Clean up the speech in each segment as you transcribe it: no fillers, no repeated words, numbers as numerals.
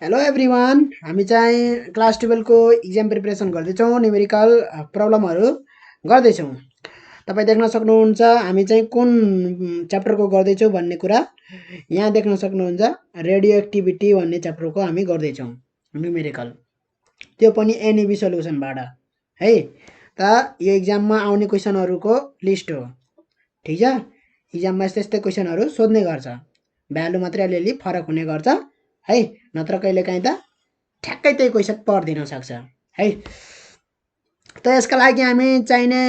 Hello everyone, हामी चाहिँ class 12 को इक्जाम प्रिपरेसन गर्दैछौँ। न्युमेरिकल प्रब्लमहरू गर्दैछौँ। तपाईँ देख्न सक्नुहुन्छ हामी चाहिँ कुन च्याप्टरको गर्दैछौँ भन्ने कुरा यहाँ देख्न सक्नुहुन्छ। रेडियो एक्टिभिटी भन्ने च्याप्टरको हामी गर्दैछौँ न्युमेरिकल, त्यो पनि एनइबी सोल्युसनबाट है। त यो इक्जाममा आउने क्वेसनहरूको लिस्ट हो, ठिक छ। इक्जाममा यस्तै यस्तै क्वेसनहरू सोध्ने गर्छ, भ्यालु मात्रै अलिअलि फरक हुने गर्छ है, नत्र कहिलेकाहीँ त ठ्याक्कै त्यही क्वेसन पर्दिन सक्छ है। त यसका लागि हामी चाहिने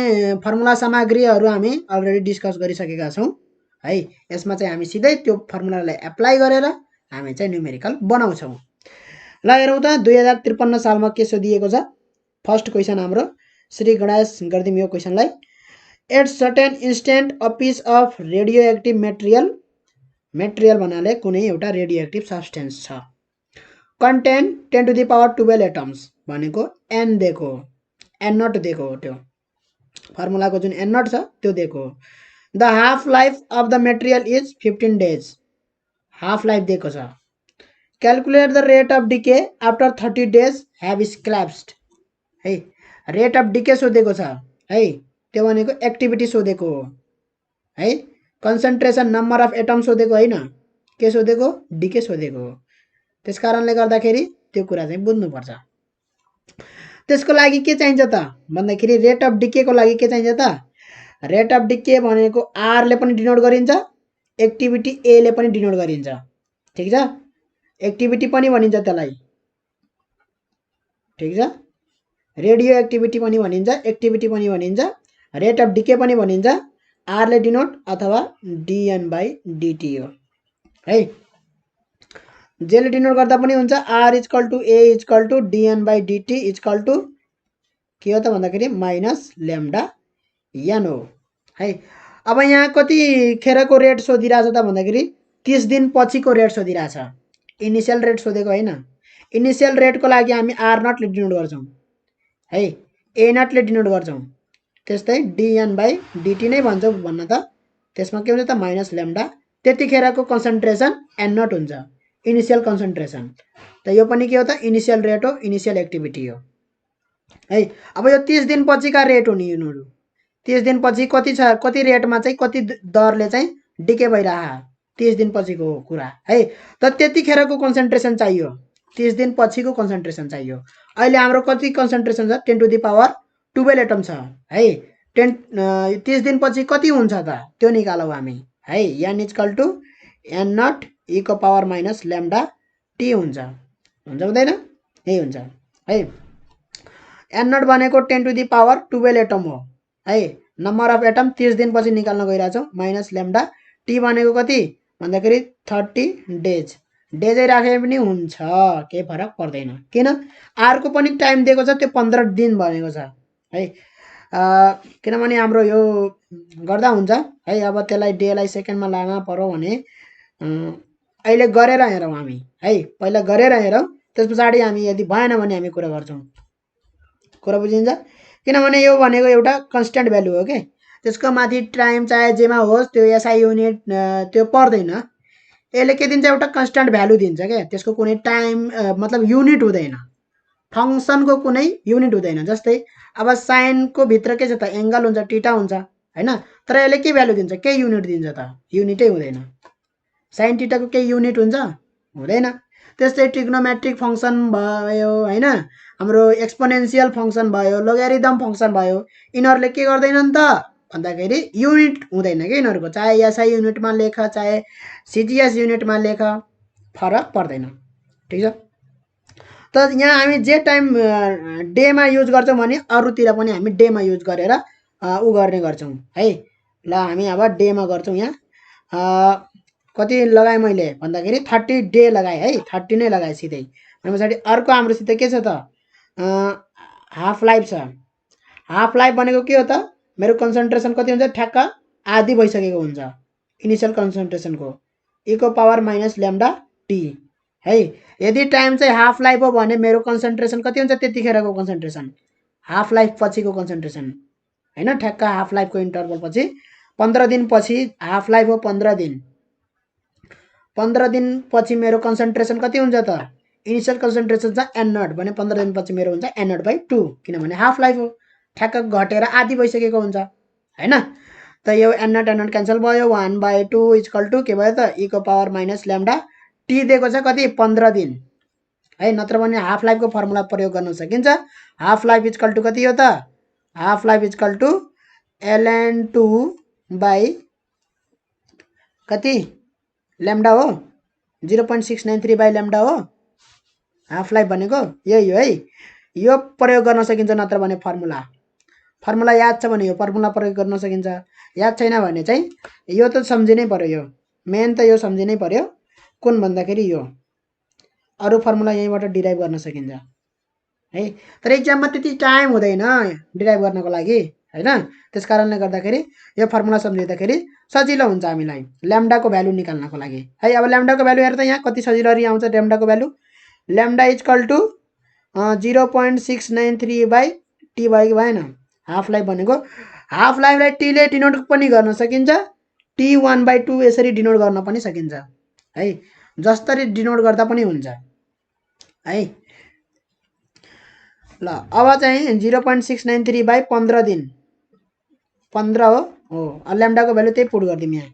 फर्मुला सामग्रीहरू हामी अलरेडी डिस्कस गरिसकेका छौँ है। यसमा चाहिँ हामी सिधै त्यो फर्मुलालाई एप्लाई गरेर हामी चाहिँ न्युमेरिकल बनाउँछौँ। ल हेरौँ त 2053 सालमा के सोधिएको छ। फर्स्ट क्वेसन हाम्रो, श्री गणेश गरिदिउँ यो क्वेसनलाई। At certain instant a piece of radio active material भन्नाले कुनै एउटा रेडियो एक्टिभ सब्सटेन्स छ। कन्टेन 10⁻12 एटम्स भनेको एन दिएको हो, एन नट दिएको हो, त्यो फर्मुलाको जुन एन नट छ त्यो दिएको हो। The half life of the material is 15 days, half life दिएको छ। Calculate the rate of decay after 30 days have elapsed है। रेट अफ डिके सोधेको छ है, त्यो भनेको एक्टिभिटी सोधेको हो है। कन्सन्ट्रेसन नम्बर अफ एटम सोधेको होइन, के सोधेको, डिके सोधेको हो। त्यस कारणले गर्दाखेरि त्यो कुरा चाहिँ बुझ्नुपर्छ। त्यसको लागि के चाहिन्छ त भन्दाखेरि रेट अफ डिके को लागि के चाहिन्छ त, रेट अफ डिके भनेको आरले पनि डिनोट गरिन्छ, एक्टिभिटी एले पनि डिनोट गरिन्छ, ठिक छ। एक्टिभिटी पनि भनिन्छ त्यसलाई, ठिक छ। रेडियो एक्टिभिटी पनि भनिन्छ, एक्टिभिटी पनि भनिन्छ, रेट अफ डिके पनि भनिन्छ। आरले डिनोट अथवा dN/dt हो है। जेले डिनोट गर्दा पनि हुन्छ, R equal to A equal to dN/dt equal to के हो त भन्दाखेरि माइनस ल्याम्डा एन हो है। अब यहाँ कतिखेरको रेट सोधिरहेछ त भन्दाखेरि 30 दिन पछिको रेट सोधिरहेछ, इनिसियल रेट सोधेको होइन। इनिसियल रेटको लागि हामी आर नटले डिनोट गर्छौँ है, ए नटले डिनोट गर्छौँ। त्यस्तै dN/dt नै भन्छौँ भन्न त, त्यसमा के हुन्छ त माइनस ल्याम्डा। त्यतिखेरको कन्सन्ट्रेसन एन नट हुन्छ, इनिसियल कन्सन्ट्रेसन। त यो पनि के हो त इनिसियल रेट हो, इनिसियल एक्टिभिटी हो है। अब यो 30 दिन पछिका रेट हो नि यिनीहरू। 30 दिन पछि कति छ, कति रेटमा चाहिँ कति दरले चाहिँ डिके भइरह, 30 दिन पछिको कुरा है। त त्यतिखेरको कन्सन्ट्रेसन चाहियो, 30 दिन पछिको कन्सन्ट्रेसन चाहियो। अहिले हाम्रो कति कन्सन्ट्रेसन छ, 10⁻12 एटम छ है। 30 दिन पछि कति हुन्छ त त्यो निकालौँ हामी है। N equal to N nought e को पावर माइनस ल्याम्डा टी हुन्छ, हुँदैन, यही हुन्छ है। एन नट भनेको 10⁻12 एटम हो है। नम्बर अफ एटम 30 दिन पछि निकाल्न गइरहेछौँ, माइनस ल्याम्डा। टी भनेको कति भन्दाखेरि 30 days, डेजै राखे पनि हुन्छ, केही फरक पर्दैन। किन, आरको पनि टाइम दिएको छ, त्यो 15 दिन भनेको छ है। किनभने हाम्रो यो गर्दा हुन्छ है। अब त्यसलाई डेलाई सेकेन्डमा लान पर्यो भने अहिले गरेर हेरौँ हामी है, पहिला गरेर हेरौँ, त्यस पछाडि हामी यदि भएन भने हामी कुरा गर्छौँ। कुरा बुझिन्छ। किनभने यो भनेको एउटा कन्स्ट्यान्ट भ्यालु हो के, त्यसको माथि टाइम चाहे जेमा होस् त्यो एसआई युनिट त्यो पर्दैन। यसले के दिन्छ, एउटा कन्स्ट्यान्ट भ्यालु दिन्छ क्या, त्यसको कुनै टाइम मतलब युनिट हुँदैन, फङ्सनको कुनै युनिट हुँदैन। जस्तै अब साइनको भित्र के छ त, एङ्गल हुन्छ, टिटा हुन्छ होइन, तर यसले के भ्यालु दिन्छ, केही युनिट दिन्छ त, युनिटै हुँदैन। साइन टिटाको केही युनिट हुन्छ, हुँदैन। त्यस्तै ट्रिग्नोमेट्रिक फङ्सन भयो होइन, हाम्रो एक्सपोनेन्सियल फङ्सन भयो, लोगारिदम फङ्सन भयो, यिनीहरूले के गर्दैनन् त भन्दाखेरि युनिट हुँदैन कि यिनीहरूको, चाहे एसआई युनिटमा लेख चाहे सिजिएस युनिटमा लेख, फरक पर्दैन, ठिक छ। त यहाँ हामी जे टाइम डेमा युज गर्छौँ भने अरूतिर पनि हामी डेमा युज गरेर उ गर्ने गर्छौँ है। ल हामी अब डेमा गर्छौँ। यहाँ कति लगाएँ मैले भन्दाखेरि 30 डे लगाएँ है, 30 नै लगाएँ सिधै। अनि पछाडि अर्को हाम्रोसित के छ त, हाफ लाइफ छ। हाफ लाइफ भनेको के हो त, मेरो कन्सन्ट्रेसन कति हुन्छ, ठ्याक्क आधी भइसकेको हुन्छ इनिसियल कन्सन्ट्रेसनको, ई को पावर माइनस ल्याम्डा टी है। यदि टाइम चाहिँ हाफ लाइफ हो भने मेरो कन्सन्ट्रेसन कति हुन्छ, त्यतिखेरको कन्सन्ट्रेसन, हाफ लाइफ पछिको कन्सन्ट्रेसन होइन, ठ्याक्क हाफ लाइफको इन्टरभल पछि 15 दिन पछि हाफ लाइफ हो, 15 दिन। 15 दिन पछि मेरो कन्सन्ट्रेसन कति हुन्छ त, इनिशियल कन्सन्ट्रेसन छ n0 भने 15 दिनपछि मेरो हुन्छ n0/2 किनभने हाफ लाइफ हो, ठ्याक्क घटेर आधी भइसकेको हुन्छ हैन। त यो n0 क्यान्सल भयो, 1/2 इक्वल टु के भयो त e⁻- ल्याम्डा t दिएको छ कति 15 दिन है। नत्र भने हाफ लाइफको फर्मुला प्रयोग गर्न सकिन्छ। हाफ लाइफ इक्वल टु कति हो त, half life equal to ln2 by कति ल्याम्डा हो 0.693 बाई ल्याम्डा हो हाफ लाइफ भनेको यही हो है। यो प्रयोग गर्न सकिन्छ। नत्र भने फर्मुला याद छ भने यो फर्मुला प्रयोग गर्न सकिन्छ, याद छैन भने चाहिँ यो त सम्झिनै पर्यो। यो मेन त यो सम्झिनै पर्यो। कुन भन्दाखेरि यो अरु फर्मुला यहीँबाट डिराइभ गर्न सकिन्छ है। तर एक्जाममा त्यति टाइम हुँदैन डिराइभ गर्नको लागि हैन। त्यसकारणले गर्दाखेरि यो फर्मुला सम्झिँदाखेरि सजिलो हुन्छ हामीलाई ल्याम्डाको भ्यालु निकाल्नको लागि है। अब ल्याम्डाको भ्यालु हेर त यहाँ कति सजिलरी आउँछ ल्याम्डाको भ्यालु। Lambda equal to 0.693 by T भएको भएन। हाफ लाइफ भनेको हाफ लाइफलाई टीले डिनोट पनि गर्न सकिन्छ, t1/2 यसरी डिनोट गर्न पनि सकिन्छ है। जसरी डिनोट गर्दा पनि हुन्छ है। ल अब चाहिँ 0.693 बाई 15 दिन 15 हो। ल्याम्डाको भ्यालु त्यही पुट गर्दिम यहाँ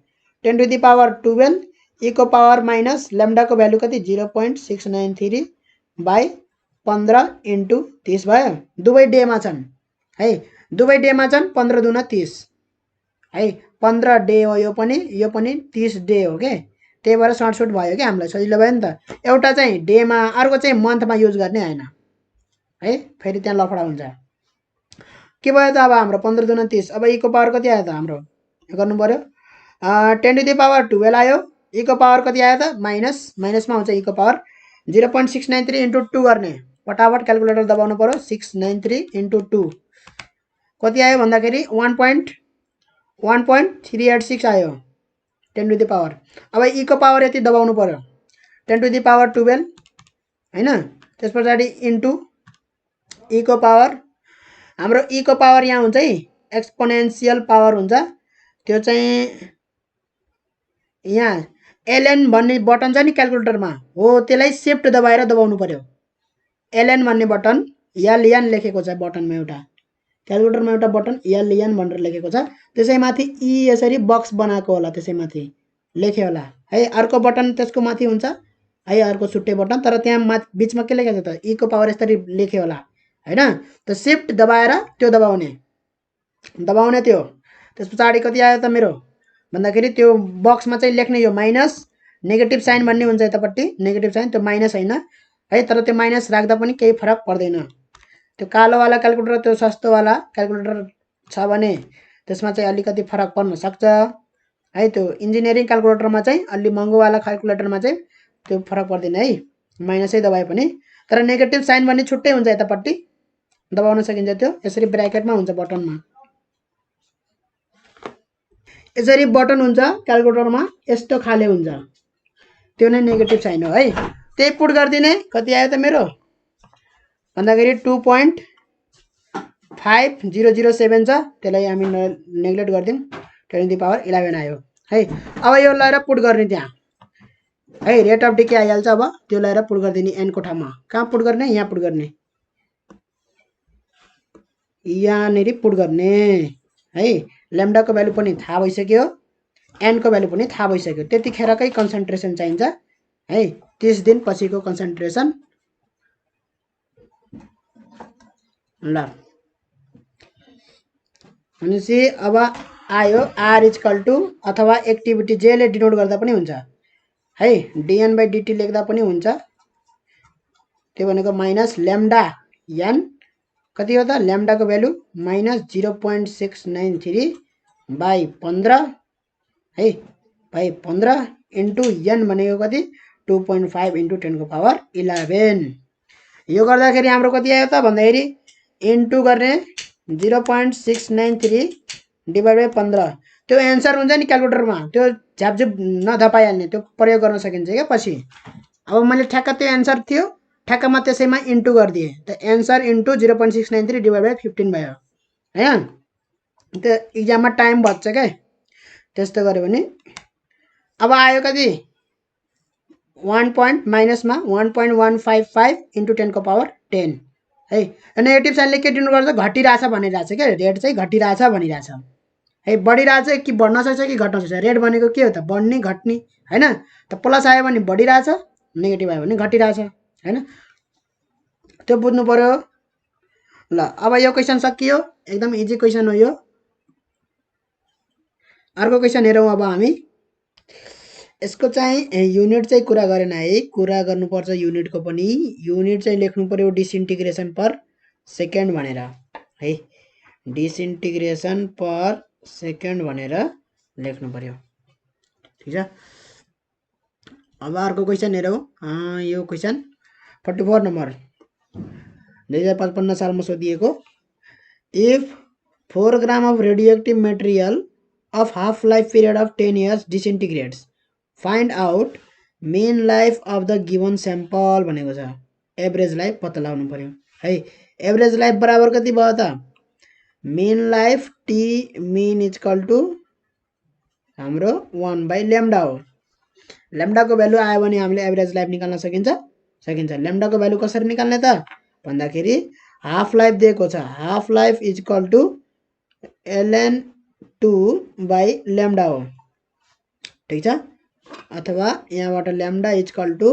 10⁻12 e⁻- ल्याम्डाको भ्यालु कति 0.693 बाई 15 इन्टु 30 भयो। दुवै डेमा छन् है, दुवै डेमा छन् 15 दुना 30 है। 15 डे हो यो पनि 30 डे हो के, त्यही भएर सर्टसुट भयो कि हामीलाई सजिलो भयो नि त। एउटा चाहिँ डेमा अर्को चाहिँ मन्थमा युज गर्ने हैन है, फेरि त्यहाँ लफडा हुन्छ। के भयो त अब हाम्रो 15 दुना 30। अब e को पावर कति आयो त हाम्रो गर्नु पर्यो 10⁻12 आयो। e को पावर कति आयो त माइनसमा आउँछ e को पावर 0.693 इन्टु 2 गर्ने। फटाफट क्याल्कुलेटर दबाउनु पर्यो। 693 इन्टु 2 कति आयो भन्दाखेरि 1.386 आयो 10⁻। अब e को पावर यति दबाउनु पर्यो 10⁻12 हैन। त्यस पछाडि इन्टु e को पावर हाम्रो e को पावर यहाँ हुन्छ है एक्सपोनेन्शियल पावर हुन्छ। त्यो चाहिँ यहाँ ln भन्ने बटन छ नि क्याल्कुलेटरमा हो, त्यसलाई शिफ्ट दबाएर दबाउनु पर्यो। ln भन्ने बटन ln लेखेको छ बटनमा, एउटा क्याल्कुलेटरमा एउटा बटन ln भनेर लेखेको छ। त्यसैमाथि e यसरी बक्स बनाएको होला, त्यसैमाथि लेख्यो होला है। अर्को बटन त्यसको माथि हुन्छ है, अर्को छुट्टै बटन, तर त्यहाँ बिचमा के लेखेको छ त e को पावर यसरी लेख्यो होला हैन। त शिफ्ट दबाएर त्यो दबाउने त्यो। त्यस पछाडि कति आयो त मेरो भन्दाखेरि त्यो बक्समा चाहिँ लेख्ने यो माइनस नेगेटिभ साइन भन्ने हुन्छ यतापट्टि नेगेटिभ साइन, त्यो माइनस हैन है। तर त्यो माइनस राख्दा पनि केही फरक पर्दैन। त्यो कालोवाला क्याल्कुलेटर त्यो सस्तोवाला क्याल्कुलेटर छ भने त्यसमा चाहिँ अलिकति फरक पर्न सक्छ है। त्यो इन्जिनियरिङ क्याल्कुलेटरमा चाहिँ अलि महँगोवाला क्याल्कुलेटरमा चाहिँ त्यो फरक पर्दैन है, माइनसै दबाए पनि। तर नेगेटिभ साइन भन्ने छुट्टै हुन्छ यतापट्टि दबाउन सकिन्छ। त्यो यसरी ब्र्याकेटमा हुन्छ बटनमा, यसरी बटन हुन्छ क्याल्कुलेटरमा यस्तो खाले हुन्छ, त्यो नै नेगेटिभ साइन हो है। त्यही पुट गरिदिने। कति आयो त मेरो भन्दाखेरि 2.5007 छ, त्यसलाई हामी नेग्लेक्ट गरिदिउँ 10⁻11 आयो है। अब यो लगाएर पुट गर्ने त्यहाँ है, रेट अफ डिके आइहाल्छ। अब त्यो लगाएर पुट गरिदिने n को ठाउँमा। कहाँ पुट गर्ने, यहाँ पुट गर्ने, यहाँनिर पुट गर्ने है। ल्याम्डाको भ्यालु पनि थाहा भइसक्यो, n को भ्यालु पनि थाहा भइसक्यो। त्यतिखेरकै कन्सन्ट्रेसन चाहिन्छ है, 30 दिन पछिको कन्सन्ट्रेसन। ल भनेपछि अब आयो r इक्वल टु अथवा एक्टिभिटी जेले डिनोट गर्दा पनि हुन्छ है, dn/dt लेख्दा पनि हुन्छ। त्यो भनेको माइनस ल्याम्डा n कति हो त ल्याम्डाको भ्यालु माइनस 0.693 बाई 15 है, बाई 15 इन्टु n भनेको कति 2.5 इन्टु 10⁻11। यो गर्दाखेरि हाम्रो कति आयो त भन्दाखेरि इन्टु गर्ने 0.693 डिभाइड बाई 15। त्यो एन्सर हुन्छ नि क्याल्कुलेटरमा, त्यो झ्यापझुप नधपाइहाल्ने, त्यो प्रयोग गर्न सकिन्छ क्या पछि। अब मैले ठ्याक्क त्यो एन्सर थियो ठ्याक्कमा त्यसैमा इन्टु गरिदिएँ, त एन्सर इन्टु 0.693 डिभाइड बाई 15 भयो हैन। त्यो इक्जाममा टाइम बच्छ क्या त्यस्तो गऱ्यो भने। अब आयो कति 1 पॉइंट माइनसमा 1.155 इन्टु 10 को पावर 10 है। नेगेटिभ साइनले के दिनुपर्छ, घटिरहेछ भनिरहेछ क्या, रेट चाहिँ घटिरहेछ भनिरहेछ है। बढिरहेछ कि बढ्न सक्छ कि घट्न सक्छ। रेट भनेको के हो त, बढ्ने घट्ने हैन। त प्लस आयो भने बढिरहेछ, नेगेटिभ आयो भने घटिरहेछ हैन, त्यो बुझ्नु पर्यो। ल अब यो क्वेसन सकियो, एकदम इजी क्वेसन हो यो। अर्को क्वेसन हेरौँ अब हामी। यसको चाहिँ युनिट चाहिँ कुरा गरेन है, कुरा गर्नुपर्छ युनिटको पनि। युनिट चाहिँ लेख्नु पर्यो डिसइन्टिग्रेसन पर सेकेन्ड भनेर है, डिसइन्टिग्रेसन पर सेकेन्ड भनेर लेख्नु पर्यो, ठिक छ। अब अर्को क्वेसन हेरौँ। यो क्वेसन 44 नम्बर 2055 सालमा सोधिएको। If 4 gram of radioactive material of half life period of 10 years disintegrates, find out mean life of the given sample भनेको छ। एभरेज लाइफ पत्ता लगाउनु पर्यो है। एभरेज लाइफ बराबर कति भयो त, mean life T mean equal to हाम्रो 1 बाई लेम्डा हो। लेम्डाको भ्यालु आयो भने हामीले एभरेज लाइफ निकाल्न सकिन्छ। लेम्डाको भ्यालु कसरी निकाल्ने त भन्दाखेरि हाफ लाइफ दिएको छ, half life equal to ln 2 by lambda हो, ठिक छ। अथवा यहाँबाट lambda equal to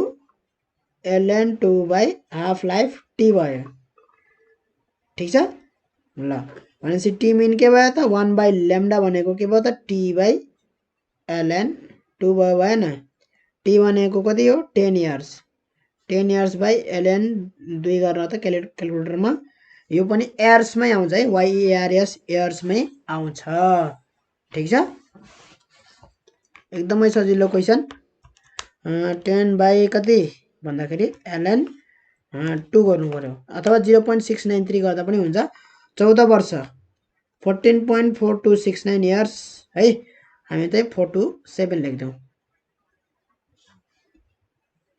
ln 2 by half life T भयो, ठिक छ। ल भनेपछि टी मिन के भयो त 1 बाई लेम्डा भनेको के भयो त टी बाई ln 2 भयो, भएन। टी भनेको कति हो 10 इयर्स, 10 इयर्स बाई ln 2 गर्न त क्यालकुलेटरमा यो पनि इयर्समै आउँछ है, YERS इयर्समै आउँछ, ठिक छ। एकदमै सजिलो क्वेसन। 10 बाई कति भन्दाखेरि ln 2 गर्नु पर्यो, अथवा 0.693 गर्दा पनि हुन्छ। 14 वर्ष 14.4269 इयर्स है, हामी चाहिँ 427 लेख्छौँ।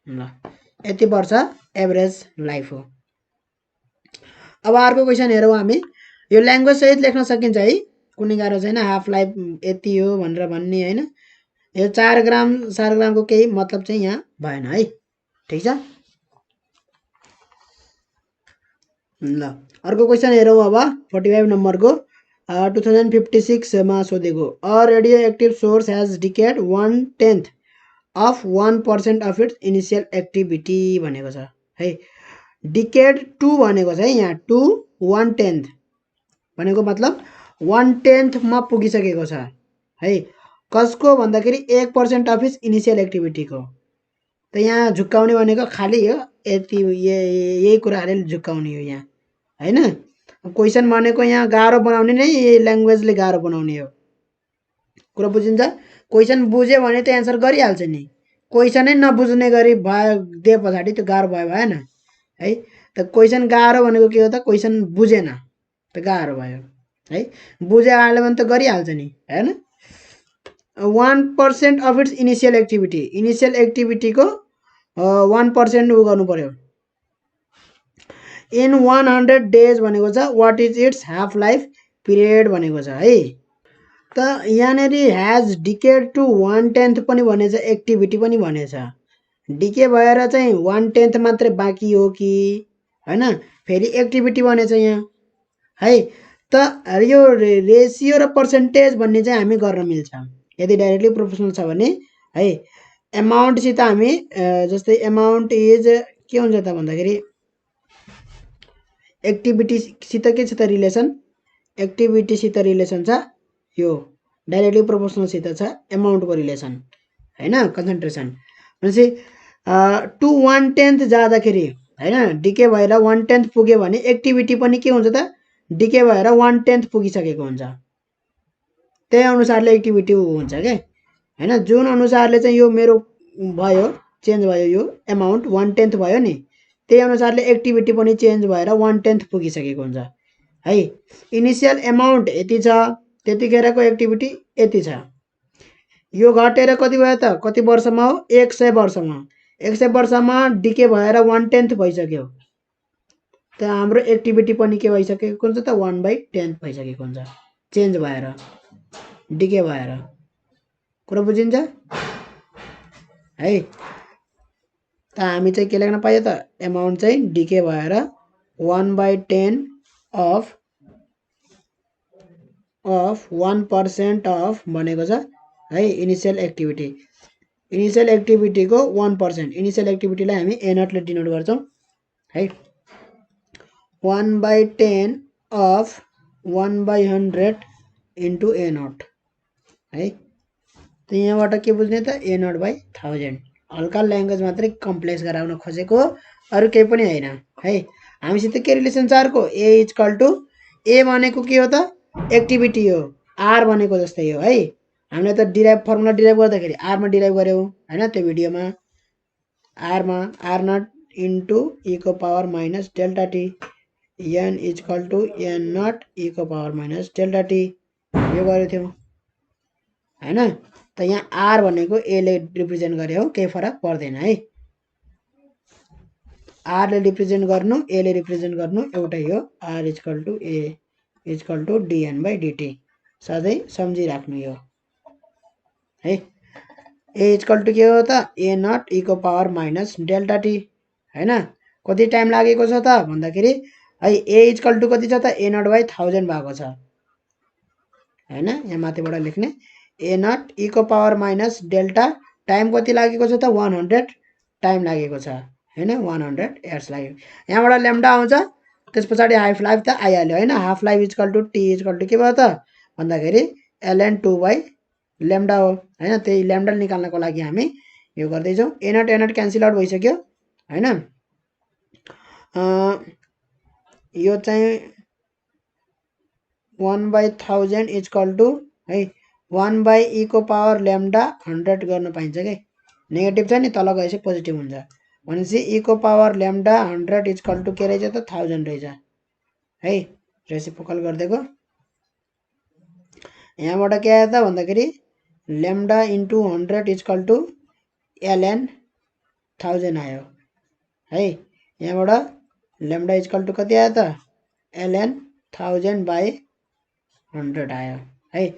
ल यति वर्ष एभरेज लाइफ हो। अब अर्को क्वेसन हेरौँ हामी। यो ल्याङ्ग्वेज सहित लेख्न सकिन्छ है, कुनै गाह्रो छैन। हाफ लाइफ यति हो भनेर भन्ने होइन। यो 4 ग्रामको केही मतलब चाहिँ यहाँ भएन है, ठिक छ। ल अर्को क्वेसन हेरौँ अब 45 नम्बरको। 2056 मा सोधेको। A radio active source has decade 1/10 of 1% of its initial activity भनेको छ है। डिकेड 2 भनेको छ है, यहाँ 2 1/10 भनेको मतलब 1/10 मा पुगिसकेको छ है। कसको भन्दाखेरि 1% अफ इट्स इनिसियल एक्टिभिटीको। त यहाँ झुक्काउने भनेको खाली हो, यति यही कुराहरूले झुक्काउने हो यहाँ हैन। क्वेसन भनेको यहाँ गाह्रो बनाउने नै यही ल्याङ्ग्वेजले गाह्रो बनाउने हो, कुरा बुझिन्छ। क्वेसन बुझ्यो भने त एन्सर गरिहाल्छ नि, क्वेसनै नबुझ्ने गरी भयो दिए पछाडि त्यो गाह्रो भयो भएन है। त क्वेसन गाह्रो भनेको के हो त, क्वेसन बुझेन त गाह्रो भयो है, बुझे हाल्यो भने त गरिहाल्छ नि हैन। 1% of its initial activity, initial एक्टिभिटीको 1% उ गर्नु पर्यो। इन 100 डेज भनेको छ what is its half life period भनेको छ है। त यहाँनिर हेज डिकेड टु 1/10 पनि भनेछ, एक्टिभिटी पनि भनेछ। डिके भएर चाहिँ 1/10 मात्रै बाँकी हो कि हैन, फेरि एक्टिभिटी भनेछ यहाँ है। त यो रेसियो र पर्सेन्टेज भन्ने चाहिँ हामी गर्न मिल्छ यदि डाइरेक्टली प्रोपोर्सनल छ भने है। एमाउन्टसित हामी जस्तै एमाउन्ट इज के हुन्छ त भन्दाखेरि एक्टिभिटीसित के छ त रिलेसन, एक्टिभिटीसित रिलेसन छ यो डाइरेक्टली प्रोपोर्सनलसित छ एमाउन्टको रिलेसन हैन, कन्सन्ट्रेसन। भनेपछि 2 1/10 जाँदाखेरि हैन डिके भएर 1/10 पुग्यो भने एक्टिभिटी पनि के हुन्छ त डिके भएर 1/10 पुगिसकेको हुन्छ। त्यही अनुसारले एक्टिभिटी हुन्छ क्या हैन। जुन अनुसारले चाहिँ यो मेरो भयो चेन्ज भयो, यो एमाउन्ट 1/10 भयो नि, त्यही अनुसारले एक्टिभिटी पनि चेन्ज भएर 1/10 पुगिसकेको हुन्छ है। इनिसियल एमाउन्ट यति छ, त्यतिखेरको एक्टिभिटी यति छ। यो घटेर कति भयो त, कति वर्षमा हो 100 वर्षमा। 100 वर्षमा डिके भएर 1/10 भइसक्यो, त हाम्रो एक्टिभिटी पनि के भइसकेको हुन्छ त 1/10 भइसकेको हुन्छ, चेन्ज भएर डिके भएर, कुरा बुझिन्छ है। त हामी चाहिँ के लेख्न पायो त एमाउन्ट चाहिँ डिके भएर 1/10 अफ 1% अफ भनेको छ है इनिशियल एक्टिभिटी। इनिशियल एक्टिभिटीको 1%, इनिशियल एक्टिभिटीलाई हामी ए नटले डिनोट गर्छौँ है। 1/10 अफ 1/100 इन्टु ए नट है। त यहाँबाट के बुझ्ने त ए नट बाई 1000। हल्का ल्याङ्ग्वेज मात्रै कम्प्लेक्स गराउन खोजेको, अरू केही पनि होइन है। हामीसित के रिलेसन छ अर्को, ए इक्वल टु ए भनेको के हो त एक्टिभिटी हो, आर भनेको जस्तै हो है। हामीले त डिराइभ फर्मुला डिराइभ गर्दाखेरि आरमा डिराइभ गऱ्यौँ होइन त्यो भिडियोमा। आरमा आर नट इन्टु ई को power minus delta T, N equal to N nought e को पावर माइनस डेल्टा टी यो गरेको थियौँ होइन। त यहाँ आर भनेको एले रिप्रेजेन्ट गरे हो, केही फरक पर्दैन है। आरले रिप्रेजेन्ट गर्नु एले रिप्रेजेन्ट गर्नु एउटै हो। R equal to A equal to D N by D T सधैँ सम्झिराख्नु यो है। ए इक्वल टु के हो त ए नट ई को पावर माइनस डेल्टा टी होइन। कति टाइम लागेको छ त भन्दाखेरि है ए इक्वल टु कति छ त ए नट बाई 1000 भएको छ होइन। यहाँ माथिबाट लेख्ने ए नट ई को पावर माइनस डेल्टा टाइम कति लागेको छ त 100 टाइम लागेको छ होइन, 100 इयर्स लाग्यो। यहाँबाट ल्याम्डा आउँछ, त्यस पछाडि हाफ लाइफ त आइहाल्यो होइन। Half life equal to T equal to के भयो त भन्दाखेरि ln 2 बाई ल्याम्डा हो होइन। त्यही ल्याम्डा निकाल्नको लागि हामी यो गर्दैछौँ। ए नट क्यान्सल आउट भइसक्यो होइन। यो चाहिँ 1/1000 इक्वल टु है 1/e को पावर ल्याम्डा 100 गर्न पाइन्छ क्या। नेगेटिभ छ नि तल गएपछि पोजिटिभ हुन्छ भनेपछि ई को पावर ल्याम्डा 100 इक्वल टु के रहेछ त 1000 रहेछ है। रेसिप्रोकल गरिदिएको यहाँबाट के आयो त भन्दाखेरि lambda into 100 equal to ln 1000 आयो है। यहाँबाट ल्याम्डा इक्वल टु कति आयो त ln 1000 बाई 100 आयो है।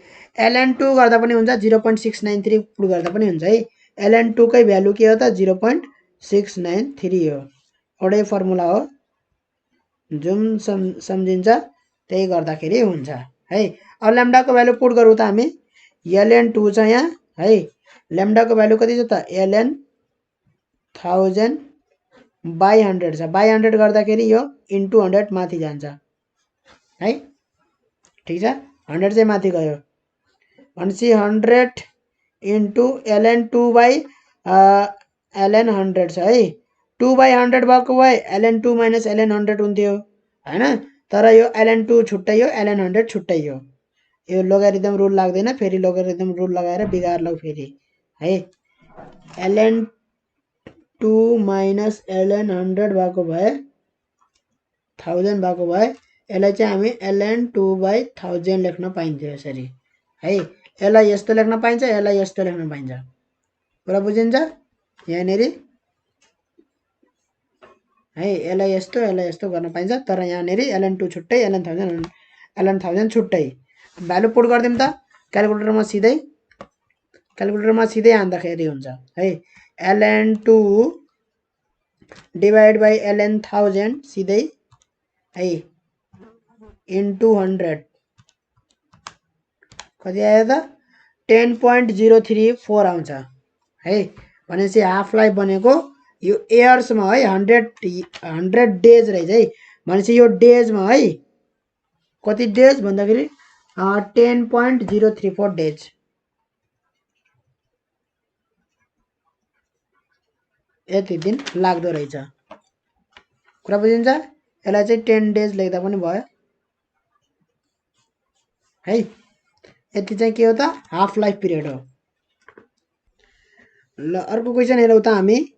ln 2 गर्दा पनि हुन्छ, 0.693 पुट गर्दा पनि हुन्छ है। ln 2 कै भ्यालु के हो त 0.693 हो। एउटै फर्मुला हो, जुन सम्झिन्छ त्यही गर्दाखेरि हुन्छ है। अब ल्याम्डाको भ्यालु पुट गरौँ त हामी, ln 2 छ यहाँ है। ल्याम्डाको भ्यालु कति छ त ln 1000 बाई 100 छ। बाई 100 गर्दाखेरि यो इन्टु 100 माथि जान्छ है, ठिक छ। 100 चाहिँ माथि गयो भनेपछि 100 इन्टु ln 2 बाई ln 100 छ है। 2/100 भएको भए ln 2 माइनस ln 100 हुन्थ्यो होइन। तर यो ln 2 छुट्टै हो, ln 100 छुट्टै हो। यो लोगारिदम रुल लाग्दैन, फेरि लोगारिदम रुल लगाएर बिगार लौ फेरि है। ln 2 माइनस ln 100 भएको भए 1000 भएको भए यसलाई चाहिँ हामी ln 2/1000 लेख्न पाइन्थ्यो यसरी है। यसलाई यस्तो लेख्न पाइन्छ, यसलाई यस्तो लेख्न पाइन्छ, कुरा बुझिन्छ यहाँनिर है। यसलाई यस्तो गर्न पाइन्छ, तर यहाँनिर ln 2 छुट्टै ln 1000 छुट्टै। भ्यालु पुट गरिदिउँ त क्यालकुलेटरमा सिधै हान्दाखेरि हुन्छ है। ln 2 डिभाइड बाई ln 1000 सिधै है इन्टु 100 कति आयो त 10.034 आउँछ है। भनेपछि हाफ लाइफ भनेको यो इयर्समा है 100 डेज रहेछ है। भनेपछि यो डेजमा है कति डेज भन्दाखेरि 10.034 डेज। यति दिन लाग्दो रहेछ, कुरा बुझिन्छ। यसलाई चाहिँ 10 डेज लेख्दा पनि भयो है। यति चाहिँ के हो त हाफ लाइफ पिरियड हो। ल अर्को क्वेसन हेरौँ त हामी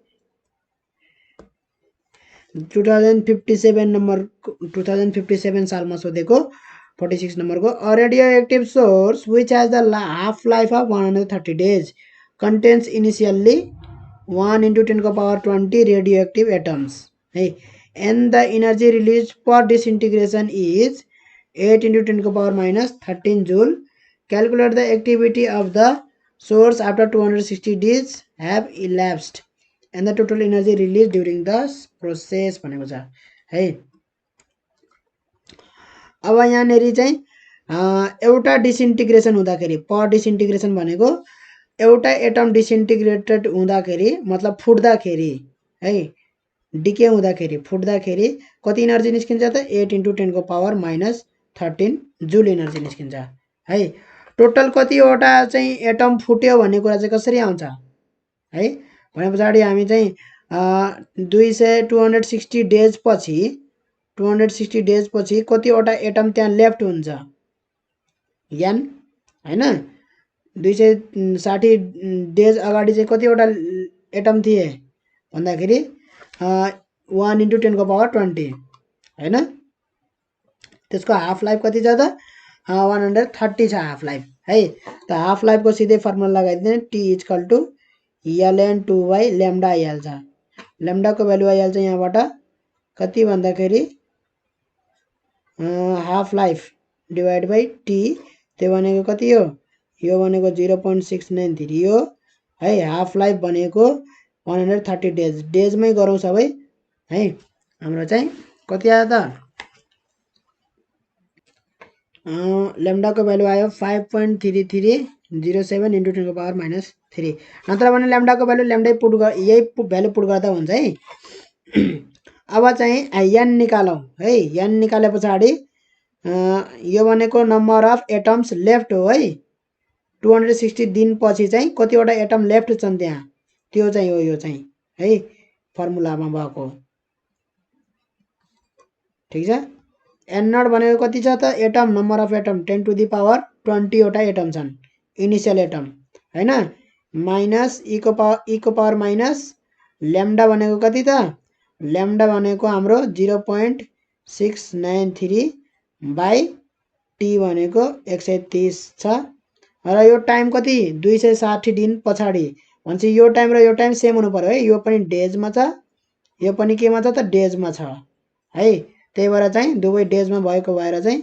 2057 सालमा सोधेको 46 नम्बरको। A radio active source which has the half life of 130 days contains initially 1 × 10⁻20 radioactive atoms है and the energy release per disintegration is 8 × 10⁻13 joule. Calculate the activity of the source after 260 days have elapsed and the total energy release during the process भनेको छ है। अब यहाँनिर चाहिँ एउटा disintegration हुँदाखेरि, पर disintegration भनेको एउटा एटम डिसइन्टिग्रेटेड हुँदाखेरि मतलब फुट्दाखेरि है, डिके हुँदाखेरि फुट्दाखेरि कति इनर्जी निस्किन्छ त 8 × 10⁻⁻13 जुल इनर्जी निस्किन्छ है। टोटल कतिवटा चाहिँ एटम फुट्यो भन्ने कुरा चाहिँ कसरी आउँछ है भने पछाडि हामी चाहिँ 260 डेज पछि 260 डेज पछि कतिवटा एटम त्यहाँ लेफ्ट हुन्छ n हैन। 260 डेज अगाडि चाहिँ कतिवटा एटम थिए भन्दाखेरि 1 × 10⁻20 हैन। त्यसको हाफ लाइफ कति छ त 130 छ हाफ लाइफ है। त हाफ लाइफको सिधै फर्मुला लगाइदिने t = ln2/λ आइहाल्छ। ल्याम्डाको भ्यालु आइहाल्छ यहाँबाट कति भन्दाखेरि half life divide by t, त्यो भनेको कति हो, यो भनेको 0.693 हो है। हाफ लाइफ भनेको 130 डेज, डेजमै गरौँ सबै है। हाम्रो चाहिँ कति आयो त ल्याम्डाको भ्यालु आयो 5.3307 × 10⁻³ नत्र भने ल्याम्डाको भ्यालु ल्याम्डै पुट यही भ्यालु पुट गर्दा हुन्छ है। अब चाहिँ n निकालौँ है। n निकाले पछाडि यो भनेको नम्बर अफ एटम्स लेफ्ट हो है। 260 दिन पछि चाहिँ कतिवटा एटम लेफ्ट छन् त्यहाँ, त्यो चाहिँ हो यो चाहिँ है फर्मुलामा भएको। ठिक छ। n0 भनेको कति छ त एटम, नम्बर अफ एटम 10⁻20 वटा एटम छन् इनिसियल एटम हैन। माइनस e को पावर माइनस ल्याम्डा भनेको कति त, ल्याम्डा भनेको हाम्रो 0.693 बाइ t भनेको 130 छ र यो टाइम कति 260 दिन पछाडि भनेपछि यो टाइम र यो टाइम सेम हुनु पर्यो है। यो पनि डेजमा छ, यो पनि केमा छ त डेजमा छ है। त्यही भएर चाहिँ दुवै डेजमा भएको भएर चाहिँ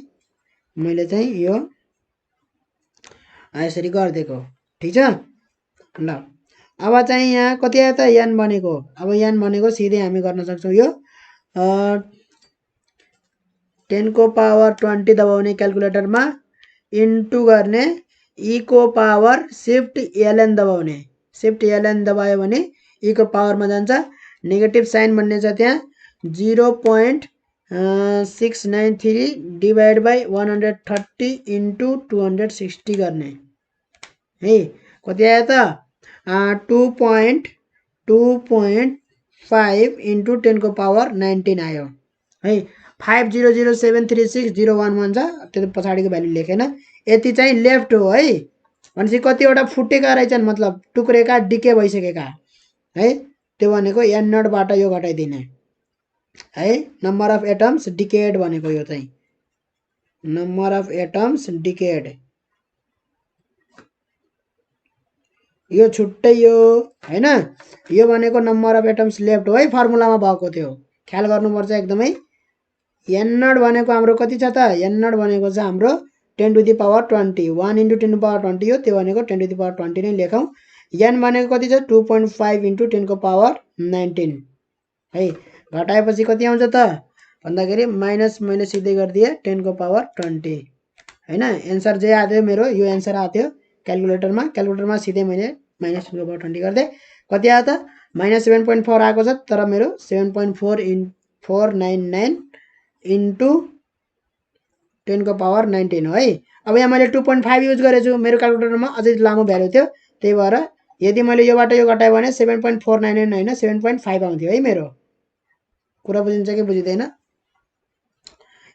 मैले चाहिँ यो यसरी गरिदिएको। ठिक छ ल। अब चाहिँ यहाँ कति आयो त n भनेको, अब n भनेको सिधै हामी गर्न सक्छौँ यो 10⁻20 दबाउने क्याल्कुलेटरमा इन्टु गर्ने e को पावर सिफ्ट ln दबाउने, सिफ्ट ln दबायो भने e को पावरमा जान्छ, नेगेटिभ साइन भन्ने छ त्यहाँ 0.693 डिवाइड बाइ 130 × 260 गर्ने है। कति आयो त 2.5 × 10⁻19 आयो है। 50073601 छ, त्यो पछाडिको भ्यालु लेखेन। यति चाहिँ लेफ्ट हो है। भनेपछि कतिवटा फुटेका रहेछन् मतलब टुक्रेका डिके भइसकेका है, त्यो भनेको n0 बाट यो घटाइदिने है। नम्बर अफ एटम्स डिकेड भनेको यो चाहिँ नम्बर अफ एटम्स डिकेड, यो छुट्टै यो हैन। यो भनेको नम्बर अफ एटम्स लेफ्ट हो है, फर्मुलामा भएको थियो, ख्याल गर्नुपर्छ एकदमै। n0 भनेको हाम्रो कति छ त, n0 भनेको छ हाम्रो 10⁻20 1 × 10⁻20 हो, त्यो भनेको 10⁻20 नै लेखौँ। n भनेको कति छ 2.5 × 10⁻19 है। घटाएपछि कति आउँछ त भन्दाखेरि माइनस मैले सिधै गरिदिएँ 10⁻20 हैन। एन्सर जे आयो मेरो यो एन्सर आयो क्याल्कुलेटरमा सिधै मैले माइनस 10⁻20 गरिदिएँ। कति आयो त -7.4 आएको छ, तर मेरो 7.499 इन्टु 10⁻19 हो है। अब यहाँ मैले 2.5 युज गरेछु, मेरो क्याल्कुलेटरमा अझै लामो भ्यालु थियो, त्यही भएर यदि मैले योबाट यो घटाएँ भने 7.499 होइन 7.5 आउँथ्यो है। मेरो कुरा बुझिन्छ कि बुझिँदैन,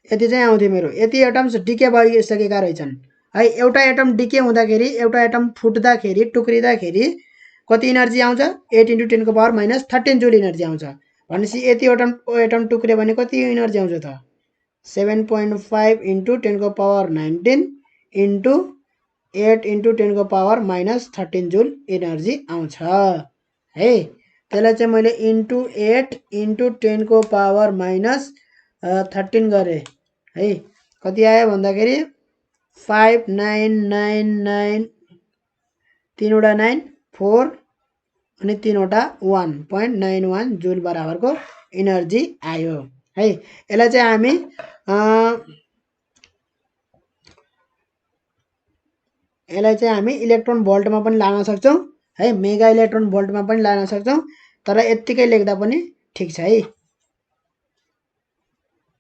यति चाहिँ आउँथ्यो मेरो। यति एटम्स डिके भइसकेका रहेछन् है। एउटा एटम डिके हुँदाखेरि, एउटा एटम फुट्दाखेरि टुक्रिँदाखेरि कति इनर्जी आउँछ 8 × 10⁻13 जुल इनर्जी आउँछ। भनेपछि यति एटम टुक्रियो भने कति इनर्जी आउँछ त 7.5 × 10⁻19 इन्टु 8 × 10⁻13 जुल इनर्जी आउँछ है। त्यसलाई चाहिँ मैले इन्टु 8 × 10⁻13 गरेँ है। कति आयो भन्दाखेरि 5999 3 वटा 9 4 अनि 3 वटा 1.91 जुल बराबरको इनर्जी आयो है। यसलाई चाहिँ हामी इलेक्ट्रोन भोल्टमा पनि लान सक्छौं है, मेगा इलेक्ट्रोन भोल्टमा पनि लान सक्छौं, तर यतिकै लेख्दा पनि ठीक छ है।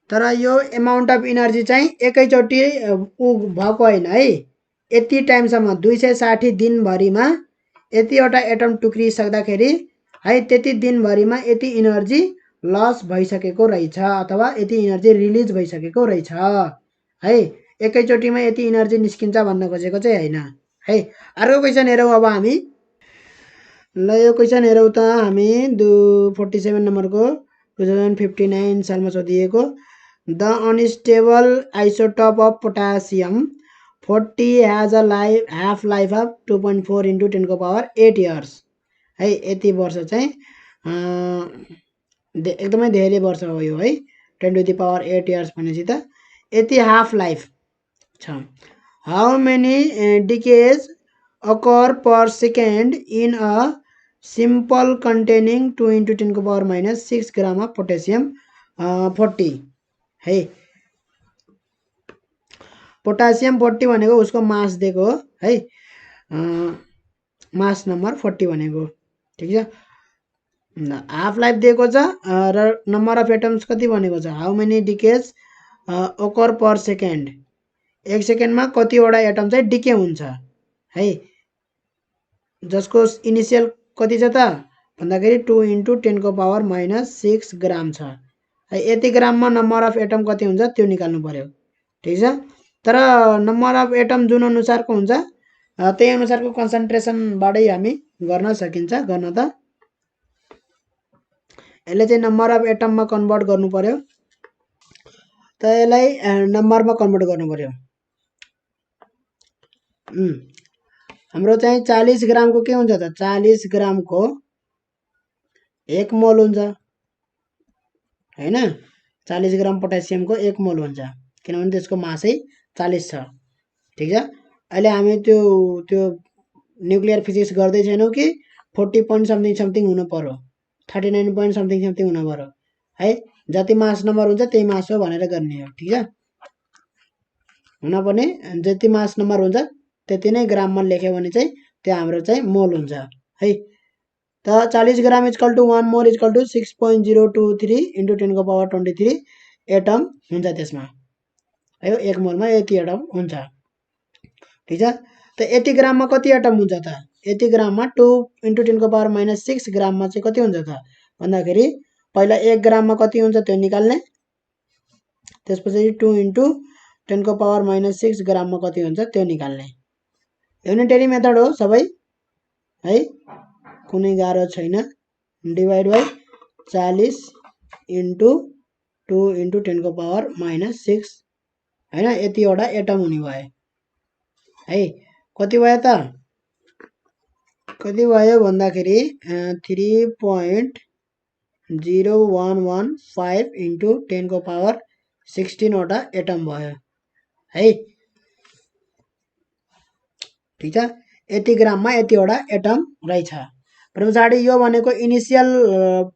तर यो एमाउन्ट अफ इनर्जी चाहिँ एकैचोटि भएको होइन है, यति टाइमसम्म 260 दिनभरिमा यतिवटा एटम टुक्रिसक्दाखेरि है त्यति दिनभरिमा यति इनर्जी लस भइसकेको रहेछ अथवा यति इनर्जी रिलिज भइसकेको रहेछ है। एकैचोटिमा यति इनर्जी निस्किन्छ भन्न खोजेको चाहिँ होइन है। अर्को क्वेसन हेरौँ अब हामी। ल यो क्वेसन हेरौँ त हामी 47 नम्बरको 2059 सालमा सोधिएको। The unstable isotope of potassium 40 has a half life of 2.4 × 10⁸ years है। यति वर्ष चाहिँ एकदमै धेरै वर्ष हो यो है। 10⁸ इयर्स भनेपछि त यति हाफ लाइफ छ। How many decays occur per second in a simple containing 2 × 10⁻⁻6 gram of potassium 40 है। पोटासियम 40 भनेको उसको मास दिएको हो है, मास नम्बर 40 भनेको ठीक छ। हाफ लाइफ दिएको छ र नम्बर अफ एटम्स कति भनेको छ, हाउ मेनी डिकेज ओकर पर सेकेन्ड, एक सेकेन्डमा कतिवटा एटम चाहिँ डिके हुन्छ है, जसको इनिसियल कति छ त भन्दाखेरि 2 × 10⁻⁻6 ग्राम छ है। यति ग्राममा नम्बर अफ एटम कति हुन्छ त्यो निकाल्नु पर्यो ठीक छ। तर नम्बर अफ एटम जुन अनुसारको हुन्छ त्यही अनुसारको कन्सन्ट्रेसनबाटै हामी गर्न सकिन्छ गर्न त। यसले चाहिँ नम्बर अफ एटममा कन्भर्ट गर्नु पर्यो, त यसलाई नम्बरमा कन्भर्ट गर्नु पर्यो। हाम्रो चाहिँ 40 ग्रामको के हुन्छ त, 40 ग्रामको 1 मोल हुन्छ हैन। 40 ग्राम पोटासियमको 1 मोल हुन्छ किनभने त्यसको मासै 40 छ ठीक छ। अहिले हामी त्यो न्युक्लियर फिजिक्स गर्दै छैनौँ कि 40 point समथिङ हुनु पर्यो, 39 point समथिङ हुनु पर्यो है। जति मास नम्बर हुन्छ त्यही मास हो भनेर गर्ने हो ठीक छ। हुन पनि जति मास नम्बर हुन्छ त्यति नै ग्राममा लेख्यो भने चाहिँ त्यो हाम्रो चाहिँ मोल हुन्छ है। त 40 ग्राम इक्वल टु 1 मोल इक्वल टु 6.023 × 10⁻23 एटम हुन्छ त्यसमा है। 1 मोलमा यति एटम हुन्छ ठीक छ। त यति ग्राममा कति एटम हुन्छ त, यति ग्राममा 2 × 10⁻⁻6 ग्राममा चाहिँ कति हुन्छ त भन्दाखेरि पहिला 1 ग्राममा कति हुन्छ त्यो निकाल्ने, त्यसपछि 2 × 10⁻⁻6 ग्राममा कति हुन्छ त्यो निकाल्ने। युनिटरी मेथड हो सबै है, कुनै गाह्रो छैन। डिभाइड बाई 40 × 2 × 10⁻⁻6 हैन, यतिवटा एटम हुने भयो है। कति भयो त, कति भयो भन्दाखेरि 3.0115 × 10⁻16 वटा एटम भयो है ठीक छ। यति ग्राममा यतिवटा एटम रहेछ। पछाडि यो भनेको इनिसियल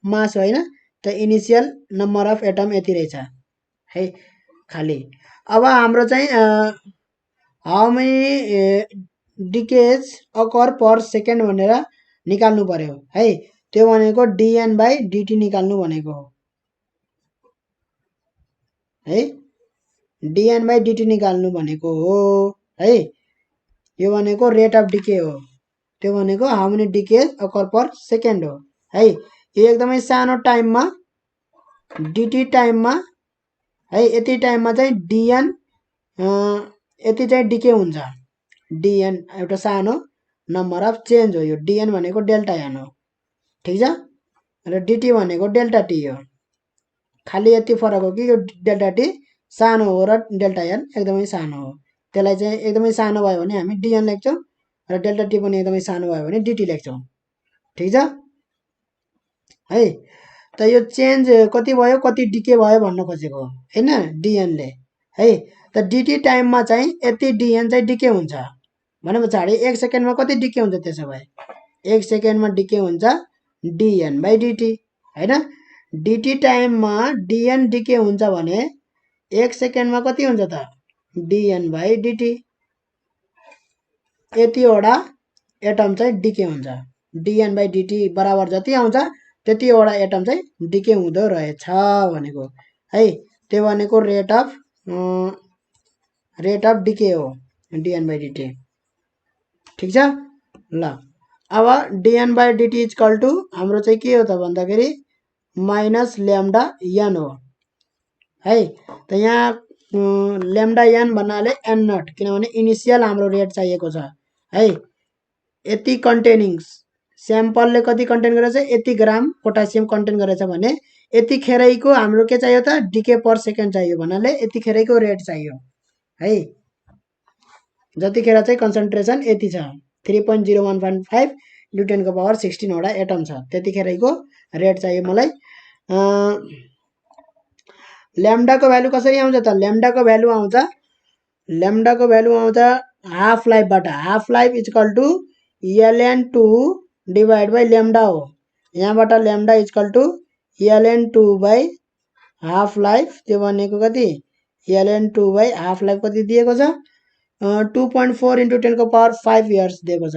मास होइन, त इनिसियल नम्बर अफ एटम यति रहेछ है खाली। अब हाम्रो चाहिँ how many decays occur per second भनेर निकाल्नु पर्यो है। त्यो भनेको dN/dt निकाल्नु भनेको हो है, dN/dt निकाल्नु भनेको हो है। यो भनेको रेट अफ डिके हो, त्यो भनेको how many decays occur per second हो है। यो एकदमै सानो टाइममा dt टाइममा है, यति टाइममा चाहिँ dN यति चाहिँ डिके हुन्छ। dN एउटा सानो नम्बर अफ चेन्ज हो, यो dN भनेको डेल्टा n हो ठीक छ, र dt भनेको डेल्टा t हो। खाली यति फरक हो कि यो डेल्टा t सानो हो र डेल्टा n एकदमै सानो हो। त्यसलाई चाहिँ एकदमै सानो भयो भने हामी dN लेख्छौँ र डेल्टा t पनि एकदमै सानो भयो भने dt लेख्छौँ ठीक छ है। त यो चेन्ज कति भयो, कति डिके भयो भन्न खोजेको हैन dN ले है। त dt टाइममा चाहिँ यति dN चाहिँ डिके हुन्छ भने पछाडि 1 सेकेन्डमा कति डिके हुन्छ, त्यसो भए 1 सेकेन्डमा डिके हुन्छ dn/dt हैन। dt टाइममा dn डिके हुन्छ भने 1 सेकेन्डमा कति हुन्छ त dn/dt। यतिवटा एटम चाहिँ डिके हुन्छ। dn/dt बराबर जति आउँछ त्यतिवटा एटम चाहिँ डिके हुँदो रहेछ भनेको है। त्यो भनेको रेट अफ डिके हो dn/dt। ठीक छ ल। अब dn/dt इक्वल टु हाम्रो चाहिँ के हो त भन्दाखेरि माइनस ल्याम्डा n हो है। त यहाँ ल्याम्डा n भन्नाले n नट, किनभने इनिसियल हाम्रो रेट चाहिएको छ है। यति कन्टेनिङ स्याम्पलले कति कन्टेन गरेछ, यति ग्राम पोटासियम कन्टेन गरेछ भने यतिखेरैको हाम्रो के चाहियो त डिके पर सेकेन्ड चाहियो भन्नाले यतिखेरैको रेट चाहियो है। जतिखेर चाहिँ कन्सन्ट्रेसन यति छ 3.015 × 10⁻16 वटा एटम छ त्यतिखेरैको रेट चाहियो मलाई। ल्याम्डाको भ्यालु कसरी आउँछ त ल्याम्डाको भ्यालु आउँछ हाफ लाइफबाट। Half life equal to ln2 divide by lambda हो। यहाँबाट lambda equal to ln2 by half life, त्यो भनेको कति ln2 बाई हाफ लाइफ कति दिएको छ 2.4 × 10⁻5 इयर्स दिएको छ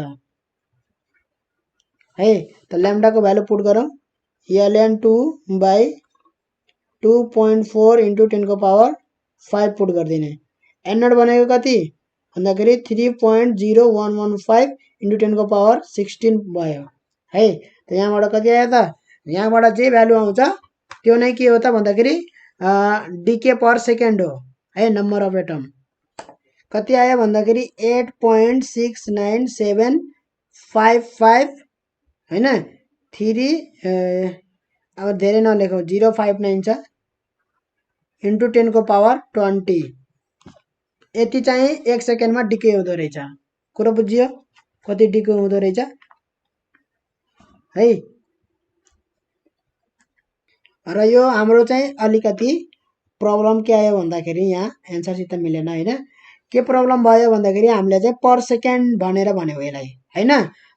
है। त ल्याम्डाको भ्यालु पुट गरौँ ln2 बाई 2.4 × 10⁻5 पुट गरिदिने। एन नट भनेको कति भन्दाखेरि 3.0115 × 10⁻16 भयो है। त यहाँबाट कति आयो त यहाँबाट जे भ्यालु आउँछ त्यो नै के हो त भन्दाखेरि डिके पर सेकेन्ड हो है। नम्बर अफ एटम कति आयो भन्दाखेरि 8.69755 हैन। 3 अब धेरै नलेखौँ 059 छ × 10⁻20 यति चाहिँ 1 सेकेन्डमा डिके हुँदो रहेछ। कुरो बुझियो कति डिके हुँदो रहेछ है। र यो हाम्रो चाहिँ अलिकति प्रब्लम के आयो भन्दाखेरि यहाँ एन्सरसित मिलेन हैन। के प्रब्लम भयो भन्दाखेरि हामीले चाहिँ पर सेकेन्ड भनेर भन्यो यसलाई हैन।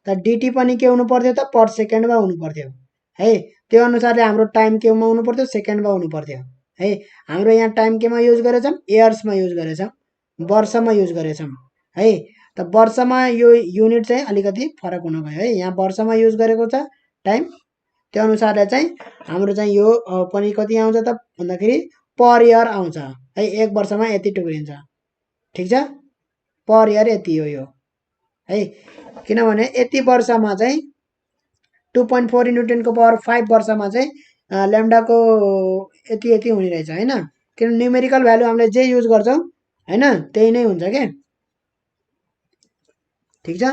त डिटी पनि के हुनु पर्थ्यो त पर सेकेन्डमा हुनु पर्थ्यो है। त्यो अनुसारले हाम्रो टाइम केमा हुनु पर्थ्यो सेकेन्डमा हुनु पर्थ्यो है। हाम्रो यहाँ टाइम केमा युज गरेछौँ इयर्समा युज गरेछौँ, वर्षमा युज गरेछौँ है। त वर्षमा यो युनिट चाहिँ अलिकति फरक हुन गयो है। यहाँ वर्षमा युज गरेको छ टाइम, त्यो अनुसारले चाहिँ हाम्रो चाहिँ यो पनि कति आउँछ त भन्दाखेरि पर इयर आउँछ है। 1 वर्षमा यति टुक्रिन्छ ठीक छ। पर इयर यति हो यो है। किनभने यति वर्षमा चाहिँ 2.4 × 10⁻5 वर्षमा चाहिँ ल्याम्डाको यति हुने रहेछ हैन। किन न्युमेरिकल भ्यालु हामीले जे युज गर्छौँ हैन त्यही नै हुन्छ के ठीक छ।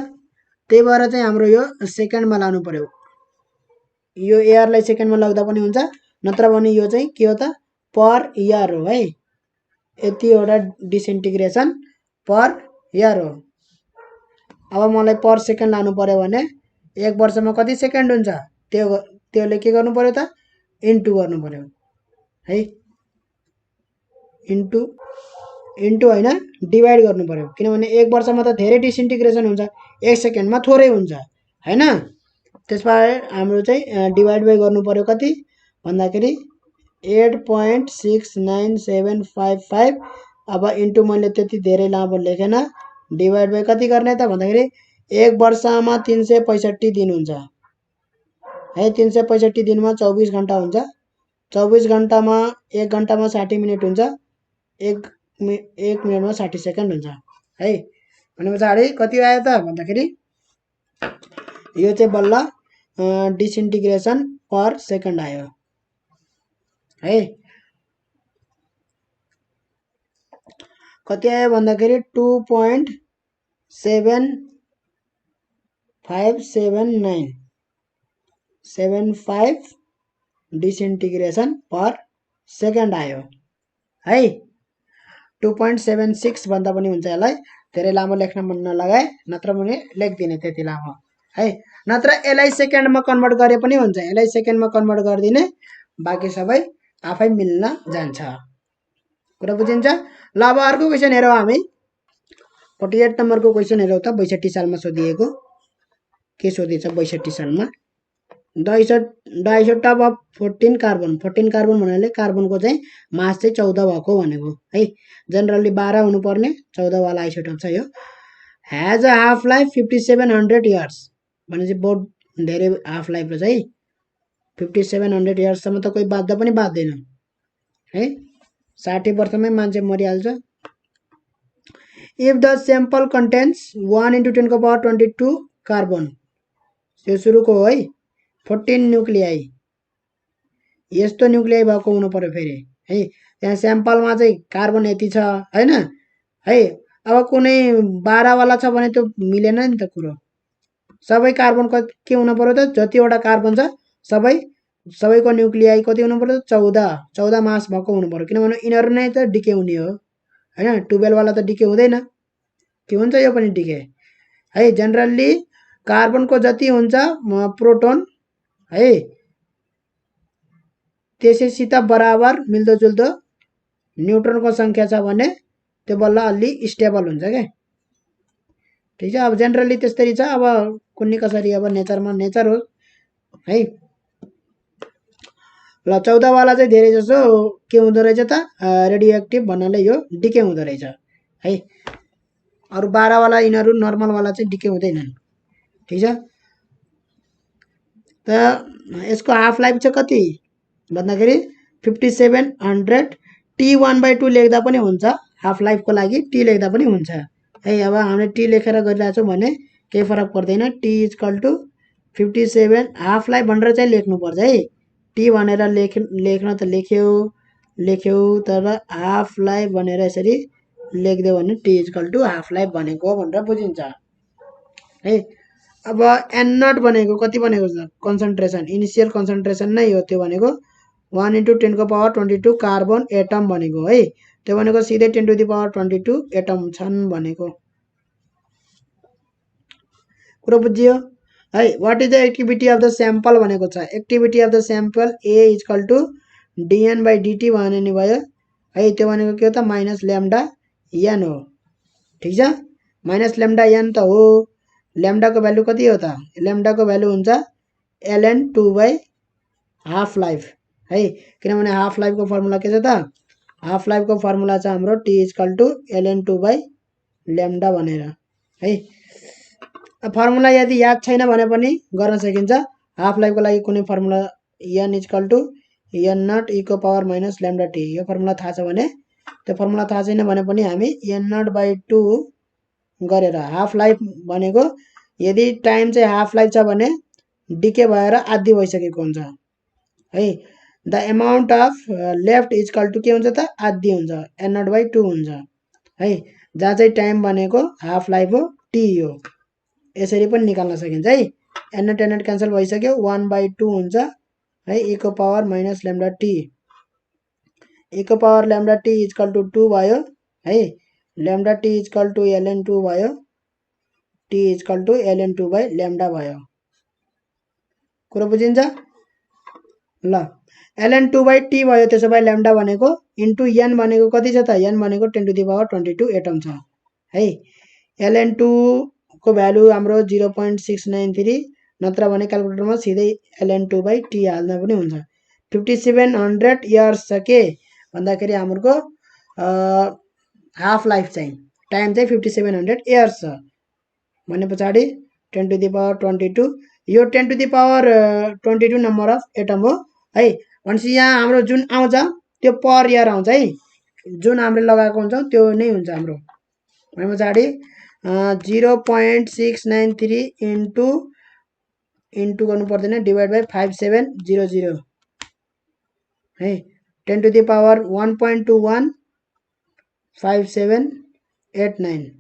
त्यही भएर चाहिँ हाम्रो यो सेकेन्डमा लानु पर्यो। यो इयरलाई सेकेन्डमा लग्दा पनि हुन्छ, नत्र भने यो चाहिँ के हो त पर इयर हो है। यतिवटा डिसइन्टिग्रेसन पर इयर हो। अब मलाई पर सेकेन्ड लानु पर्यो भने 1 वर्षमा कति सेकेन्ड हुन्छ त्योले के गर्नु पर्यो त इन्टु गर्नु पर्यो है। इन्टु हैन डिभाइड गर्नु पर्यो, किनभने 1 वर्षमा त धेरै डिसइन्टिग्रेसन हुन्छ 1 सेकेन्डमा थोरै हुन्छ हैन। त्यसबाट हाम्रो चाहिँ डिभाइड बाइ गर्नु पर्यो कति भन्दाखेरि 8.69755। अब इन्टु मैले त्यति धेरै लामो लेखेन, डिभाइड बाइ कति गर्ने त भन्दाखेरि 1 वर्षमा 365 दिन हुन्छ है। 365 दिनमा 24 घण्टा हुन्छ। 24 घण्टामा 1 घण्टामा 60 मिनट हुन्छ। 1 मिनटमा 60 सेकेन्ड हुन्छ है। भने पछाडि कति आयो त भन्दाखेरि यो चाहिँ बल्ल डिसइन्टिग्रेसन पर सेकेन्ड आयो है। कति आयो भन्दाखेरि 2.757975 डिसइन्टिग्रेसन पर सेकेन्ड आयो है। 2.76 भन्दा पनि हुन्छ यसलाई, धेरै लामो लेख्न मन नलगाए, नत्र पनि लेख्दिने त्यति लामो है। नत्र यसलाई सेकेन्डमा कन्भर्ट गरे पनि हुन्छ, यसलाई सेकेन्डमा कन्भर्ट गरिदिने, बाँकी सबै आफै मिल्न जान्छ। कुरा बुझिन्छ। ल अब अर्को क्वेसन हेरौँ हामी। 48 नम्बरको क्वेसन हेरौँ त 62 सालमा सोधिएको। के सोधेछ 62 सालमा डाइसोटोप अफ 14 कार्बन भन्नाले कार्बनको चाहिँ मास चाहिँ 14 भएको भनेको है। जनरली 12 हुनुपर्ने 14 वाला आइसोटोप छ यो। ह्याज अ हाफ लाइफ 5700 इयर्स भनेपछि बहुत धेरै हाफ लाइफ रहेछ है। 5700 इयर्ससम्म त कोही बाँच्दा पनि बाँच्दैन है, 60 वर्षमै मान्छे मरिहाल्छ। If the sample contents 1 × 10⁻22 carbon, यो सुरुको हो है, 14 न्युक्लियाई, यस्तो न्युक्लियाई भएको हुनु पर्यो फेरि है। त्यहाँ स्याम्पलमा चाहिँ कार्बन यति छ हैन है। अब कुनै 12 वाला छ भने त्यो मिलेन नि त कुरो। सबै कार्बनको के हुनु पर्यो त, जतिवटा कार्बन छ सबैको न्युक्लियाई कति हुनु पर्यो, 14 मास भएको हुनु पर्यो, किनभने यिनीहरू नै त डिके हुने हो हैन। 12 वाला त डिके हुँदैन, के हुन्छ यो पनि डिके है। जनरली कार्बनको जति हुन्छ प्रोटोन है त्यसैसित बराबर मिल्दोजुल्दो न्युट्रोनको संख्या छ भने त्यो बल्ल अलि स्टेबल हुन्छ के, ठीक छ। अब जनरली त्यस्तरी छ, अब कुनै कसरी अब नेचर हो है। ल 14 वाला चाहिँ धेरै जसो के हुँदो रहेछ त, रेडियो एक्टिभ भन्नाले यो डिके हुँदो रहेछ है। अरु 12 वाला यिनीहरू नर्मल वाला चाहिँ डिके हुँदैनन्, ठीक छ। त यसको हाफ लाइफ चाहिँ कति भन्दाखेरि 5700, T1/2 लेख्दा पनि हुन्छ, हाफ लाइफको लागि टी लेख्दा पनि हुन्छ है। अब हामीले टी लेखेर गरिरहेछौँ भने केही फरक पर्दैन, T = 57 हाफ लाइफ भनेर चाहिँ लेख्नुपर्छ है। टी भनेर लेख्न त लेख्यौ तर हाफ लाइफ भनेर यसरी लेख्दियो भने T = हाफ लाइफ भनेको भनेर बुझिन्छ है। अब N0 भनेको कति भनेको छ, कन्सन्ट्रेसन, इनिसियल कन्सन्ट्रेसन नै हो त्यो भनेको 1 × 10⁻22 कार्बन एटम भनेको है। त्यो भनेको सिधै 10⁻22 एटम छन् भनेको कुरो बुझियो है। What is the activity of the sample भनेको छ, activity of the sample A = dN/dt भने नि भयो है। त्यो भनेको के हो त, -λN हो, ठीक छ। -λN त हो, ल्याम्डाको भ्यालु कति हो त, ल्याम्डाको भ्यालु हुन्छ ln2 हाफ लाइफ है। किनभने हाफ लाइफको फर्मुला के छ त, हाफ लाइफको फर्मुला छ हाम्रो T = ln2/λ भनेर है। फर्मुला यदि याद छैन भने पनि गर्न सकिन्छ। हाफ लाइफको लागि कुनै formula n = n0 e⁻ λt, यो फर्मुला थाहा छ भने, त्यो फर्मुला थाहा छैन भने पनि हामी n0/2 गरेर, हाफ लाइफ भनेको यदि टाइम चाहिँ हाफ लाइफ छ भने डिके भएर आधी भइसकेको हुन्छ है। द एमाउन्ट अफ लेफ्ट = के हुन्छ त, आधी हुन्छ, n0/2 हुन्छ है। जहाँ चाहिँ टाइम भनेको हाफ लाइफ हो, टी हो, यसरी पनि निकाल्न सकिन्छ है। n0 क्यान्सल भइसक्यो, 1/2 हुन्छ है, e⁻ λt, e⁻ λt = 2 भयो है। λt = ln2 भयो, T = ln2/λ भयो, कुरो बुझिन्छ ल। ln2/t भयो, त्यसो भए ल्याम्डा भनेको इन्टु n भनेको कति छ त, n भनेको 10⁻22 एटम छ है। ln2 को भ्यालु हाम्रो 0.693, नत्र भने क्यालकुलेटरमा सिधै ln2/t हाल्दा पनि हुन्छ। 5700 इयर्स छ के भन्दाखेरि हाम्रो हाफ लाइफ चाहिँ, टाइम चाहिँ 5700 इयर्स छ भने पछाडि 10⁻22, यो 10⁻22 नम्बर अफ एटम हो है। भनेपछि यहाँ हाम्रो जुन आउँछ त्यो पर इयर आउँछ है, जुन हामीले लगाएको हुन्छ त्यो नै हुन्छ हाम्रो। भने पछाडि 0.693 इन्टु गर्नु पर्दैन, / 5700 है। 10⁻1.21 5789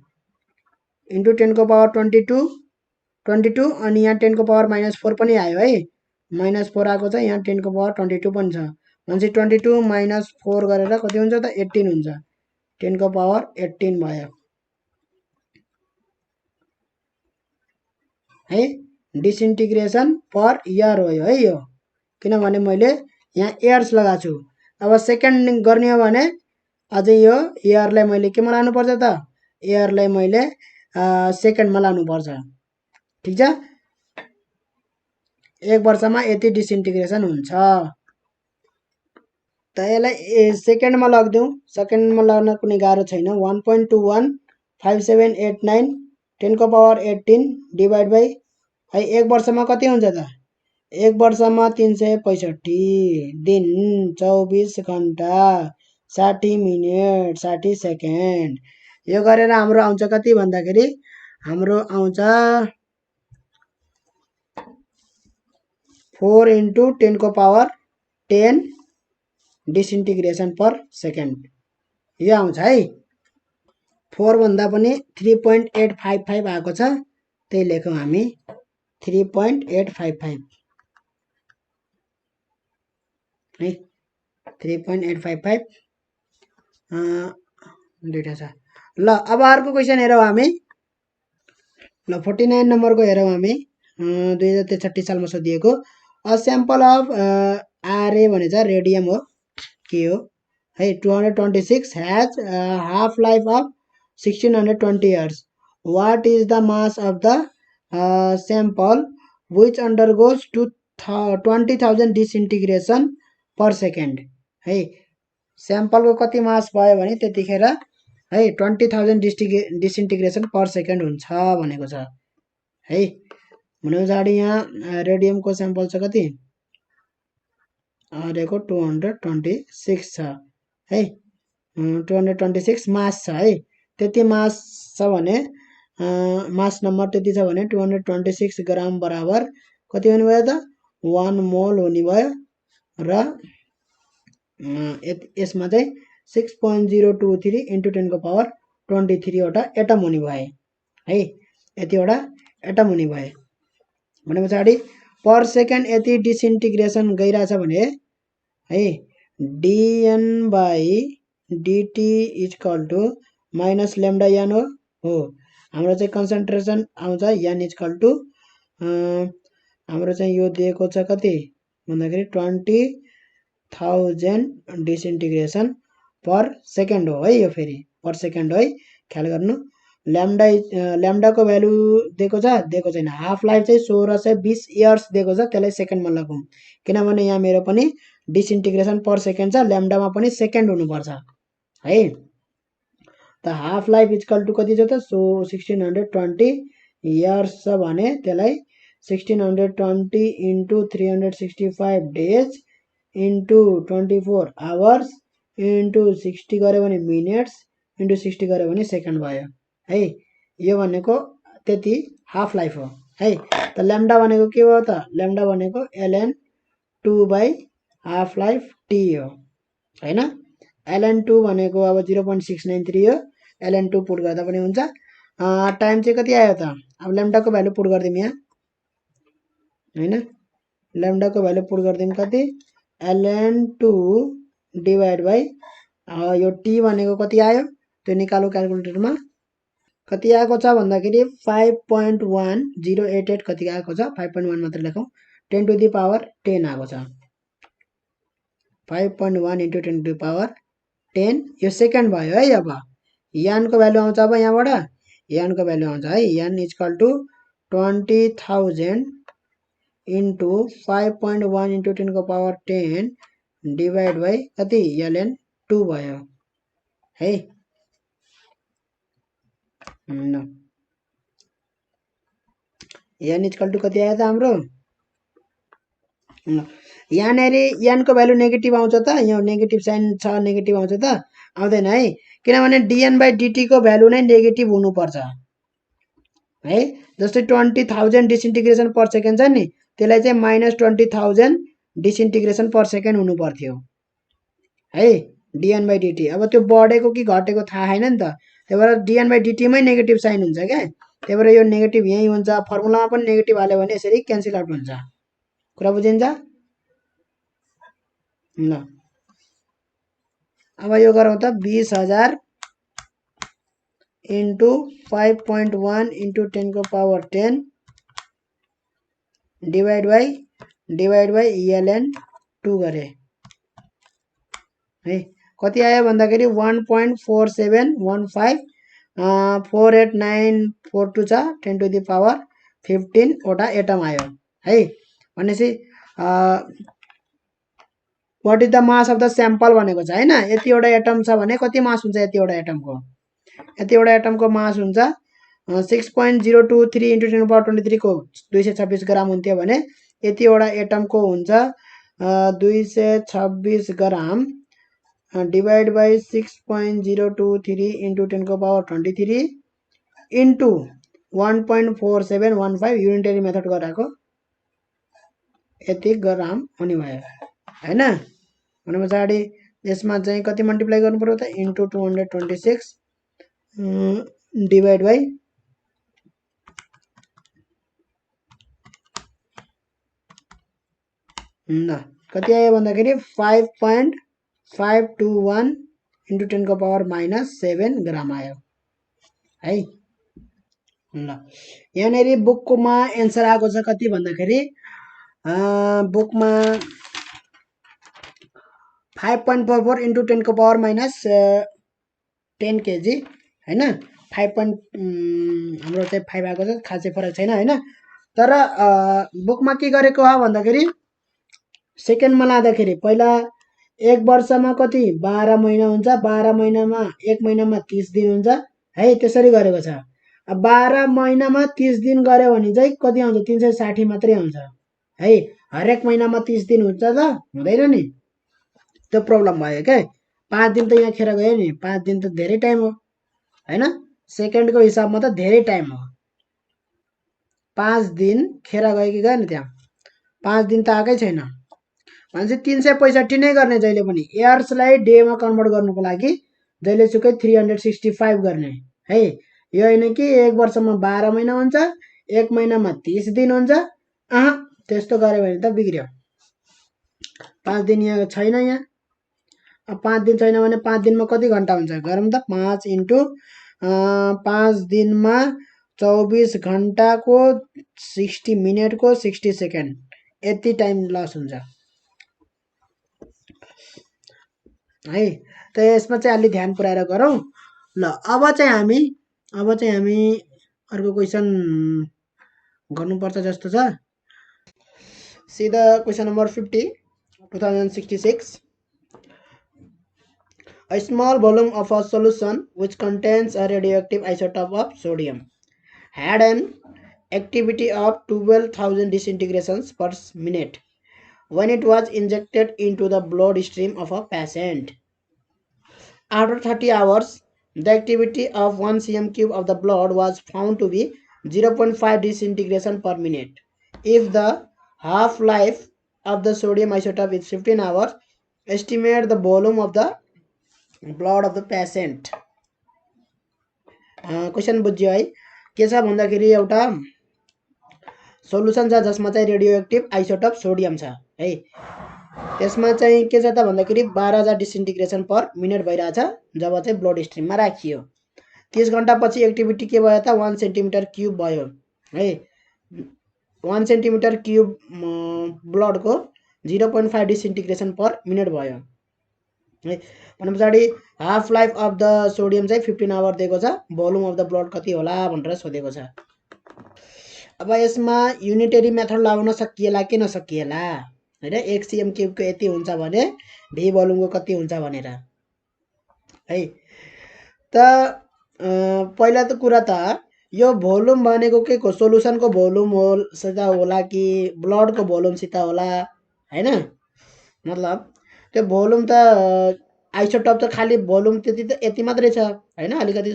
इन्टु 10⁻22 अनि यहाँ 10⁻⁻4 पनि आयो है, -4 आएको छ, यहाँ 10⁻22 पनि छ भनेपछि 22 - 4 गरेर कति हुन्छ त, 18 हुन्छ, 10⁻18 भयो है। डिसइन्टिग्रेसन पर इयर हो यो है, यो किनभने मैले यहाँ इयर्स लगाएको छु। अब सेकेन्ड गर्ने हो भने अझै यो इयरलाई मैले केमा लानुपर्छ त, इयरलाई मैले सेकेन्डमा लानुपर्छ, ठीक छ। 1 वर्षमा यति डिसइन्टिग्रेसन हुन्छ। त यसलाई सेकेन्डमा लगिदिउँ। सेकेन्डमा लग्न कुनै गाह्रो छैन। 1.215789 10 को पावर 18 डिभाइड बाई है 1 वर्षमा कति हुन्छ त? 1 वर्षमा 365 दिन 24 घण्टा 60 मिनेट 60 सेकेन्ड। यो गरेर हाम्रो आउँछ कति भन्दाखेरि हाम्रो आउँछ 4 into 10 को पावर 10 डिसइन्टिग्रेसन पर सेकेन्ड। यो आउँछ है। 4 भन्दा पनि 3.855 आएको छ, त्यही लेखौँ हामी 3.855 है। 3.855 दुईटा छ। ल अब अर्को क्वेसन हेरौँ हामी। ल 49 नम्बरको हेरौँ हामी। 2063 सालमा सोधिएको अ स्याम्पल अफ आरए भनेछ रेडियम हो के हो है 226 has half life of 1620 years. What is the mass of the sample which undergoes 20,000 disintegration per second है। स्याम्पलको कति मास भयो भने त्यतिखेर है 20,000 डिसइन्टिग्रेसन पर सेकेन्ड हुन्छ भनेको छ है। भने पछाडि यहाँ रेडियमको स्याम्पल छ कति आरएको 226 छ है। 226 मास छ है। त्यति मास छ भने मास नम्बर त्यति छ भने 226 ग्राम बराबर कति हुने भयो त 1 मोल हुने भयो र यसमा चाहिँ 6.023 into 10 को पावर 23 वटा एटम हुने भए है। यतिवटा एटम हुने भए भने पछाडि पर सेकेन्ड यति डिसइन्टिग्रेसन गइरहेछ भने है dn by dt equal to minus lambda n हो हाम्रो चाहिँ कन्सन्ट्रेसन आउँछ n इक्वल टु हाम्रो चाहिँ यो दिएको छ कति भन्दाखेरि 20,000 डिसइन्टिग्रेसन पर सेकेन्ड हो है। यो फेरि पर सेकेन्ड है ख्याल गर्नु। ल्याम्डाको भ्यालु दिएको छैन। हाफ लाइफ चाहिँ 1620 इयर्स दिएको छ, त्यसलाई सेकेन्डमा लगाउँ किनभने यहाँ मेरो पनि डिसइन्टिग्रेसन पर सेकेन्ड छ, ल्याम्डामा पनि सेकेन्ड हुनुपर्छ है। त हाफ लाइफ इक्वल टु कति छ त 1620 इयर्स छ भने त्यसलाई 1620 into 365 days into 24 hours into 60 गऱ्यो भने मिनट्स into 60 गऱ्यो भने सेकेन्ड भयो है। यो भनेको त्यति हाफ लाइफ हो है। त ल्याम्डा भनेको के हो त ल्याम्डा भनेको ln2 by half life T हो हैन। ln2 भनेको अब 0.693 हो। ln2 पुट गर्दा पनि हुन्छ। टाइम चाहिँ कति आयो त अब ल्याम्डाको भ्यालु पुट गर्दिम यहाँ हैन। ल्याम्डाको भ्यालु पुट गर्दिम कति ln2 डिभाइड बाई यो टी भनेको कति आयो त्यो निकालौ क्याल्कुलेटरमा। कति आएको छ भन्दाखेरि 5.1088 कति आएको छ 5.1 मात्र लेखौँ 10 टु द पावर 10 आएको छ। 5.1 into 10 to the power 10 यो सेकेन्ड भयो है। अब यान को भ्यालु आउँछ अब यहाँबाट यान को भ्यालु आउँछ है यान इक्वल टु 20,000 into 5.1 into 10 को पावर 10 डिभाइड बाई कति ln2 भयो है। यान इक्वल टु कति आयो त हाम्रो यहाँनेरि यान को भ्यालु नेगेटिभ आउँछ त यहाँ नेगेटिभ साइन छ नेगेटिभ आउँछ त आउँदैन है किनभने dn बाई dt को भ्यालु नै नेगेटिभ हुनुपर्छ है। जस्तै 20,000 डिसइन्टिग्रेसन पर सेकेन्ड छ नि त्यसलाई चाहिँ माइनस 20,000 डिसइन्टिग्रेसन पर सेकेन्ड हुनु पर्थ्यो है dn बाई dt। अब त्यो बढेको कि घटेको थाहा छैन नि त त्यही भएर dn बाई dt मै नेगेटिभ साइन हुन्छ क्या। त्यही भएर यो नेगेटिभ यही हुन्छ। फर्मुलामा पनि नेगेटिभ हाल्यो भने यसरी क्यान्सल आउट हुन्छ। कुरा बुझिन्छ ल। अब यो गरौँ त 20,000 into 5.1 into 10 को पावर 10 डिभाइड बाई ln2 गरे है। कति आयो भन्दाखेरि 1.4715 48942 छ 10 टु द पावर 15 वटा एटम आयो है। भनेपछि what is the mass of the sample भनेको छ हैन। यतिवटा एटम छ भने कति मास हुन्छ यतिवटा एटमको? यतिवटा एटमको मास हुन्छ 6.023 × 10^23 को 226 ग्राम हुन्थ्यो भने यतिवटा एटमको हुन्छ 226 gram divide by 6.023 × 10^23 into 1.4715 unitary method गराएको यति ग्राम हुने भयो हैन। भने पछाडि यसमा चाहिँ कति मल्टिप्लाई गर्नु पर्यो त इन्टु 226 डिवाइड बाई ल कति आयो भन्दाखेरि 5.521 × 10⁻⁻7 ग्राम आयो है। ल यहाँनेरि बुकमा एन्सर आएको छ कति भन्दाखेरि बुकमा 5.44 × 10⁻10 केजी हैन। 5 हाम्रो चाहिँ 5 आएको छ, खासै फरक छैन हैन। तर बुकमा के गरेको हो भन्दाखेरि सेकेन्डमा लाँदाखेरि पहिला एक वर्षमा कति 12 महिना हुन्छ, 12 महिनामा एक महिनामा 30 दिन हुन्छ है, त्यसरी गरेको छ। अब 12 महिनामा 30 दिन गर्यो भने चाहिँ कति आउँछ 360 मात्रै आउँछ है। हरेक महिनामा 30 दिन हुन्छ त हुँदैन नि, त्यो प्रब्लम भयो के। 5 दिन त यहाँ खेर गयो नि, 5 दिन त धेरै टाइम हो हैन। सेकेन्डको हिसाबमा त धेरै टाइम हो, 5 दिन खेर गयो कि गएन त्यहाँ, 5 दिन त आएकै छैन। भनेपछि 365 नै गर्ने जहिले पनि। इयर्सलाई डेमा कन्भर्ट गर्नुको लागि जहिलेसुकै 365 गर्ने है। यो होइन कि एक वर्षमा 12 महिना हुन्छ, एक महिनामा 30 दिन हुन्छ, त्यस्तो गऱ्यो भने त बिग्रियो। 5 दिन यहाँ छैन यहाँ। अब 5 दिन छैन भने 5 दिनमा कति घन्टा हुन्छ गरौँ त। 5 × 5 दिनमा 24 घन्टाको 60 मिनटको 60 सेकेन्ड यति टाइम लस हुन्छ है। त यसमा चाहिँ अलि ध्यान पुर्याएर गरौँ। ल अब चाहिँ हामी अर्को क्वेसन गर्नुपर्छ जस्तो छ। सीधा question number 50 2066 A small volume of a solution which contains a radioactive isotope of sodium had an activity of 12,000 disintegrations per minute when it was injected into the blood stream of a patient. After 30 hours, the activity of 1 cm³ of the blood was found to be 0.5 disintegration per minute. If the half-life of the sodium isotope is 15 hours, estimate the volume of the blood of the patient. Question बुझ्यो है। के छ भन्दाखेरि एउटा solution छ जसमा चाहिँ radio active isotope sodium छ है। त्यसमा चाहिँ के छ त भन्दाखेरि 12,000 डिसइन्टिग्रेसन पर मिनट भइरहेछ जब चाहिँ ब्लड स्ट्रिममा राखियो। 30 घण्टा पछि एक्टिभिटी के भयो त 1 cm³ भयो है। 1 cm³ ब्लडको 0.5 डिसइन्टिग्रेसन पर मिनट भयो है। भने पछाडि half life of the sodium चाहिँ 15 आवर दिएको छ। भोल्युम अफ द ब्लड कति होला भनेर सोधेको छ। अब यसमा युनिटरी मेथड लगाउन सकिएला कि नसकिएला हैन। 1 cm³ को यति हुन्छ भने भी भोल्युमको कति हुन्छ भनेर है। त पहिला त कुरा त यो भोल्युम भनेको के को सोलुसनको भोल्युम हो सिधा होला कि ब्लडको भोल्युम सिधा होला हैन। मतलब त्यो भोल्युम त आइसोटोप त खाली भोल्युम त्यति त यति मात्रै छ हैन। अलिकति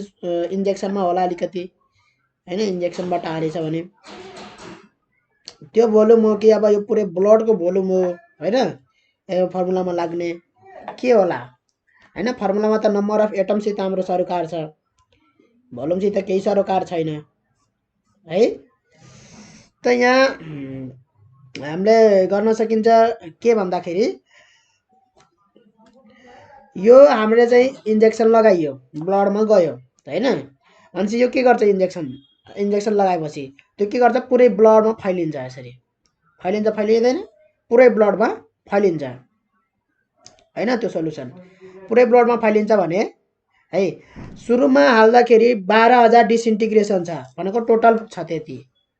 इन्जेक्सनमा होला अलिकति हैन, इन्जेक्सनबाट हालेछ भने त्यो भोल्युम हो कि अब यो पुरै ब्लडको भोल्युम हो हैन। यो फर्मुलामा लाग्ने के होला हैन। फर्मुलामा त नम्बर अफ एटमसित हाम्रो सरोकार छ, भोल्युमसित केही सरोकार छैन है। त यहाँ हामीले गर्न सकिन्छ के भन्दाखेरि यो हामीले चाहिँ इन्जेक्सन लगाइयो ब्लडमा गयो हैन। भनेपछि यो के गर्छ इन्जेक्सन लगाएपछि त्यो के गर्छ पुरै ब्लडमा फैलिन्छ। यसरी फैलिँदैन पुरै ब्लडमा फैलिन्छ हैन। त्यो सोलुसन पुरै ब्लडमा फैलिन्छ भने है सुरुमा हाल्दाखेरि 12,000 डिसइन्टिग्रेसन छ भनेको टोटल छ त्यति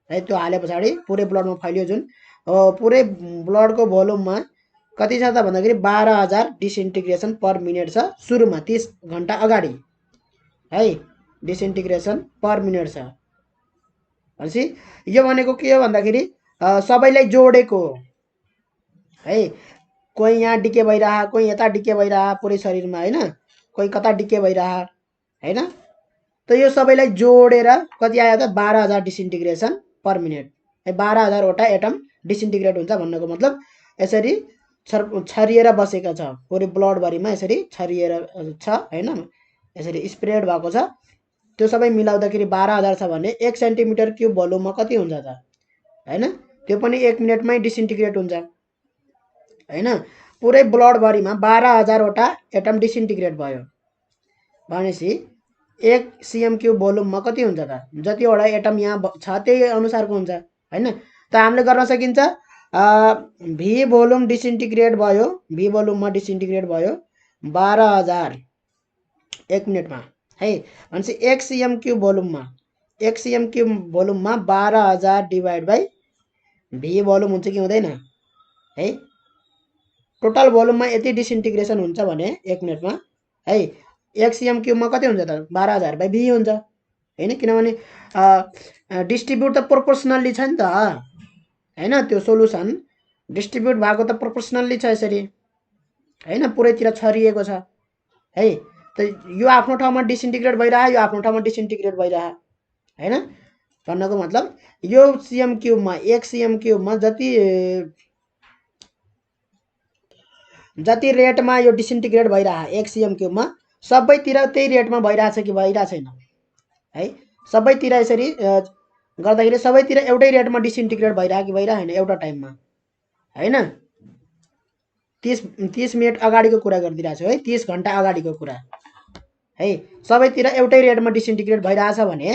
है। त्यो हाले पछाडि पुरै ब्लडमा फैलियो जुन पुरै ब्लडको भोल्युममा कति छ त भन्दाखेरि 12,000 डिसइन्टिग्रेसन पर मिनट छ सुरुमा 30 घण्टा अगाडि है डिसइन्टिग्रेसन पर मिनट छ भनेपछि यो भनेको के हो भन्दाखेरि सबैलाई जोडेको हो है कोही यहाँ डिके भइरह कोही यता डिके भइरह पुरै शरीरमा हैन कोही कता डिके भइरह हैन त यो सबैलाई जोडेर कति आयो त 12,000 डिसइन्टिग्रेसन पर मिनट है 12,000 वटा एटम डिसइन्टिग्रेट हुन्छ भन्नको मतलब यसरी छरिएर बसेको छ पुरै ब्लडभरिमा यसरी छरिएर छ हैन यसरी स्प्रेड भएको छ त्यो सबै मिलाउँदाखेरि 12,000 छ भने 1 सेन्टिमिटर क्युब भोल्युममा कति हुन्छ त हैन त्यो पनि 1 मिनेटमै डिसइन्टिग्रेट हुन्छ हैन पुरै ब्लडभरिमा 12,000 वटा एटम डिसइन्टिग्रेट भयो भनेपछि 1 सीएम क्युब भोल्युममा कति हुन्छ त जतिवटा एटम यहाँ छ त्यही अनुसारको हुन्छ हैन त हामीले गर्न सकिन्छ भी भोल्युम डिसइन्टिग्रेट भयो भी भोल्युममा डिसइन्टिग्रेट भयो 12,000 1 मिनेटमा है भनेपछि 1 सीएम क्युब भोल्युममा 1 सीएम क्युब भोल्युममा 12,000 डिवाइड बाइ भी भोल्युम हुन्छ कि हुँदैन है टोटल भोल्युममा यति डिसइन्टिग्रेसन हुन्छ भने 1 मिनेटमा है 1 सीएम क्युबमा कति हुन्छ त 12,000 बाइ भी हुन्छ हैन किनभने डिस्ट्रिब्युट त प्रोपोर्सनल्ली छ नि त हैन त्यो सोलुसन डिस्ट्रिब्युट भएको त प्रोपोर्सनल्ली छ यसरी हैन पुरैतिर छरिएको छ है त यो आफ्नो ठाउँमा डिसइन्टिग्रेट भइरह यो आफ्नो ठाउँमा डिसइन्टिग्रेट भइरह हैन भन्नको मतलब यो सीएम क्युबमा 1 सीएम क्युबमा जति रेटमा यो डिसइन्टिग्रेट भइरह 1 सीएम क्युबमा सबैतिर त्यही रेटमा भइरहेछ कि भइरहेको छैन है सबैतिर यसरी गर्दाखेरि सबैतिर एउटै रेटमा डिसइन्टिग्रेट भइरह कि भइरहेन एउटा टाइममा हैन 30 मिनेट अगाडिको कुरा गरिदिरहेको छु है 30 घण्टा अगाडिको कुरा है सबैतिर एउटै रेटमा डिसइन्टिग्रेट भइरहेछ भने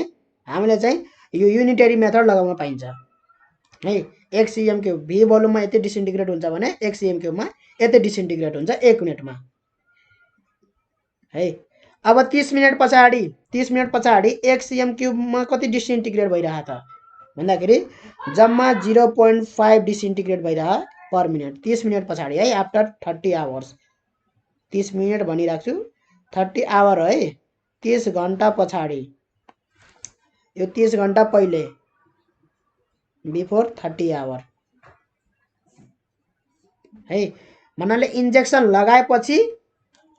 हामीले चाहिँ यो युनिटरी मेथड लगाउन पाइन्छ है 1 सीएम क्युब भी भोल्युममा यति डिसइन्टिग्रेट हुन्छ भने 1 सीएम क्युबमा यति डिसइन्टिग्रेट हुन्छ 1 मिनेटमा है अब 30 मिनेट पछाडि 1 सीएम क्युबमा कति डिसइन्टिग्रेट भइरह त भन्दाखेरि जम्मा 0.5 डिसइन्टिग्रेट भइरह पर मिनट 30 मिनेट पछाडि है आफ्टर 30 आवर्स 30 मिनेट भनिराख्छु 30 आवर है 30 घण्टा पछाडि यो 30 घण्टा पहिले बिफोर 30 आवर है भन्नाले इन्जेक्सन लगाएपछि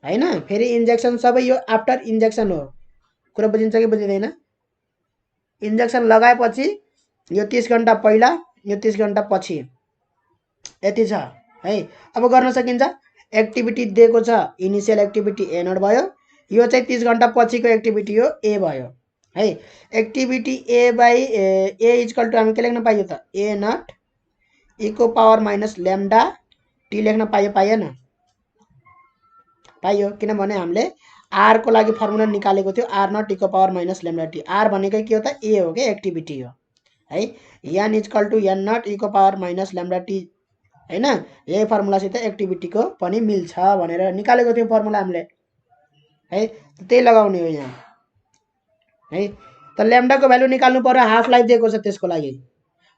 हैन फेरि इन्जेक्सन सबै यो आफ्टर इन्जेक्सन हो कुरा बुझिन्छ कि बुझिदैन इन्जेक्सन लगाएपछि यो 30 घण्टा पहिला यो 30 घण्टा पछि यति छ है अब गर्न सकिन्छ एक्टिभिटी दिएको छ इनिशियल एक्टिभिटी ए नट भयो यो चाहिँ 30 घण्टा पछिको एक्टिभिटी हो ए भयो है activity A by A equal to हामी के लेख्न पाइयो त ए नट इको पावर माइनस ल्याम्डा टी लेख्न पाइएन पाइयो किनभने हामीले आर को लागि फर्मुला निकालेको थियो आर नट इको power minus lambda T R भनेकै के हो त ए हो के एक्टिभिटी हो है N equal to N naught इको पावर माइनस ल्याम्डा टी हैन यही फर्मुलासित एक्टिभिटीको पनि मिल्छ भनेर निकालेको थियो फर्मुला हामीले है त्यही लगाउने हो यहाँ है त ल्याम्डाको भ्यालु निकाल्नु पर्यो हाफ लाइफ दिएको छ त्यसको लागि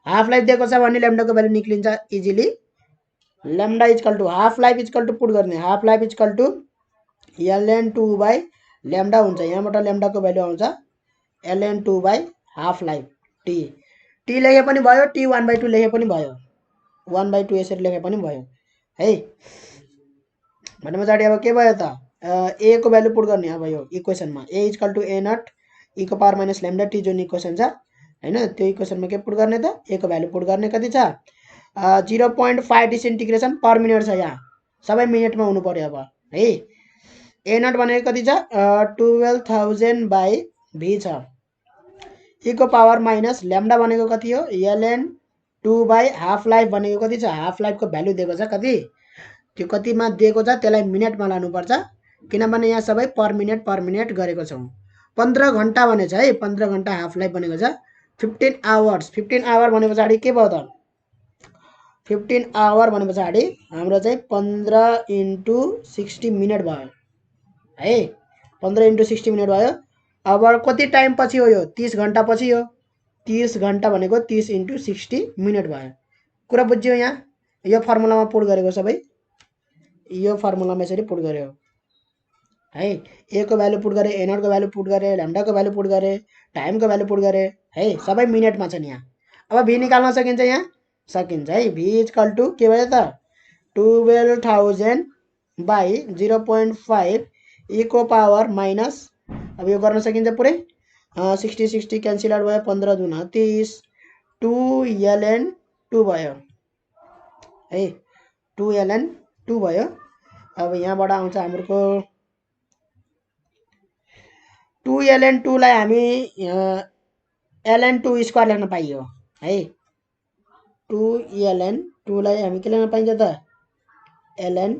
हाफ लाइफ दिएको छ भने ल्याम्डाको भ्यालु निक्लिन्छ easily lambda equal to half life equal to put गर्ने half life equal to ln2 by lambda हुन्छ यहाँबाट ल्याम्डाको भ्यालु आउँछ ln2 by half life T T लेखे पनि भयो टी 1/2 लेखे पनि भयो 1/2 यसरी लेखे पनि भयो है भने पछाडि अब के भयो त ए को भ्यालु पुट गर्ने अब यो इक्वेसनमा A equal to A nought e को पावर माइनस ल्याम्डा टी जुन इक्वेसन छ हैन त्यो इक्वेसनमा के पुट गर्ने त ए को भ्यालु पुट गर्ने कति छ 0.5 डिसइन्टिग्रेसन पर मिनट छ यहाँ सबै मिनेटमा हुनु पर्यो अब है ए नट भनेको कति छ 12,000 बाइ भी छ e को पावर माइनस ल्याम्डा भनेको कति हो ln2 बाइ हाफ लाइफ भनेको कति छ हाफ लाइफको भ्यालु दिएको छ कति त्यो कतिमा दिएको छ त्यसलाई मिनेटमा लानुपर्छ किनभने यहाँ सबै पर मिनेट गरेको छौं 15 घण्टा भनेछ है 15 घण्टा हाफ लाइफ भनेको छ 15 आवर भने पछाडि के भयो त 15 आवर भने पछाडि हाम्रो चाहिँ 15 इन्टु 60 मिनेट भयो है 15 इन्टु 60 मिनेट भयो अब कति टाइम पछि हो यो 30 घण्टा पछि हो 30 घण्टा भनेको 30 इन्टु 60 मिनेट भयो कुरा बुझ्यो यहाँ यो फर्मुलामा पुट गरेको सबै यो फर्मुलामा यसरी पुट गर्यो है ए को भ्यालु पुट गरे ए नट को भ्यालु पुट गरे ल्याम्डा को भ्यालु पुट गरे टाइम को भ्यालु पुट गरे है सबै मिनेटमा छन् यहाँ अब भी निकाल्न सकिन्छ यहाँ सकिन्छ है भी इक्वल टु के भयो त 12,000 बाई 0.5 e को पावर माइनस अब यो गर्न सकिन्छ पुरै 60 क्यान्सल आउट भयो 15 दुना 30 2 ln 2 भयो है 2 ln 2 भयो अब यहाँबाट आउँछ हाम्रो 2 ln 2 लाई हामी ln 2 स्क्वायर लेख्न पाइयो है 2 ln 2 लाई हामी के लेख्न पाइन्छ त ln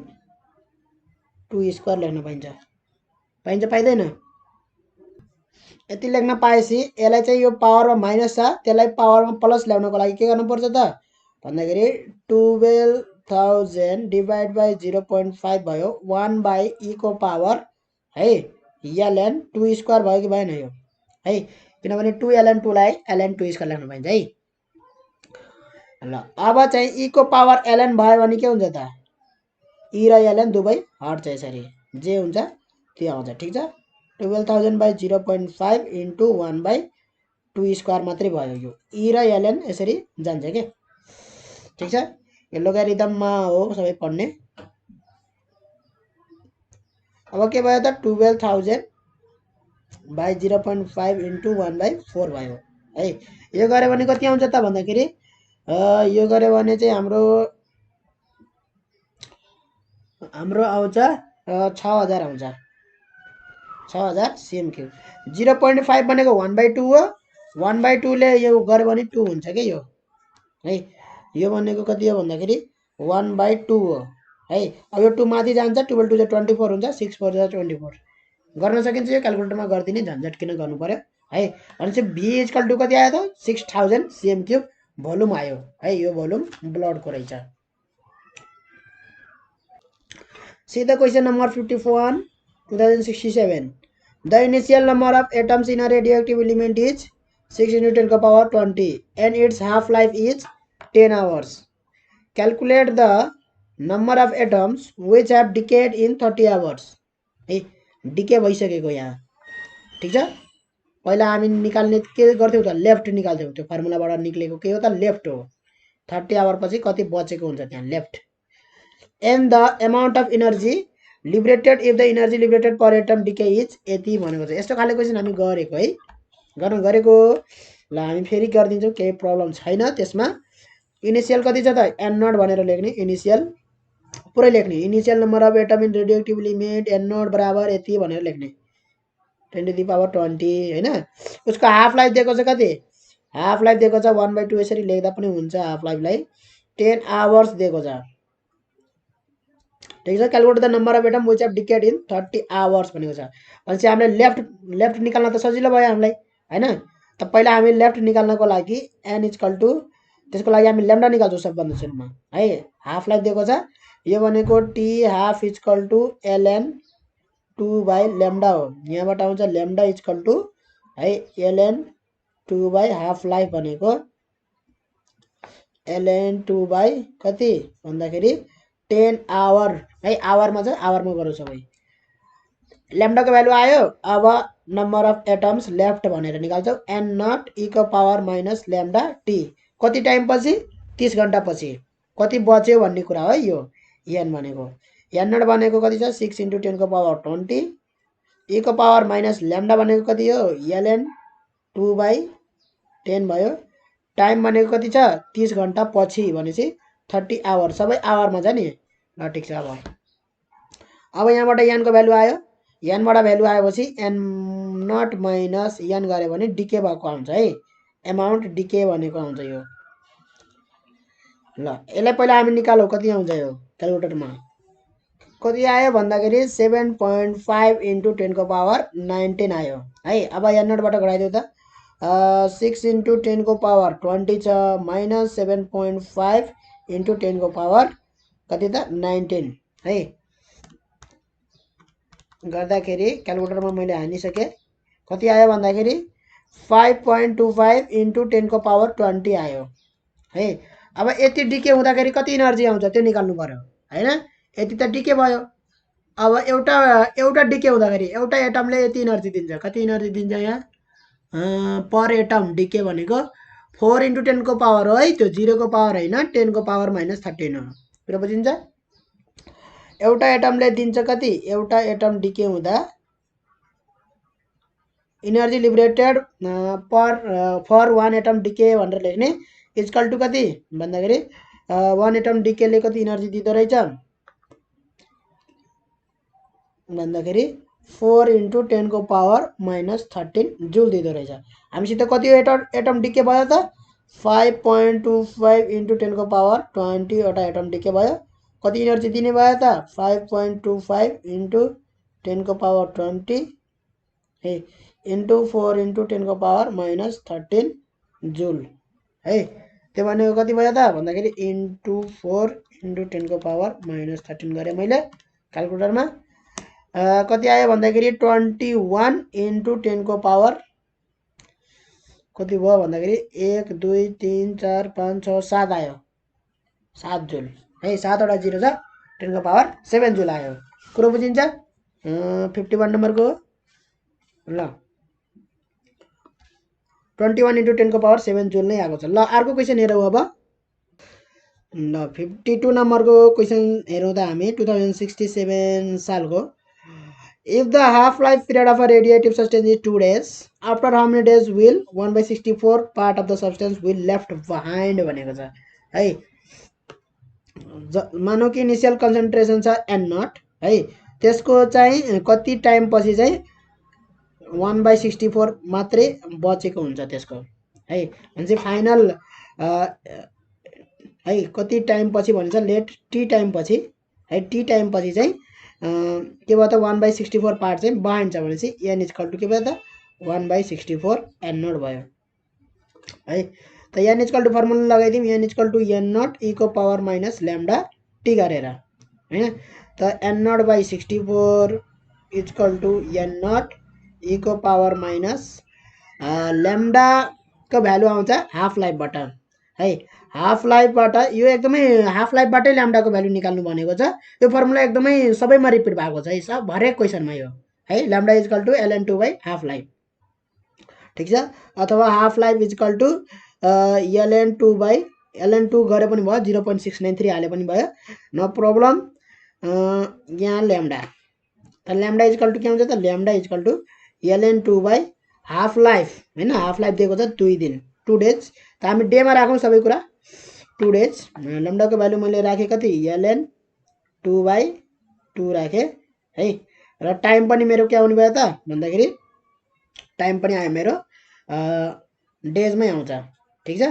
2 स्क्वायर लेख्न पाइन्छ पाइदैन यति लेख्न पाएपछि यसलाई चाहिँ यो पावरमा माइनस छ त्यसलाई पावरमा प्लस ल्याउनको लागि के गर्नुपर्छ त भन्दाखेरि 12,000 डिभाइड बाई 0.5 भयो 1 बाई e को पावर है ln 2 स्क्वायर भयो कि भएन यो है किनभने 2 ln 2 लाई ln 2 स्क्वायर लेख्न पाइन्छ है ल अब चाहिँ e को पावर ln भयो भने के हुन्छ त e र ln दुबै हट्छ यसरी जे हुन्छ त्यो आउँछ ठीक छ 12,000 बाई 0.5 इन्टु 1 बाई 2 स्क्वायर मात्रै भयो यो e र ln यसरी जान्छ के ठीक छ यो लोगारिथममा हो सबै पढ्ने अब के भयो त 12,000 बाई 0.5 इन्टु 1 बाई 4 भयो है यो गरे भने कति आउँछ त भन्दाखेरि यो गरे भने चाहिँ हाम्रो आउँछ 6000 आउँछ 6000 cm क्यूब 0.5 भनेको 1/2 हो 1/2 ले यो गरे भने 2 हुन्छ के यो है यो भनेको कति हो भन्दाखेरि 1/2 हो है अब यो 2 माथि जान्छ 12 2 24 हुन्छ 6 4 24 गर्न सकिन्छ यो क्याल्कुलेटरमा गर्दिने झन्झट किन गर्नु पर्यो है भनेपछि v इक्वल टु कति आयो त 6000 cm क्यूब भोल्युम आयो है यो भोल्युम ब्लडको रहेछ See the question number 51 2067 the initial number of atoms in a radioactive element is 6 into 10 power 20 and its half life is 10 hours calculate the number of atoms which have decayed in 30 hours है decay भइसकेको यहाँ ठीक छ पहिला हामी निकाल्ने के गर्थ्यौ त लेफ्ट निकाल्थ्यौ त्यो फर्मुलाबाट निक्लेको के हो त लेफ्ट हो 30 आवर पछि कति बचेको हुन्छ त्यहाँ left and the amount of energy liberated if the energy liberated per atom decay is यति भनेको छ यस्तो खाले क्वेशन हामी गरेको है गरेको ल हामी फेरि गर्दिन्छौं केही प्रब्लम छैन त्यसमा इनिशियल कति छ त n नट भनेर लेख्ने इनिशियल पुरै लेख्ने initial number of atom in radioactive element n naught बराबर यति भनेर लेख्ने 10 to the power 20 हैन उसको हाफ लाइफ दिएको छ कति हाफ लाइफ दिएको छ 1/2 यसरी लेख्दा पनि हुन्छ हाफ लाइफलाई 10 आवर्स दिएको छ ठीक छ calculate the number of atom which have decade in 30 hours भनेको छ भनेपछि हामीले लेफ्ट निकाल्न त सजिलो भयो हामीलाई हैन त पहिला हामी लेफ्ट निकाल्नको लागि n इक्वल टु त्यसको लागि हामी ल्याम्डा निकाल्छौं सबभन्दा सुरुमा है हाफ लाइफ दिएको छ यो भनेको t half equal to ln 2 by lambda हो यहाँबाट आउँछ ल्याम्डा इक्वल टु है ln 2 बाइ हाफ लाइफ भनेको ln 2 बाइ कति भन्दाखेरि 10 आवर है आवरमा चाहिँ आवरमा गरौ सबै ल्याम्डा को भ्यालु आयो अब नम्बर अफ एटम्स लेफ्ट भनेर निकाल्छौ n नट e को पावर माइनस ल्याम्डा t कति टाइम पछि 30 घण्टा पछि कति बच्यो भन्ने कुरा हो यो n भनेको n नट भनेको कति छ 6 into 10 को पावर 20 e को पावर माइनस ल्याम्डा भनेको कति हो ln 2 बाइ 10 भयो टाइम भनेको कति छ 30 घण्टा पछि भनेपछि 30 आवर सबै आवरमा छ नि ल ठीक छ अब यहाँबाट n को भ्यालु आयो n बाट भ्यालु आएपछि n नट माइनस n गरे भने डिके भएको आउँछ है अमाउन्ट डिके भनेको आउँछ यो ल यसलाई पहिला हामी निकालौ कति आउँछ यो क्याल्कुलेटरमा कति आयो भन्दाखेरि 7.5 into 10 को पावर 19 आयो है अब n नट बाट घटाइदिउ त 6 into 10 को पावर 20 छ माइनस 7.5 into 10 को पावर कति त 19 है गर्दाखेरि क्याल्कुलेटरमा मैले हानिसके कति आयो भन्दाखेरि 5.25 into 10 को पावर 20 आयो है अब यति डिके हुँदाखेरि कति इनर्जी आउँछ त्यो निकाल्नु पर्यो हैन। यति त डिके भयो। अब एउटा एउटा डिके हुँदाखेरि एउटा एटमले यति इनर्जी दिन्छ। कति इनर्जी दिन्छ यहाँ पर एटम डिके भनेको 4 × 10 को पावर हो है, त्यो 0 को पावर होइन, 10 को पावर -13 हो। कुरा बुझिन्छ। एउटा एटमले दिन्छ कति, एउटा एटम डिके हुँदा energy liberated for 1 atom decay भनेर लेख्ने इक्वल टु कति भन्दाखेरि 1 एटम डिकेले कति इनर्जी दिँदो रहेछ भन्दाखेरि 4 × 10 को पावर -13 जुल दिँदो रहेछ। हामीसित कति एटम डिके भयो त 5.25 × 10 को पावर 20 वटा एटम डिके भयो। कति इनर्जी दिने भयो त 5.25 × 10 को पावर 20 है इन्टु 4 × 10 को पावर -13 जुल है। त्यो भनेको कति भयो त भन्दाखेरि इन्टु 4 × 10 को पावर -13 गरेँ मैले क्यालकुलेटरमा। कति आयो भन्दाखेरि 21 × 10 को पावर कति भयो भन्दाखेरि 1 2 3 4 5 6 7 आयो, 7 जुल है। 7 वटा 0 छ, 10 को पावर 7 जुल आयो। कुरो बुझिन्छ। 51 नम्बरको ल 21 × 10 को पावर 7 जुल नै आएको छ। ल अर्को क्वेसन हेरौँ अब। ल 52 नम्बरको क्वेसन हेरौँ त हामी 2067 सालको। If the half-life period of a radioactive substance is 2 days, after how many days will 1/64 part of the substance will left behind भनेको छ है। मानौ कि इनिशियल कन्सन्ट्रेसन छ n0 है, त्यसको चाहिँ कति टाइम पछि चाहिँ 1/64 मात्रै बचेको हुन्छ त्यसको है। भनेपछि फाइनल है कति टाइम पछि भन्छ लेट टी टाइम पछि है, टी टाइम पछि चाहिँ के भयो त 1/64 पार्ट चाहिँ बाहिन्ड छ भनेपछि n इक्वल टु के भयो त 1/64 n0 भयो है। त n इक्वल टु फर्मुला लगाइदिउँ n equal to n0 e को पावर माइनस ल्याम्डा टी गरेर हैन। त n0/64 equal to n0 e को पावर माइनस ल्याम्डा को भ्यालु आउँछ हाफ लाइफबाट है। हाफ लाइफबाट यो एकदमै हाफ लाइफबाटै ल्याम्डाको भ्यालु निकाल्नु भनेको छ। यो फर्मुला एकदमै सबैमा रिपिट भएको छ है, सब हरेक क्वेसनमा यो है। ल्याम्डा इक्वल टु ln2/हाफ लाइफ ठिक छ, अथवा half life equal to ln2 गरे पनि भयो, 0.693 हाले पनि भयो, नो प्रब्लम। यहाँ ल्याम्डा त ल्याम्डा इक्वल टु के हुन्छ त ल्याम्डा इक्वल टु ln2/हाफ लाइफ हैन। हाफ लाइफ दिएको छ 2 दिन 2 डेज, त हामी डेमा राखौँ सबै कुरा 2 डेज। ल्याम्डाको भ्यालु मैले राखेँ कति ln2/2 राखेँ है। र टाइम पनि मेरो के आउने भयो त भन्दाखेरि टाइम पनि आयो मेरो डेजमै आउँछ ठिक छ।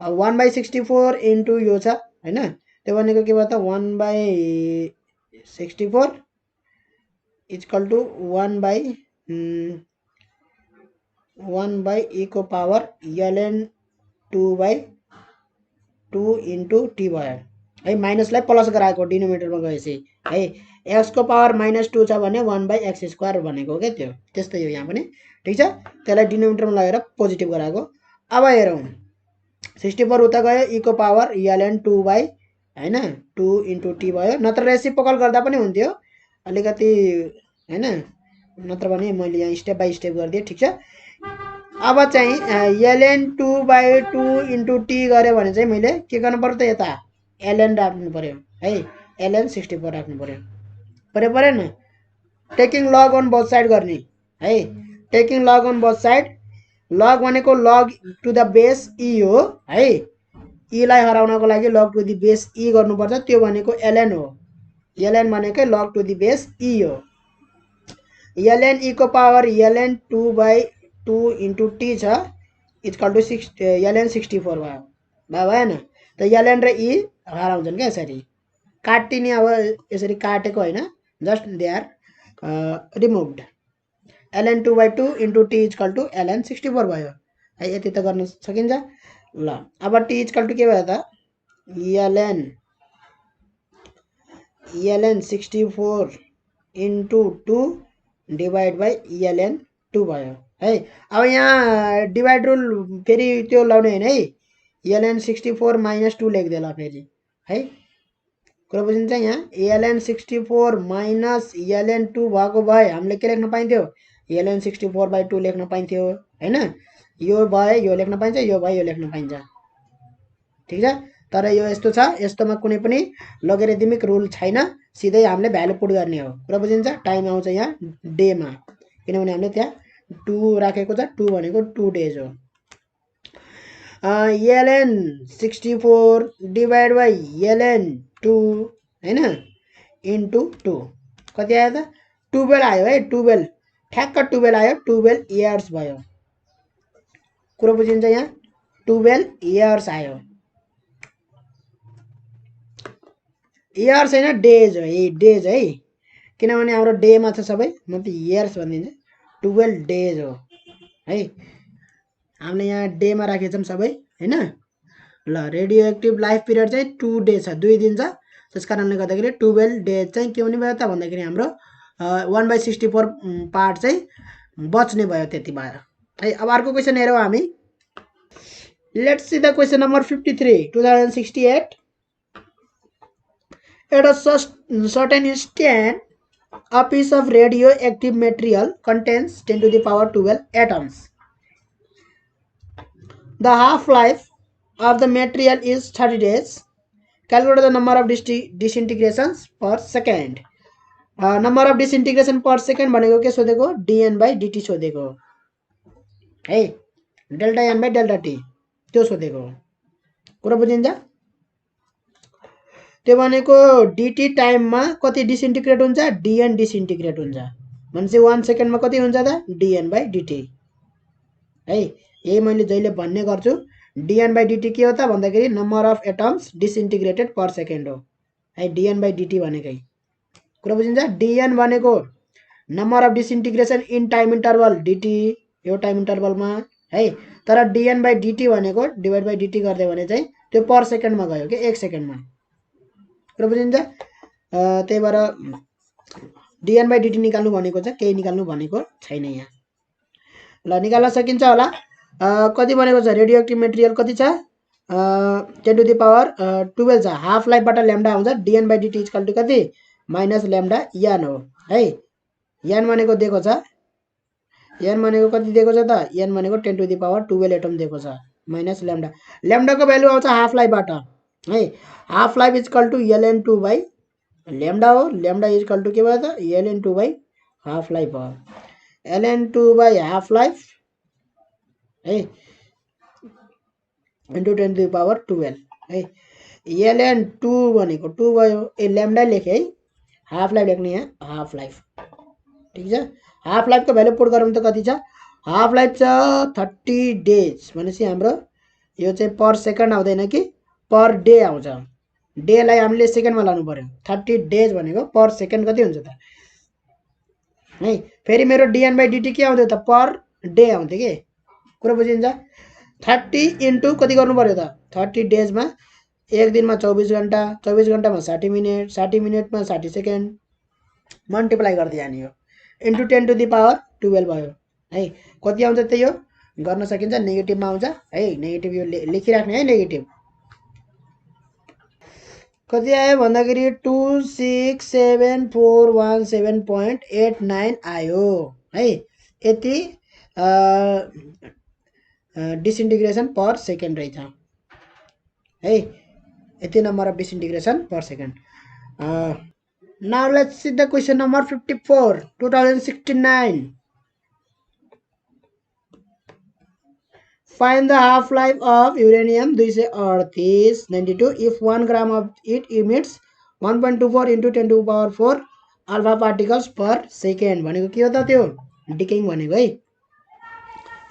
1/64 इन्टु यो छ हैन, त्यो भनेको के भयो त 1/64 इक्वल टु 1/e को पावर ln2/2 इन्टु टी भयो है। माइनसलाई प्लस गराएको डिनोमिनेटरमा गएपछि है। एक्स को पावर -2 छ भने 1/x² भनेको के त्यो त्यस्तै हो यहाँ पनि ठिक छ। त्यसलाई डिनोमिनेटरमा लगेर पोजिटिभ गराएको। अब हेरौँ 64 उता गयो e को पावर ln2/ हैन 2 इन्टु टी भयो, नत्र रेसिप्रोकल गर्दा पनि हुन्थ्यो अलिकति हैन, नत्र भने मैले यहाँ स्टेप बाइ स्टेप गरिदिएँ ठिक छ। अब चाहिँ ln2/2 इन्टु टी गऱ्यो भने चाहिँ मैले के गर्नु पर्यो त यता ln राख्नु पर्यो है, ln64 राख्नु पर्यो परेन। Taking log on both side गर्ने है, taking log on both side. Log भनेको log to the base e हो है, e लाई हराउनको लागि log to the base e गर्नुपर्छ, त्यो भनेको ln हो। ln भनेकै log to the base e हो। ln e को पावर ln2/2 इन्टु टी छ इक्वल टु ln64 भयो भएन त। ln र e हराउँछन् क्या यसरी काटिने, अब यसरी काटेको होइन, just they are removed. ln2/2 into T equal to ln64 भयो है। यति त गर्न सकिन्छ। ल अब टी इक्वल टु के भयो त ln64 into 2 divide by ln2 भयो है। अब यहाँ डिभाइड रुल फेरि त्यो लाउने होइन है, ln64 - 2 लेखिदेला फेरि है कुरा बुझिन्छ यहाँ ln64 - ln2 भएको भए हामीले के लेख्न पाइन्थ्यो ln64/2 लेख्न पाइन्थ्यो हैन यो भए यो लेख्न पाइन्छ यो भए यो लेख्न पाइन्छ ठीक छ तर यो यस्तो छ यस्तोमा कुनै पनि लोगरिथमिक रुल छैन सिधै हामीले भ्यालु पुट गर्ने हो कुरा बुझिन्छ टाइम आउँछ यहाँ डे मा किनभने हामीले त्यहाँ 2 राखेको छ 2 भनेको 2 डेज हो ln64 डिवाइड बाइ ln2 हैन इन्टु 2 कति आयो त 12 आयो है 12 ठ्याक्क 12 आयो 12 इयर्स भयो कुरा बुझिन्छ यहाँ 12 इयर्स आयो इयर्स हैन डेज हो डेज है किनभने हाम्रो डे मा छ सबै म त इयर्स भनिदिन्छु 12 डेज हो है हामीले यहाँ डे मा राखेछौं सबै हैन ल रेडियो एक्टिभ लाइफ पिरियड चाहिँ 2 डे छ 2 दिन छ त्यसकारणले गर्दाखेरि 12 डेज चाहिँ के हुने भयो त भन्दाखेरि हाम्रो 1/64 पार्ट चाहिँ बच्ने भयो त्यति भएर है अब अर्को क्वेशन हेरौँ हामी let's see the question number 53 2068 at a certain instant a piece of radioactive material contains 10 to the power 12 atoms. The half-life of the material is 30 days. Calculate the number of disintegrations per second. Number of disintegration per second भनेको के सोधेको dn/dt सोधेको है delta n/डेल्टा t त्यो सोधेको कुरा बुझिन्छ त्यो भनेको dt टाइममा कति डिसइन्टिग्रेट हुन्छ dn डिसइन्टिग्रेट हुन्छ भनेपछि 1 सेकेन्डमा कति हुन्छ त dn/dt है यही मैले जहिले भन्ने गर्छु dn/dt के हो त भन्दाखेरि number of atoms disintegrated per second हो है dn/dt भनेकै कुरा बुझिन्छ dn भनेको number of disintegration in time interval dt यो टाइम इन्टरभलमा है तर dn/dt भनेको डिवाइड बाइ dt गर्दै भने चाहिँ त्यो पर सेकेन्डमा गयो के 1 सेकेन्डमा कुरा बुझिन्छ त्यही भएर dn/dt निकाल्नु भनेको छ केही निकाल्नु भनेको छैन यहाँ ल निकाल्न सकिन्छ होला कति भनेको छ रेडियो एक्टिभ मटेरियल कति छ 10 टु द पावर 12 छ हाफ लाइफ बाट ल्याम्डा आउँछ dn/dt इक्वल टु कति माइनस ल्याम्डा n हो है n भनेको दिएको छ n भनेको कति दिएको छ त n भनेको 10 टु द पावर 12 एटम दिएको छ माइनस ल्याम्डा ल्याम्डाको भ्यालु आउँछ हाफ लाइफ बाट है half life equal to ln2 by lambda हो ल्याम्डा इक्वल टु के भयो त ln2 बाइ हाफ लाइफ हो ln2 बाइ हाफ लाइफ है इन्टु 10 टु द पावर 12 है ln2 भनेको 2 भयो ए ल्याम्डा लेखे है हाफ लाइफ लेख्ने यहाँ हाफ लाइफ ठीक छ हाफ लाइफ को भ्यालु पुट गरौँ त कति छ हाफ लाइफ छ 30 डेज भनेपछि हाम्रो यो चाहिँ पर सेकेन्ड आउँदैन कि पर डे आउँछ डे लाई हामीले सेकेन्डमा लानु पर्यो 30 डेज भनेको पर सेकेन्ड कति हुन्छ त है फेरि मेरो dn/dt के आउँथ्यो त पर डे आउँथ्यो के कुरा बुझिन्छ 30 इन्टु कति गर्नु पर्यो त 30 डेजमा एक दिनमा 24 घण्टा 24 घण्टामा 60 मिनेट 60 मिनेटमा 60 सेकेन्ड मल्टिप्लाई गर्दै जाने हो इन्टु 10 टु द पावर 12 भयो है कति आउँछ त यो गर्न सकिन्छ नेगेटिभमा आउँछ है नेगेटिभ यो लेखिराख्ने है नेगेटिभ कति आयो भन्दाखेरि 26741.89 आयो है यति डिसइन्टिग्रेसन पर सेकेन्ड रहेछ है यति number of disintegration per second now let's see the question number 54 2069 Find the half-life of uranium 238 92 if 1 gram of it emits 1.24 into 10 to the power 4 alpha particles per second भनेको के हो त त्यो डिकेइङ भनेको है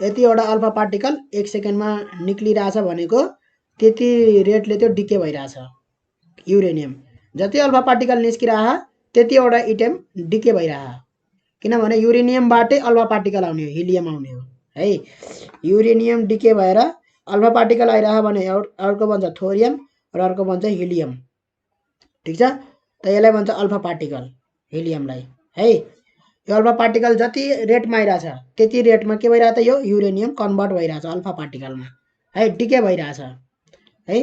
यतिवटा अल्फा पार्टिकल 1 सेकेन्डमा निक्लिरहेछ भनेको त्यति रेटले त्यो डिके भइरहेछ युरेनियम जति अल्फा पार्टिकल निस्किरहा त्यतिवटा एटम डिके भइरहा किनभने युरेनियमबाटै अल्फा पार्टिकल आउने हो हिलियम आउने हो है युरेनियम डिके भएर अल्फा पार्टिकल आइरहा भने अर्को भन्छ थोरियम र अर्को भन्छ हिलियम ठीक छ त यसलाई भन्छ अल्फा पार्टिकल हिलियमलाई है यो अल्फा पार्टिकल जति रेटमा आइराछ त्यति रेटमा के भइराछ यो युरेनियम कन्भर्ट भइराछ अल्फा पार्टिकलमा है डिके भइराछ है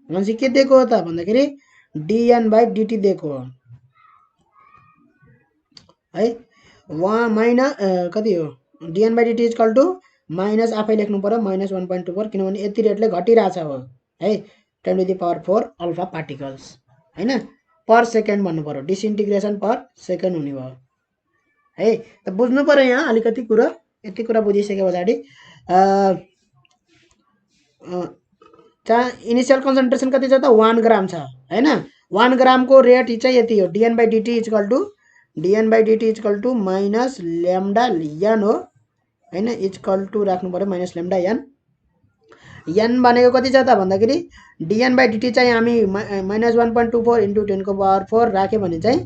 भनेपछि के दिएको हो त भन्दाखेरि dn/dt दिएको हो है वहाँ माइनस कति हो dn/dt इक्वल टु माइनस आफै लेख्नु पर्यो -1.24 किनभने यति रेटले घटिरहेछ हो है 10⁴ अल्फा पार्टिकल्स हैन पर सेकेन्ड भन्नु पर्यो डिसइन्टिग्रेसन पर सेकेन्ड हुने भयो है त बुझ्नु पर्यो यहाँ अलिकति कुरा यति कुरा बुझिसके पछाडि इनिशियल कन्सन्ट्रेसन कति छ त 1 ग्राम छ हैन 1 ग्रामको रेट चाहिँ यति हो dn/dt equal to minus lambda n हो हैन इक्वल टु राख्नु पर्यो माइनस ल्याम्डा n भनेको कति छ त भन्दाखेरि dn/dt चाहिँ हामी -1.24 इन्टु 10⁴ राख्यो भने चाहिँ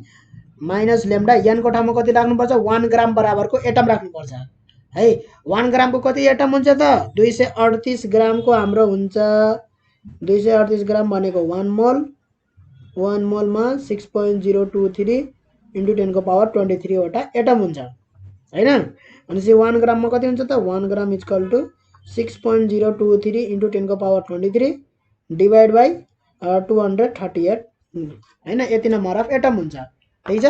माइनस ल्याम्डा n को ठाउँमा कति राख्नुपर्छ 1 ग्राम बराबरको एटम राख्नुपर्छ है 1 ग्रामको कति एटम हुन्छ त 238 ग्रामको हाम्रो हुन्छ 238 ग्राम भनेको 1 मोलमा 6.023 इन्टु 10⁻23 वटा एटम हुन्छ हैन भनेपछि 1 ग्राममा कति हुन्छ त 1 gram equal to 6.023 into 10⁻23 divide by 238 हैन यति नम्बर अफ एटम हुन्छ ठीक छ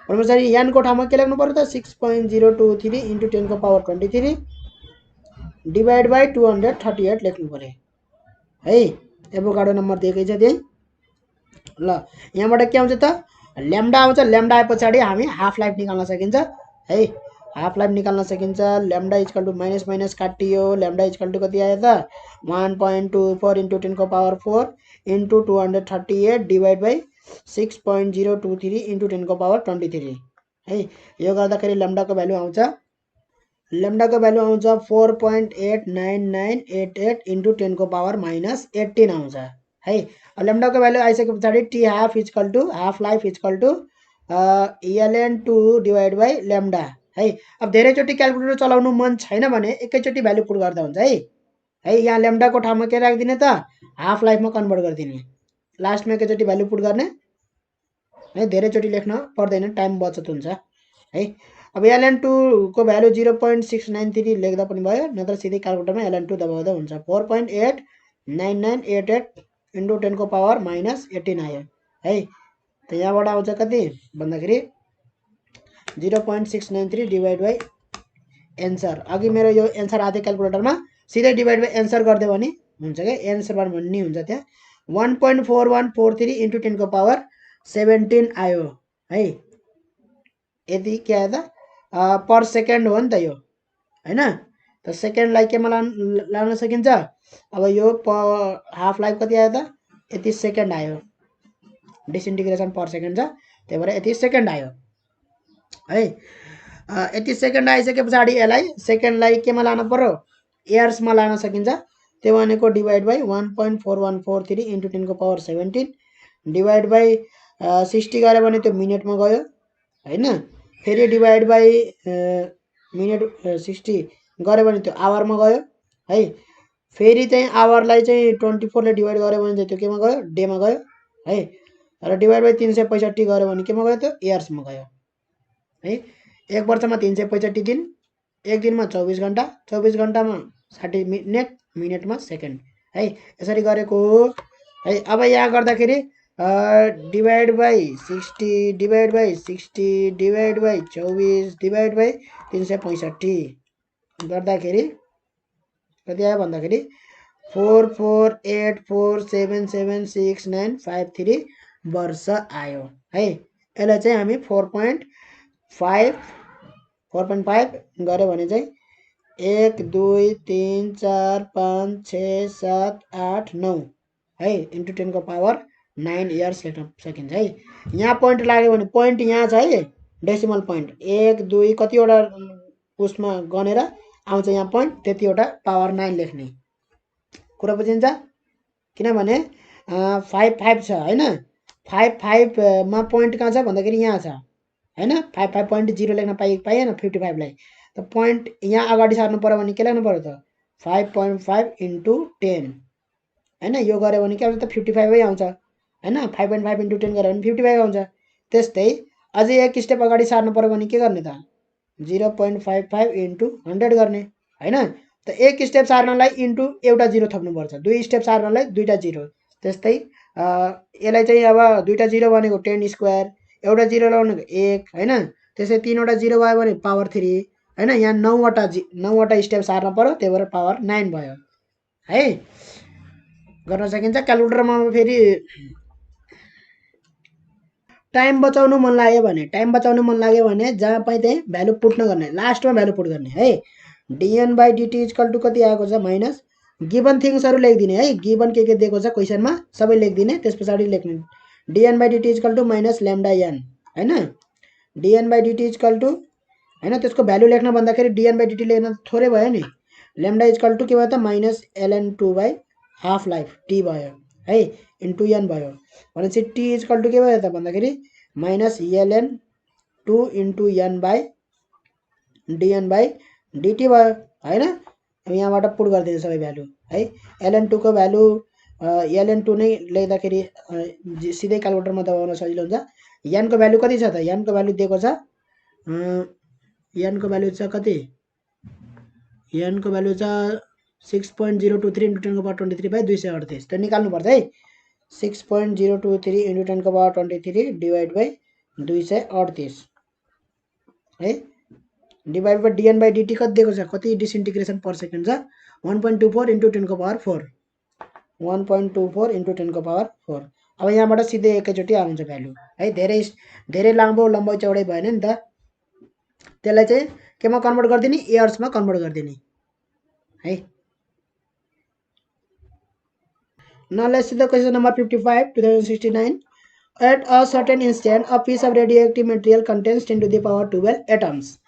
भनेपछि n को ठाउँमा के लेख्नु पर्यो त 6.023 इन्टु 10⁻23 डिभाइड बाई 238 लेख्नु पर्यो है एभोगाड्रो नम्बर दिएकै छ त्यही ल यहाँबाट के आउँछ त ल्याम्डा आउँछ ल्याम्डा आए पछाडि हामी हाफ लाइफ निकाल्न सकिन्छ है हाफ लाइफ निकाल्न सकिन्छ lambda equal to minus minus काटियो ल्याम्डा इक्वल टु कति आयो त 1.24 into 10⁻4 into 238 divide by 6.023 into 10⁻23 है यो गर्दाखेरि ल्याम्डाको भ्यालु आउँछ 4.899988 इन्टु 10⁻−18 आउँछ है ल्याम्डाको भ्यालु आइसके पछाडि T half equal to half life equal to ln2 divide by lambda है अब धेरैचोटि क्याल्कुलेटर चलाउनु मन छैन भने एकैचोटि भ्यालु पुट गर्दा हुन्छ है यहाँ ल्याम्डाको ठाउँमा के राख्दिने त हाफ लाइफमा कन्भर्ट गरिदिने लास्टमा एकैचोटि भ्यालु पुट गर्ने है धेरैचोटि लेख्न पर्दैन टाइम बचत हुन्छ है अब ln2 को भ्यालु 0.693 लेख्दा पनि भयो नत्र सिधै क्याल्कुलेटरमा ln2 दबाउँदा हुन्छ 4.899988 इन्टु 10⁻−18 आयो है त यहाँबाट आउँछ कति भन्दाखेरि 0.693 डिभाइड बाई एन्सर अघि मेरो यो एन्सर आथे क्याल्कुलेटरमा सिधै डिभाइड बाई एन्सर गरिदियो भने हुन्छ क्या एन्सर भन्ने हुन्छ त्यहाँ 1.4143 इन्टु 10⁻17 आयो है यति के आयो त पर सेकेन्ड हो नि त यो हैन त सेकेन्डलाई केमा लान सकिन्छ अब यो हाफ लाइफ कति आयो त यति सेकेन्ड आयो डिसइन्टिग्रेसन पर सेकेन्ड छ त्यही भएर यति सेकेन्ड आयो है यति सेकेन्ड आइसके पछाडि यसलाई सेकेन्डलाई केमा लानु पर्यो इयर्समा लान सकिन्छ त्यो भनेको divide by 1.4143 into 10⁻17 divide by 60 गऱ्यो भने त्यो मिनेटमा गयो हैन फेरि डिभाइड बाई मिनेट 60 गऱ्यो भने त्यो आवरमा गयो है फेरि चाहिँ आवरलाई चाहिँ 24 ले डिभाइड गऱ्यो भने चाहिँ त्यो केमा गयो डेमा गयो है र डिभाइड बाई 365 गऱ्यो भने केमा गयो त्यो इयर्समा गयो है एक वर्षमा 365 दिन एक दिनमा 24 घण्टा 24 घण्टामा 60 मिनेट मिनेटमा सेकेन्ड है यसरी गरेको हो है अब यहाँ गर्दाखेरि divide by 60 divide by 60 divide by 24 divide by 365 गर्दाखेरि कति आयो भन्दाखेरि 4484776953 वर्ष आयो है यसलाई चाहिँ हामी 4.5 गऱ्यो भने चाहिँ 1 2 3 4 5 6 7 8 9 है इन्टु 10⁻9 इयर्स लेख्न सकिन्छ है यहाँ पोइन्ट लाग्यो भने पोइन्ट यहाँ छ है डेसिमल पोइन्ट 1 2 कतिवटा उसमा गनेर आउँछ यहाँ पोइन्ट त्यतिवटा पावर 9 लेख्ने कुरा बुझिन्छ किनभने 5 5 छ हैन 5 5 मा पोइन्ट कहाँ छ भन्दाखेरि यहाँ छ हैन 55.0 लेख्न पाइएन 55 लाई त पोइन्ट यहाँ अगाडि सार्नु पर्यो भने के लेख्नु पर्यो त 5.5 इन्टु 10 हैन यो गऱ्यो भने के आउँछ त 55 आउँछ हैन 5.5 इन्टु 10 गऱ्यो भने 55 आउँछ त्यस्तै अझै एक स्टेप अगाडि सार्नु पर्यो भने के गर्ने त 0.55 इन्टु 100 गर्ने हैन त एक स्टेप सार्नलाई इन्टु एउटा जिरो थप्नुपर्छ, दुई स्टेप सार्नलाई दुईटा जिरो। त्यस्तै यसलाई चाहिँ अब दुईटा जिरो भनेको 10 स्क्वायर, एउटा जिरो लगाउनेको 1 हैन, त्यसै तीनवटा जिरो भयो भने पावर 3 हैन, यहाँ 9वटा स्टेप सार्न पर्यो, त्यही भएर पावर 9 भयो है। गर्न सकिन्छ। क्यालकुलेटरमा फेरि टाइम बचाउनु मन लाग्यो भने जहाँ पाइ त्यही भ्यालु पुट नगर्ने, लास्टमा भ्यालु पुट गर्ने है। dn by dt equal to कति आएको छ माइनस गिभन थिङ्सहरू लेखिदिने है, गिभन के दिएको छ क्वेसनमा सबै लेखिदिने, त्यस पछाडि लेख्ने dn by dt equal to minus lambda n हैन, dn by dt equal to हैन, त्यसको भ्यालु लेख्न भन्दाखेरि dn बाई dt लेख्न थोरै भयो नि, ल्याम्डा इक्वल टु के भयो त minus ln2 by half life t भयो है, इन्टु n भयो भनेपछि t इक्वल टु के भयो त भन्दाखेरि minus ln2 into n by dn by dt भयो हैन। अब यहाँबाट पुट गरिदिन्छ सबै भ्यालु है। ln2 को भ्यालु ln2 नै लेख्दाखेरि सिधै क्यालकुलेटरमा दबाउन सजिलो हुन्छ। n को भ्यालु कति छ त, n को भ्यालु दिएको छ n को भ्यालु छ कति, n को भ्यालु छ 6.023 इन्टु 10 को पावर 23 बाई 238, त्यो निकाल्नु पर्छ है। 6.023 इन्टु 10 को पावर 23 डिवाइड बाई 238 है, divide by dn by dt कति दिएको छ, कति डिसइन्टिग्रेसन पर सेकेन्ड छ 1.24 इन्टु 10 को पावर 4, 1.24 इन्टु 10 को पावर 4। अब यहाँबाट सिधै एकैचोटि आउँछ भ्यालु है, धेरै लामो लम्बाइ चौडाइ भएन नि त, त्यसलाई चाहिँ केमा कन्भर्ट गरिदिने, इयर्समा कन्भर्ट गरिदिने है। Now let's see the question number 55 2069. At a certain instant a piece of radioactive material contains 10 to the power 12 atoms.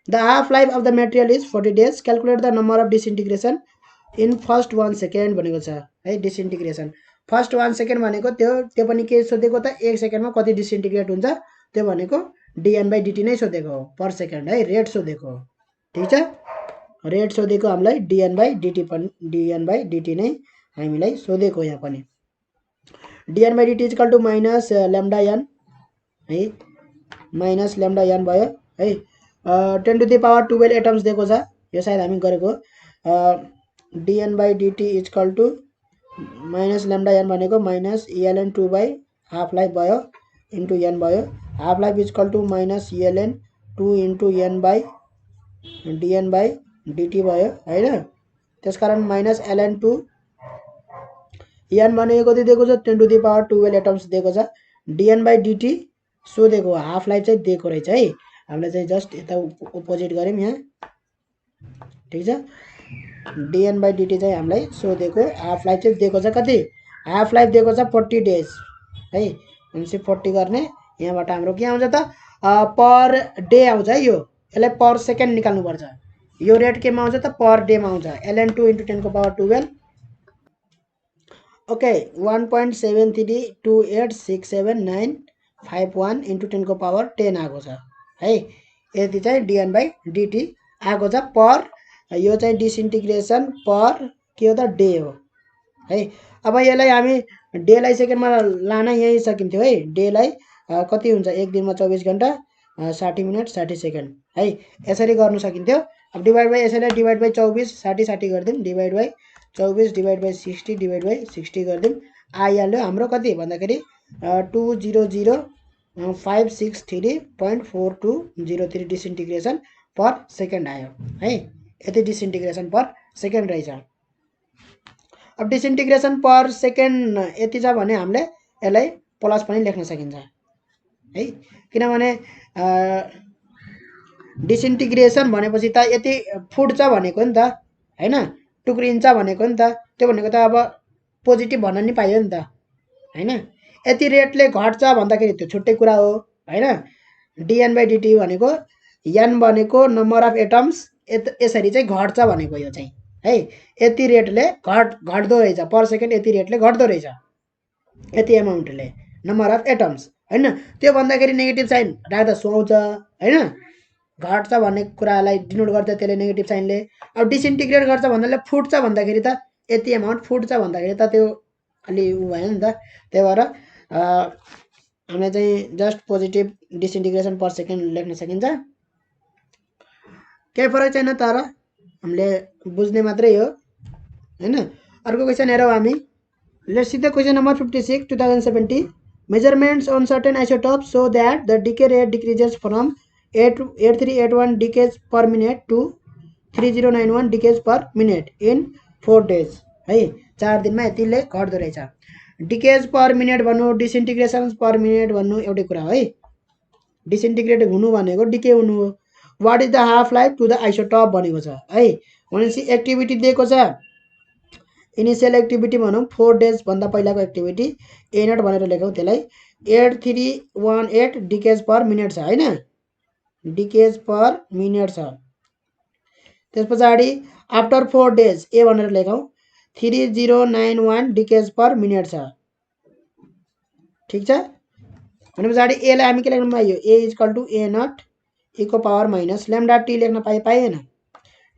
The half-life of the material is 40 days. Calculate the number of disintegration in first 1 second भनेको छ है। Disintegration first 1 second भनेको त्यो पनि के सोधेको त, 1 सेकेन्डमा कति डिसइन्टिग्रेट हुन्छ त्यो भनेको dn बाई dt नै सोधेको हो पर सेकेन्ड है, रेट सोधेको हो। ठिक छ, रेट सोधेको हामीलाई dn बाई dt नै हामीलाई सोधेको यहाँ पनि। dn by dt equal to minus lambda n है, माइनस ल्याम्डा n भयो है। 10 टु द पावर 12 एटम्स दिएको छ, यो सायद हामी गरेको। dn by dt equal to minus lambda n भनेको minus ln2 by half life भयो इन्टु n भयो, half life equal to minus ln2 into n by dn by dt भयो हैन। त्यसकारण माइनस ln2 n भनेको कति दिएको छ 10 टु द पावर 12 एटम्स दिएको छ। dn बाई dt सोधेको, हाफ लाइफ चाहिँ दिएको रहेछ है, हामीले चाहिँ जस्ट यता अपोजिट गऱ्यौँ यहाँ। ठिक छ, dn बाई dt चाहिँ हामीलाई सोधेको, हाफ लाइफ चाहिँ दिएको छ कति, हाफ लाइफ दिएको छ 40 डेज है, भनेपछि 40 गर्ने, यहाँबाट हाम्रो के आउँछ त पर डे आउँछ है, यसलाई पर सेकेन्ड निकाल्नुपर्छ, यो रेट केमा आउँछ त पर डेमा आउँछ, ln2 इन्टु 10 को पावर 12 ओके 1.73286791 इन्टु 10 को पावर 10 आएको छ है। यति चाहिँ dn बाई dt आएको छ पर, यो चाहिँ डिसइन्टिग्रेसन पर के हो त डे हो है। अब यसलाई हामी डेलाई सेकेन्डमा लान यही सकिन्थ्यो है, डेलाई कति हुन्छ, एक दिनमा 24 घन्टा 60 मिनट 60 सेकेन्ड है, यसरी गर्नु सकिन्थ्यो। अब डिवाइड बाई यसैलाई डिवाइड बाई 24 60 गरिदिउँ, divide by 24 divide by 60 divide by 60 गरिदिउँ, आइहाल्यो हाम्रो कति भन्दाखेरि 2005663.4203 डिसइन्टिग्रेसन पर सेकेन्ड आयो है, यति डिसइन्टिग्रेसन पर सेकेन्ड रहेछ। अब डिसइन्टिग्रेसन पर सेकेन्ड यति छ भने हामीले यसलाई प्लस पनि लेख्न सकिन्छ है, किनभने डिसइन्टिग्रेसन भनेपछि त यति फुट्छ भनेको नि त हैन, टुक्रिन्छ भनेको नि त, त्यो भनेको त अब पोजिटिभ भन्न नि पाइयो नि त हैन। यति रेटले घट्छ भन्दाखेरि त्यो छुट्टै कुरा हो हैन। dn बाई dt भनेको n भनेको नम्बर अफ एटम्स, यसरी चाहिँ घट्छ भनेको यो चाहिँ है, यति रेटले घट्दो रहेछ पर सेकेन्ड, यति रेटले घट्दो रहेछ, यति एमाउन्टले नम्बर अफ एटम्स हैन। त्यो भन्दाखेरि नेगेटिभ साइन राख्दा सुहाउँछ हैन, घट्छ भन्ने कुरालाई डिनोट गर्छ त्यसले नेगेटिभ साइनले। अब डिसइन्टिग्रेट गर्छ भन्नाले फुट्छ भन्दाखेरि त यति एमाउन्ट फुट्छ भन्दाखेरि त त्यो अलि उ भएन नि त, त्यही भएर हामीले चाहिँ just positive disintegration per second लेख्न सकिन्छ, केही फरक छैन। तर हामीले बुझ्ने मात्रै हो हैन। अर्को क्वेशन हेरौँ हामी। Let's see the question number 56 2070 measurements on certain isotopes show that the decay rate decreases from 8381 decays per minute to 3091 decays per minute in 4 days है। 4 दिनमा यतिले घट्दो रहेछ। डिकेज पर मिनेट भन्नु डिसइन्टिग्रेसन्स पर मिनेट भन्नु एउटै कुरा हो है। डिसइन्टिग्रेट हुनु भनेको डिके हुनु हो। What is the half life to the isotope भनेको छ है। भनेपछि एक्टिभिटी दिएको छ। इनिसियल एक्टिभिटी भनौँ 4 डेज भन्दा पहिलाको एक्टिभिटी ए नट भनेर लेखौँ त्यसलाई। 8318 डिकेज पर मिनेट छ हैन। डिकेज पर मिनेट छ। त्यस पछाडि आफ्टर 4 डेज ए भनेर लेखौँ 3091 डिकेज पर मिनेट छ। ठीक छ। भने पछाडि ए लाई हामी के लेख्न पाइयो A equal to A nought e को पावर माइनस लैम्डा टी लेख्न पाइएन।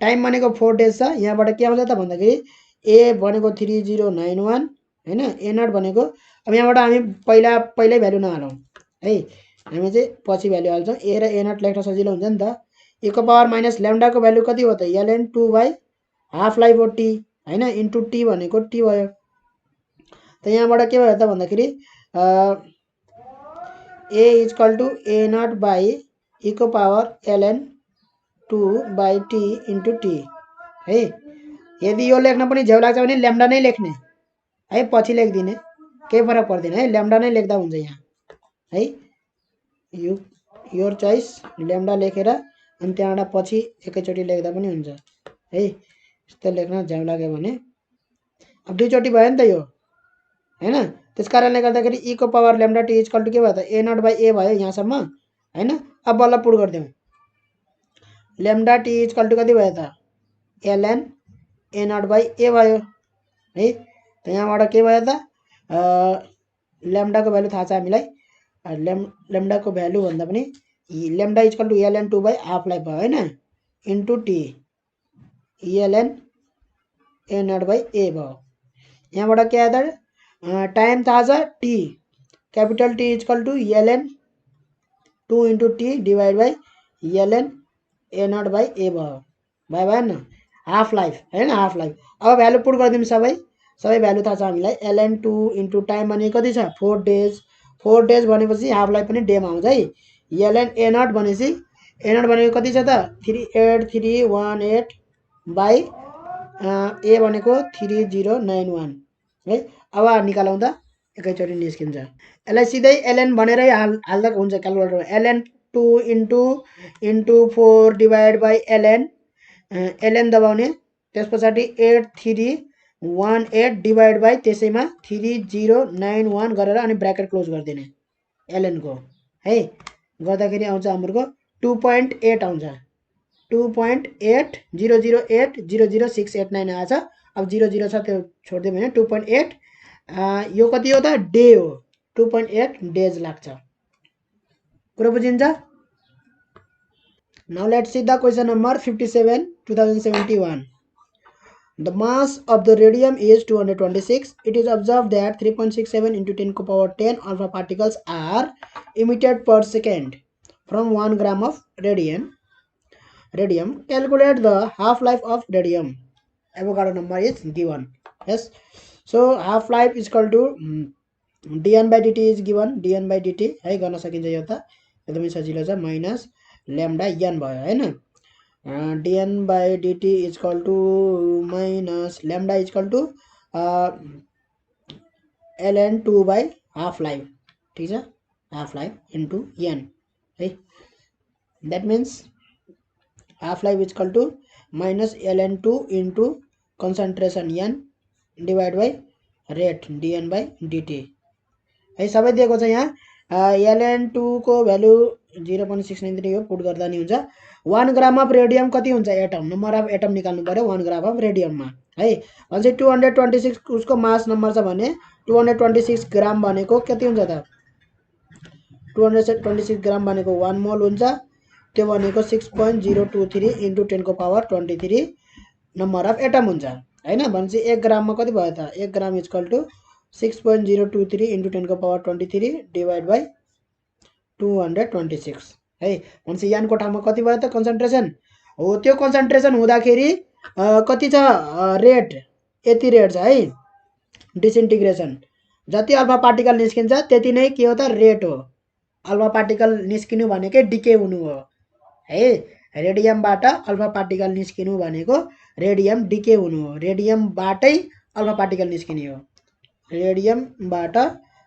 टाइम भनेको 4 डेज छ। यहाँबाट के आउँछ त भन्दाखेरि ए भनेको 3091 हैन। ए नट भनेको अब यहाँबाट हामी पहिल्यै भ्यालु नहालौँ है। हामी चाहिँ पछि भ्यालु हाल्छौँ। ए र ए नट लेख्न सजिलो हुन्छ नि त। e को पावर माइनस लैम्डा को भ्यालु कति हो त ln 2 बाइ हाफ लाइफ हो टी हैन इन्टु टी भनेको टी भयो। त यहाँबाट के भयो त भन्दाखेरि A equal to A nought by e को power ln 2 by T into T है। यदि यो लेख्न पनि झ्याउ लाग्छ भने ल्याम्डा नै लेख्ने है। पछि लेखिदिने केही फरक पर्दैन है। ल्याम्डा नै लेख्दा हुन्छ यहाँ है। योर चोइस ल्याम्डा लेखेर अनि त्यहाँबाट पछि एकैचोटि लेख्दा पनि हुन्छ है। यस्तो लेख्न झ्याउ लाग्यो भने अब दुईचोटि भयो नि त यो हैन। त्यस कारणले गर्दाखेरि e को power lambda T equal to के भयो त ए नट बाई ए भयो यहाँसम्म हैन। अब बल्ल पुट गरिदिउँ। ल्याम्डा टी इक्वल टु कति भयो त ln A nought by A भयो है। त यहाँबाट के भयो त ल्याम्डा को भ्यालु थाहा छ हामीलाई। ल्याम्डा को भ्यालु भन्दा पनि lambda equal to ln 2 by half life भयो हैन into T ln A nought by A भयो। यहाँबाट के आयो त टाइम थाहा छ T capital T equal to ln 2 into T divide by ln A nought by A भयो भएन हाफ लाइफ हैन। हाफ लाइफ अब भ्यालु पुट गरिदिउँ सबै भ्यालु थाहा छ हामीलाई। ln 2 इन्टु टाइम भनेको कति छ 4 डेज। 4 डेज भनेपछि हाफ लाइफ पनि डेमा आउँछ है। ln ए नट भनेपछि ए नट भनेको कति छ त 38318 बाई ए भनेको 3091 है। अब निकालौँ त एकैचोटि निस्किन्छ। यसलाई सिधै ln भनेरै हाल्दा हुन्छ क्यालकुलेटरमा। ln 2 into 4 divide by ln दबाउने। त्यस पछाडि 8318 डिवाइड बाई त्यसैमा 3091 गरेर अनि ब्र्याकेट क्लोज गरिदिने ln को है। गर्दाखेरि आउँछ हाम्रो 2.8 आउँछ। 2.80080068 आएछ। अब 00 छ त्यो छोडिदियो भने 2.8 यो कति हो त डे हो। 2.8 डेज लाग्छ। कुरा बुझिन्छ। Now let's see the question number 57 2071. The mass of the radium is 226. It is observed that 3.67 into 10 to the power 10 alpha particles are emitted per second from 1 gram of radium. Calculate the half life of radium. Avogadro number is given. Yes. So half life is equal to dn by dt is given. dn by dt है गर्न सकिन्छ। यो त एकदमै सजिलो छ। Minus lambda n भयो हैन। dn by dt is equal to minus lambda is equal to ln 2 by half life। ठीक छ। half life into n है। that means half life is equal to minus ln 2 into concentration n divided by rate dn by dt है। सबै दिएको छ यहाँ। ln 2 को value 0.693 हो। पुट गर्दा नि हुन्छ। 1 ग्राम अफ रेडियम कति हुन्छ एटम नम्बर अफ एटम निकाल्नु पर्यो 1 ग्राम अफ रेडियममा है। भने 226 उसको मास नम्बर छ भने 226 ग्राम भनेको कति हुन्छ त 226 ग्राम भनेको 1 मोल हुन्छ। त्यो भनेको 6.023 इन्टु 10 को पावर 23 नम्बर अफ एटम हुन्छ हैन। भनेपछि 1 ग्राममा कति भयो त 1 ग्राम इक्वल टु 6.023 इन्टु 10 को पावर 23 डिवाइड बाई 226 है। भनेपछि यानको ठाउँमा कति भयो त कन्सन्ट्रेसन हो। त्यो कन्सन्ट्रेसन हुँदाखेरि कति छ रेट, यति रेट छ है डिसइन्टिग्रेसन। जति अल्फा पार्टिकल निस्किन्छ त्यति नै के हो त रेट हो। अल्फा पार्टिकल निस्किनु भनेकै डिके हुनु हो है। रेडियमबाट अल्फा पार्टिकल निस्किनु भनेको रेडियम डिके हुनु हो। रेडियमबाटै अल्फा पार्टिकल निस्किने हो। रेडियमबाट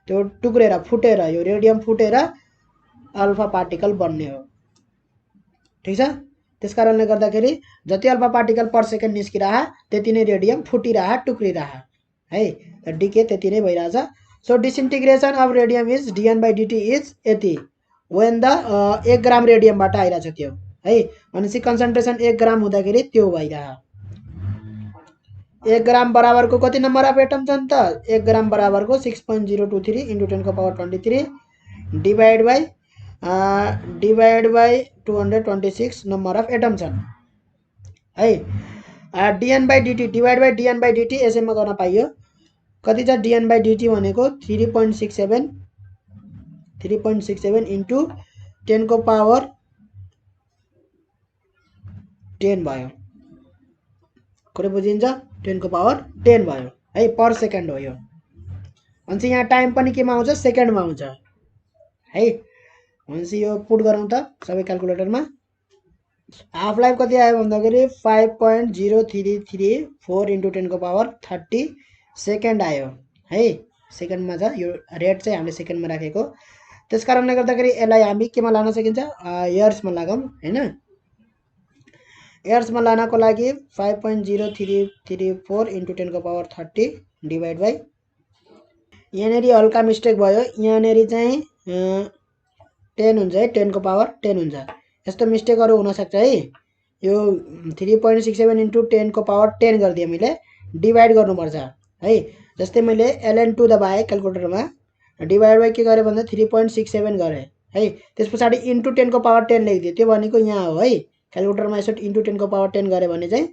त्यो टुक्रेर फुटेर यो रेडियम फुटेर अल्फा पार्टिकल बन्ने हो। ठिक छ। त्यसकारणले गर्दाखेरि जति अल्फा पार्टिकल पर सेकेन्ड निस्किरहा त्यति नै रेडियम फुटिरहा टुक्रिरहा है। डिके त्यति नै भइरहेछ। So disintegration of radium is dN/dt is यति वेन द 1 ग्राम रेडियमबाट आइरहेछ त्यो है। भनेपछि कन्सन्ट्रेसन 1 ग्राम हुँदाखेरि त्यो भइरह। 1 ग्राम बराबरको कति नम्बर अफ एटम छन् त 1 ग्राम बराबरको 6.023 × 10⁻23 divide by 226 number of atom छन् है। dN/dt डिवाइड बाई dN/dt यसैमा गर्न पाइयो। कति छ dN/dt भनेको 3.67 इन्टु 10⁻10 भयो। कुरो बुझिन्छ? 10⁻10 भयो है पर सेकेन्ड हो यो। भनेपछि यहाँ टाइम पनि केमा आउँछ सेकेन्डमा आउँछ है। भनेपछि यो पुट गरौँ त सबै क्याल्कुलेटरमा। हाफ लाइफ कति आयो भन्दाखेरि 5.0334 इन्टु 10⁻30 सेकेन्ड आयो है। सेकेन्डमा छ यो रेट चाहिँ हामीले सेकेन्डमा राखेको। त्यस कारणले गर्दाखेरि यसलाई हामी केमा लान सकिन्छ इयर्समा लागौँ हैन। इयर्समा लानको लागि 5.0334 इन्टु 10⁻30 डिवाइड बाई यहाँनेरि हल्का मिस्टेक भयो। यहाँनेरि चाहिँ 10 हुन्छ है 10⁻10 हुन्छ। यस्तो मिस्टेकहरू हुनसक्छ है। यो 3.67 इन्टु 10⁻10 गरिदिएँ मैले डिवाइड गर्नुपर्छ है। जस्तै मैले ln2 दबाएँ क्याल्कुलेटरमा डिवाइड बाई के गरेँ भन्दा 3.67 गरेँ है। त्यस पछाडि इन्टु 10⁻10 लेखिदिएँ। त्यो भनेको यहाँ हो है। क्याल्कुलेटरमा यसो इन्टु 10⁻10 गऱ्यो भने चाहिँ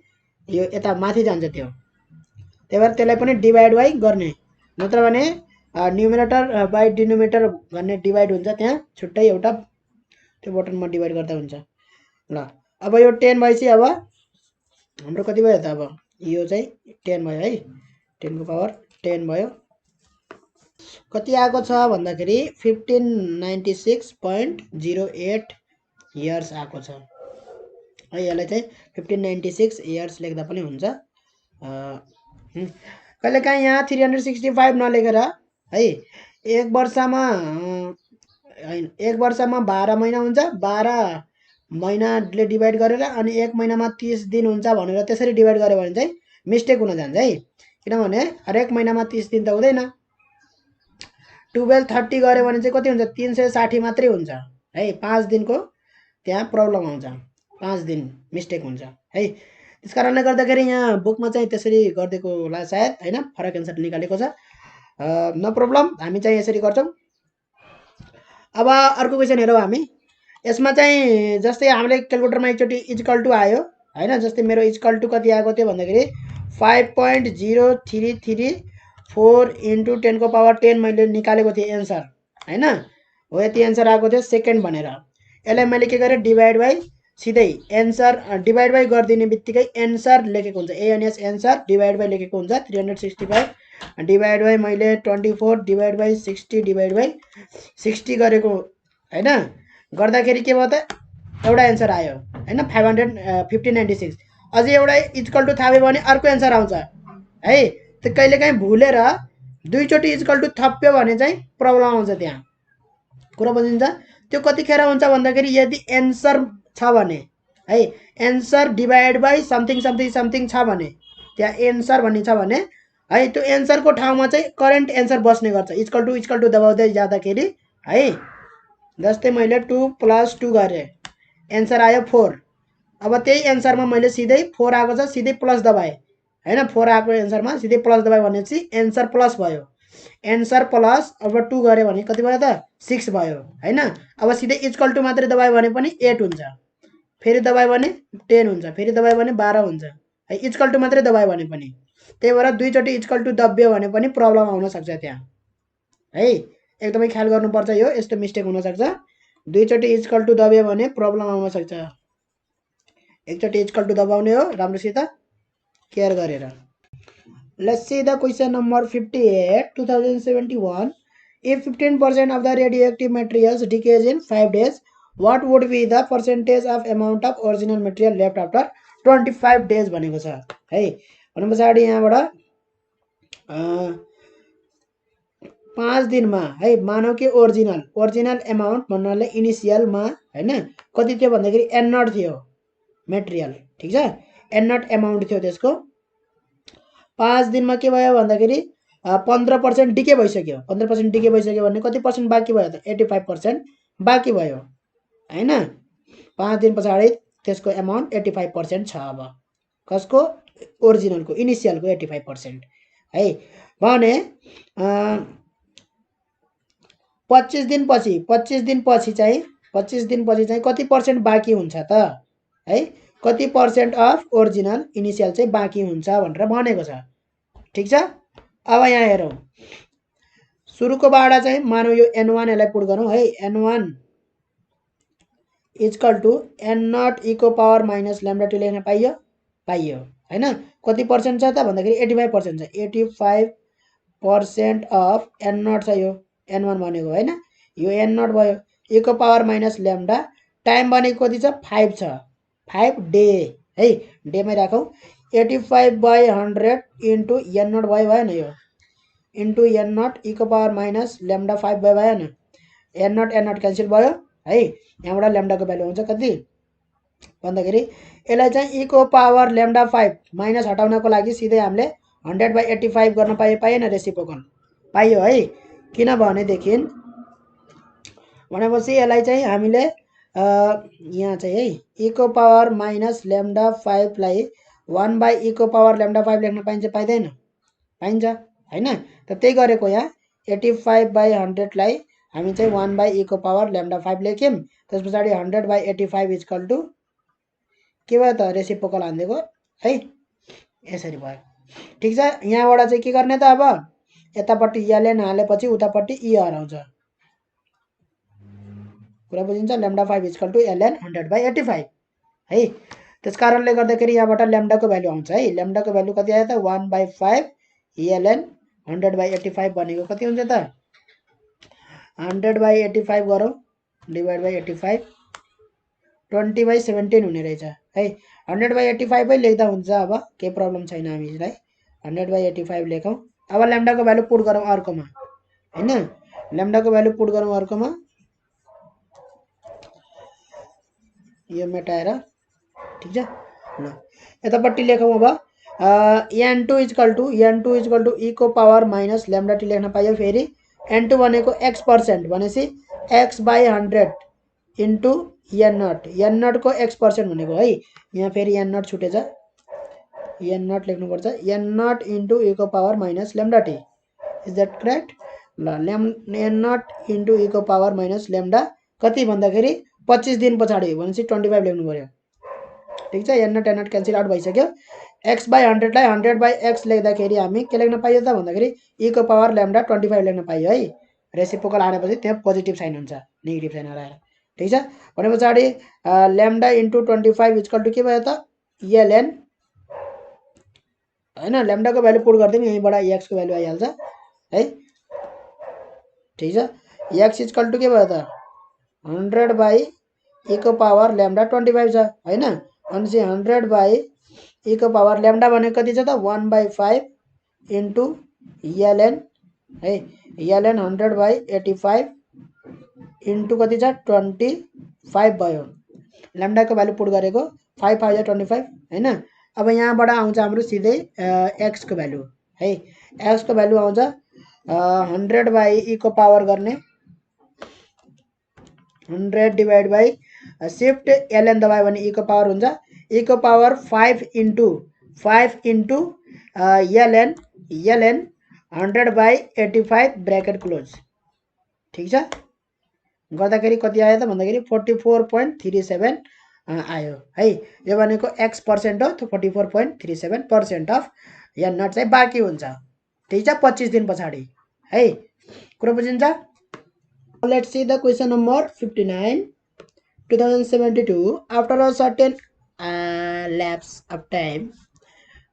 यो यता माथि जान्छ त्यो। त्यही भएर त्यसलाई पनि डिवाइड बाई गर्ने, नत्र भने न्युमिनेटर बाई डिनोमिनेटर भन्ने डिवाइड हुन्छ त्यहाँ छुट्टै एउटा त्यो बटनमा डिवाइड गर्दा हुन्छ। ल अब यो 10 भएपछि अब हाम्रो कति भयो त अब यो चाहिँ 10 भयो है। 10⁻10 भयो। कति आएको छ भन्दाखेरि 1596.08 इयर्स आएको छ है। यसलाई चाहिँ 1596 इयर्स लेख्दा पनि हुन्छ। कहिलेकाहीँ यहाँ 365 नलेखेर है एक वर्षमा 12 महिना हुन्छ। 12 महिनाले डिवाइड गरेर अनि 1 महिनामा 30 दिन हुन्छ भनेर त्यसरी डिवाइड गर्यो भने चाहिँ मिस्टेक हुन जान्छ है। किनभने हरेक महिनामा 30 दिन त हुँदैन। 1230 गऱ्यो भने चाहिँ कति हुन्छ 360 मात्रै हुन्छ है। 5 दिनको त्यहाँ प्रब्लम आउँछ, 5 दिन मिस्टेक हुन्छ है। त्यस कारणले गर्दाखेरि यहाँ बुकमा चाहिँ त्यसरी गरिदिएको होला सायद हैन। फरक एन्सर निकालेको छ। नो प्रब्लम, हामी चाहिँ यसरी गर्छौँ। अब अर्को क्वेसन हेरौँ हामी। यसमा चाहिँ जस्तै हामीले क्याल्कुलेटरमा एकचोटि इक्वल टु आयो हैन। जस्तै मेरो इक्वल टु कति आएको थियो भन्दाखेरि 5.0334 इन्टु 10⁻10 मैले निकालेको थिएँ एन्सर हैन। हो यति एन्सर आएको थियो सेकेन्ड भनेर। यसलाई मैले के गरेँ डिवाइड बाई सिधै एन्सर डिवाइड बाई गरिदिने बित्तिकै एन्सर लेखेको हुन्छ। एएनएस एन्सर डिवाइड बाई लेखेको हुन्छ 365 डिवाइड बाई मैले 24 डिवाइड बाई 60 डिवाइड बाई 60 गरेको हैन। गर्दाखेरि के भयो त एउटा एन्सर आयो हैन 1596। अझै एउटा इक्वल टु थाप्यो भने अर्को एन्सर आउँछ है। त्यो कहिलेकाहीँ भुलेर दुईचोटि इक्वल टु थप्यो भने चाहिँ प्रब्लम आउँछ त्यहाँ। कुरा बुझिन्छ? त्यो कतिखेर हुन्छ भन्दाखेरि यदि एन्सर छ भने है answer divide by something something something छ भने त्यहाँ एन्सर भन्ने छ भने है त्यो एन्सरको ठाउँमा चाहिँ करेन्ट एन्सर बस्ने गर्छ इक्वल टु दबाउँदै जाँदाखेरि है। जस्तै मैले 2 + 2 गरेँ एन्सर आयो 4। अब त्यही एन्सरमा मैले सिधै 4 आएको छ सिधै प्लस दबाएँ हैन। 4 आएको एन्सरमा सिधै प्लस दबाएँ भनेपछि एन्सर प्लस भयो। एन्सर प्लस अब 2 गऱ्यो भने कति भयो त 6 भयो हैन। अब सिधै इक्वल टु मात्रै दबायो भने पनि 8 हुन्छ। फेरि दबायो भने 10 हुन्छ। फेरि दबायो भने 12 हुन्छ है इक्वल टु मात्रै दबायो भने पनि। त्यही भएर दुईचोटि इक्वल टु दब्यो भने पनि प्रब्लम आउन सक्छ त्यहाँ है। एकदमै ख्याल गर्नुपर्छ यो। यस्तो मिस्टेक हुन सक्छ। दुईचोटि इक्वल टु दब्यो भने प्रब्लम आउन सक्छ। एकचोटि इक्वल टु दबाउने हो राम्रोसित केयर गरेर। Let's see the question number 58, 2071. If 15% of the radioactive materials decays in 5 days, what would be the percentage of amount of original material left after 25 days भनेको छ है। भने पछाडि यहाँबाट 5 दिनमा है मानव कि ओरिजिनल एमाउन्ट भन्नाले इनिशियलमा हैन कति थियो भन्दाखेरि एन नट थियो मेटेरियल, ठीक छ, एन नट एमाउन्ट थियो त्यसको। 5 दिनमा के भयो भन्दाखेरि 15% डिके भइसक्यो। 15% डिके भइसक्यो भने कति पर्सेन्ट बाँकी भयो त 85% बाँकी भयो हैन। 5 दिन पछाडि त्यसको एमाउन्ट 85% छ। अब कसको ओरिजिनलको इनिशियलको 85% है। भने 25 दिनपछि चाहिँ कति पर्सेन्ट बाँकी हुन्छ त है, कति पर्सेन्ट अफ ओरिजिनल इनिशियल चाहिँ बाँकी हुन्छ भनेर भनेको छ, ठीक छ। अब यहाँ हेरौँ सुरुको बाडा चाहिँ मानौ यो n1 यसलाई पुट गरौँ है। n1 equal to n naught e को पावर माइनस लैम्डा टी लेख्न पाइयो हैन। कति पर्सेन्ट छ त भन्दाखेरि 85% छ। 85% अफ n नट छ यो n1 भनेको हैन। यो n नट भयो e को पावर माइनस लैम्डा, टाइम भनेको कति छ 5 छ, 5 डे है, डेमै राखौँ। 85/100 इन्टु n नट भयो भएन, यो इन्टु n नट e को पावर माइनस लैम्डा 5 भयो भएन। n नट क्यान्सल भयो है। यहाँबाट लैम्डाको भ्यालु हुन्छ कति भन्दाखेरि यसलाई चाहिँ e को पावर लैम्डा 5 माइनस हटाउनको लागि सिधै हामीले 100/85 गर्न पाएन, रेसिप्रोकल पाइयो है। किनभनेदेखि भनेपछि यसलाई चाहिँ हामीले यहाँ चाहिँ है e को पावर माइनस लैम्डा 5 लाई 1/e को पावर लैम्डा 5 लेख्न पाइन्छ पाइदैन, पाइन्छ हैन। त त्यही गरेको यहाँ 85/100 लाई हामी चाहिँ 1/e को पावर लैम्डा 5 लेख्यौं। त्यस पछाडि 100/85 इक्वल टु के भयो त रेसिप्रोकल हान्दिएको है, यसरी भयो, ठीक छ। यहाँबाट चाहिँ के गर्ने त अब यतापट्टि ln हालेपछि उतापट्टि e हराउँछ, कुरा बुझिन्छ। लैम्डा 5 इक्वल टु ln 100/85 है। त्यस कारणले गर्दाखेरि यहाँबाट लैम्डाको भ्यालु आउँछ है। लैम्डाको भ्यालु कति आयो त 1/5 ln 100/85 भनेको कति हुन्छ त 100/85 गरौँ डिवाइड बाइ 85 20/17 हुने रहेछ है। 100/85 मै लेख्दा हुन्छ, अब केही प्रब्लम छैन हामीलाई। 100/85 लेखौँ। अब लैम्डाको भ्यालु पुट गरौँ अर्कोमा हैन। लैम्डाको भ्यालु पुट गरौँ अर्कोमा, यो मेटाएर, ठीक छ। ल यतापट्टि लेखौँ अब n2 इक्वल टु e को पावर माइनस लैम्डा टी लेख्न पाइयो। फेरि n2 भनेको x% भनेपछि x/100 इन्टु n नट को x% भनेको है। यहाँ फेरि n नट छुटेछ, n नट लेख्नुपर्छ, n नट इन्टु e को power minus lambda T, is that correct. ल n नट इन्टु e को पावर माइनस लैम्डा कति भन्दाखेरि 25 दिन पछाडि भनेपछि 25 लेख्नु पर्यो, ठीक छ। n नट क्यान्सल आउट भइसक्यो। x/100 लाई 100/x लेख्दाखेरि हामी के लेख्न पाइयो त भन्दाखेरि e को पावर लैम्डा 25 लेख्न पाइयो है। रेसिप्रोकल हानेपछि त्यहाँ पोजिटिभ साइन हुन्छ, नेगेटिभ साइन हराएर, ठीक छ। भने पछाडि लैम्डा इन्टु 25 इक्वल टु के भयो त ln हैन। लैम्डाको भ्यालु पुट गर्दियौँ, यहीँबाट x को भ्यालु आइहाल्छ है, ठीक छ। x इक्वल टु के भयो त 100/e को पावर लैम्डा 25 छ हैन। भनेपछि 100/e को पावर लैम्डा भनेको कति छ त 1/5 इन्टु ln है। ln 100/85 इन्टु कति छ 25 भयो। लैम्डाको भ्यालु पुट गरेको 5 5 25 हैन। अब यहाँबाट आउँछ हाम्रो सिधै x को भ्यालु है। x को भ्यालु आउँछ 100/e को पावर गर्ने 100 डिवाइड बाई शिफ्ट ln दबायो भने e को पावर हुन्छ। e को power 5 into ln 100/85 bracket close, ठीक छ। गर्दाखेरि कति आयो त भन्दाखेरि 44.37 आयो है। यो भनेको x% हो, त्यो 44.37% अफ n नट चाहिँ बाँकी हुन्छ, ठीक छ, 25 दिन पछाडि है। कुरा बुझिन्छ। Let's see the question number 59, 2072. After a certain lapse of time,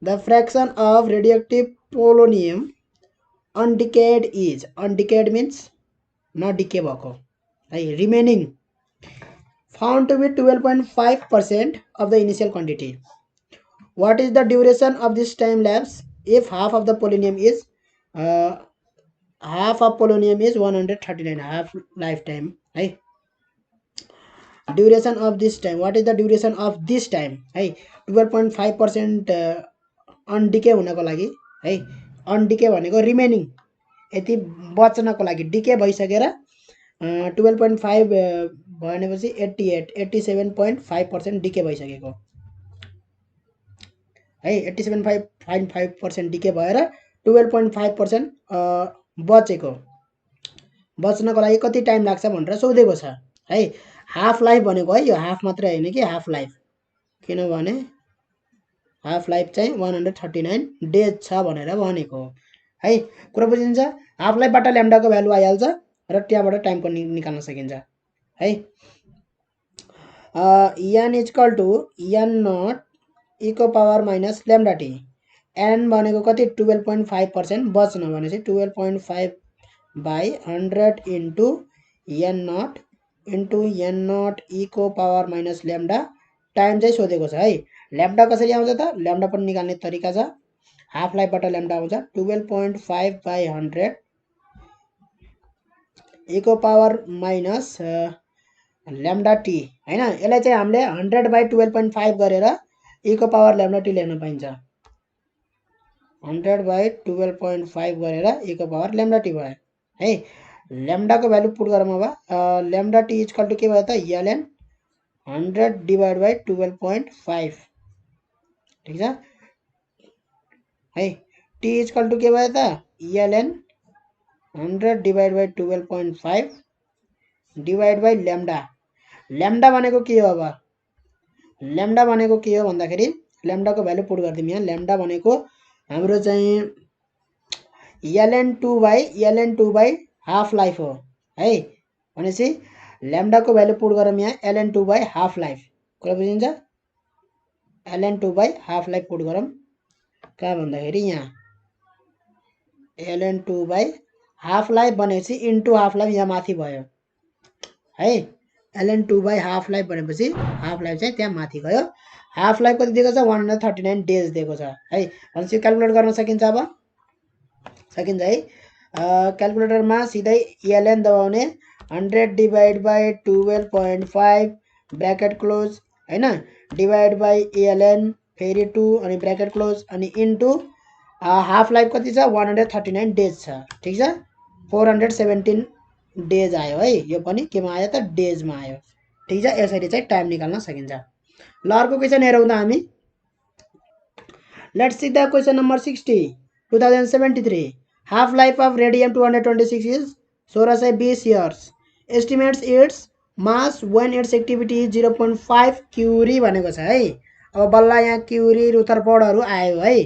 the fraction of radioactive polonium undecayed is, undecayed means नडिके भएको है, remaining found to be 12.5% of the initial quantity. What is the duration of this time lapse if half of polonium is 139, half lifetime है. Duration of this time, what is the duration of this time है. 12.5% अनडिके हुनको लागि है. अनडिके भनेको remaining यति बच्नको लागि, decay भइसकेर 12.5 भनेपछि 87.5% डिके भइसकेको है. 87.5% डिके भएर 12.5% बचेको, बच्नको लागि कति टाइम लाग्छ भनेर सोधेको छ है. हाफ लाइफ भनेको है, यो हाफ मात्रै होइन कि हाफ लाइफ, किनभने हाफ लाइफ चाहिँ 139 डेज छ भनेर भनेको है. कुरा बुझिन्छ. हाफ लाइफबाट ल्याम्डाको भ्यालु आइहाल्छ र त्यहाँबाट टाइमको निकाल्न सकिन्छ है. n equal to n naught e को power minus lambda T. n भनेको कति 12.5% बच्न भनेपछि 12.5 by 100 into n naught e को पावर माइनस ल्याम्डा. टाइम चाहिँ सोधेको छ है. ल्याम्डा कसरी आउँछ त, ल्याम्डा पनि निकाल्ने तरिका छ. हाफ लाइफबाट ल्याम्डा आउँछ 12.5 बाई 100 e को पावर माइनस ल्याम्डा टी हैन. यसलाई चाहिँ हामीले 100 बाई 12.5 गरेर e को पावर ल्याम्डा टी लेख्न पाइन्छ. 100 बाई 12.5 गरेर e को पावर ल्याम्डा टी भयो है. ल्याम्डाको भ्यालु पुट गरौँ अब. ल्याम्डा टी इक्वल टु के भयो त, ln 100 डिवाइड बाई 12.5 ठिक छ है. टी इक्वल टु के भयो त, ln 100 divide by 12.5 divide by lambda. Lambda भनेको के हो अब, ल्याम्डा भनेको के हो भन्दाखेरि ल्याम्डाको भ्यालु पुट गरिदिउँ यहाँ. ल्याम्डा भनेको हाम्रो चाहिँ ln 2 बाई हाफ लाइफ हो है. भनेपछि ल्याम्डाको भ्यालु पुट गरौँ यहाँ ln 2 बाई हाफ लाइफ. कुरा बुझिन्छ. ln 2 by half life put गरौँ कहाँ भन्दाखेरि यहाँ ln 2 बाई हाफ लाइफ भनेपछि इन्टु हाफ लाइफ यहाँ माथि भयो है. ln 2 बाई हाफ लाइफ भनेपछि हाफ लाइफ चाहिँ त्यहाँ माथि गयो. हाफ लाइफ कति दिएको छ 139 डेज दिएको छ है. भनेपछि क्यालकुलेट गर्न सकिन्छ. अब सकिन्छ है. क्यालकुलेटरमा सिधै ln दबाउने 100 divide by 12.5 bracket close हैन, डिवाइड बाई ln फेरि 2 अनि ब्र्याकेट क्लोज अनि इन्टु हाफ लाइफ कति छ 139 डेज छ. ठिक छ. 417 डेज आयो है. यो पनि केमा आयो त, डेजमा आयो. ठिक छ. यसरी चाहिँ टाइम निकाल्न सकिन्छ. ल अर्को क्वेसन हेरौँ त हामी. Let's see the question number 60 2073. Half life of radium 226 is 1620 years. Estimates its mass when its activity is 0.5 curie भनेको छ है. अब बल्ल यहाँ क्युरी रुथरफोर्डहरू आयो है.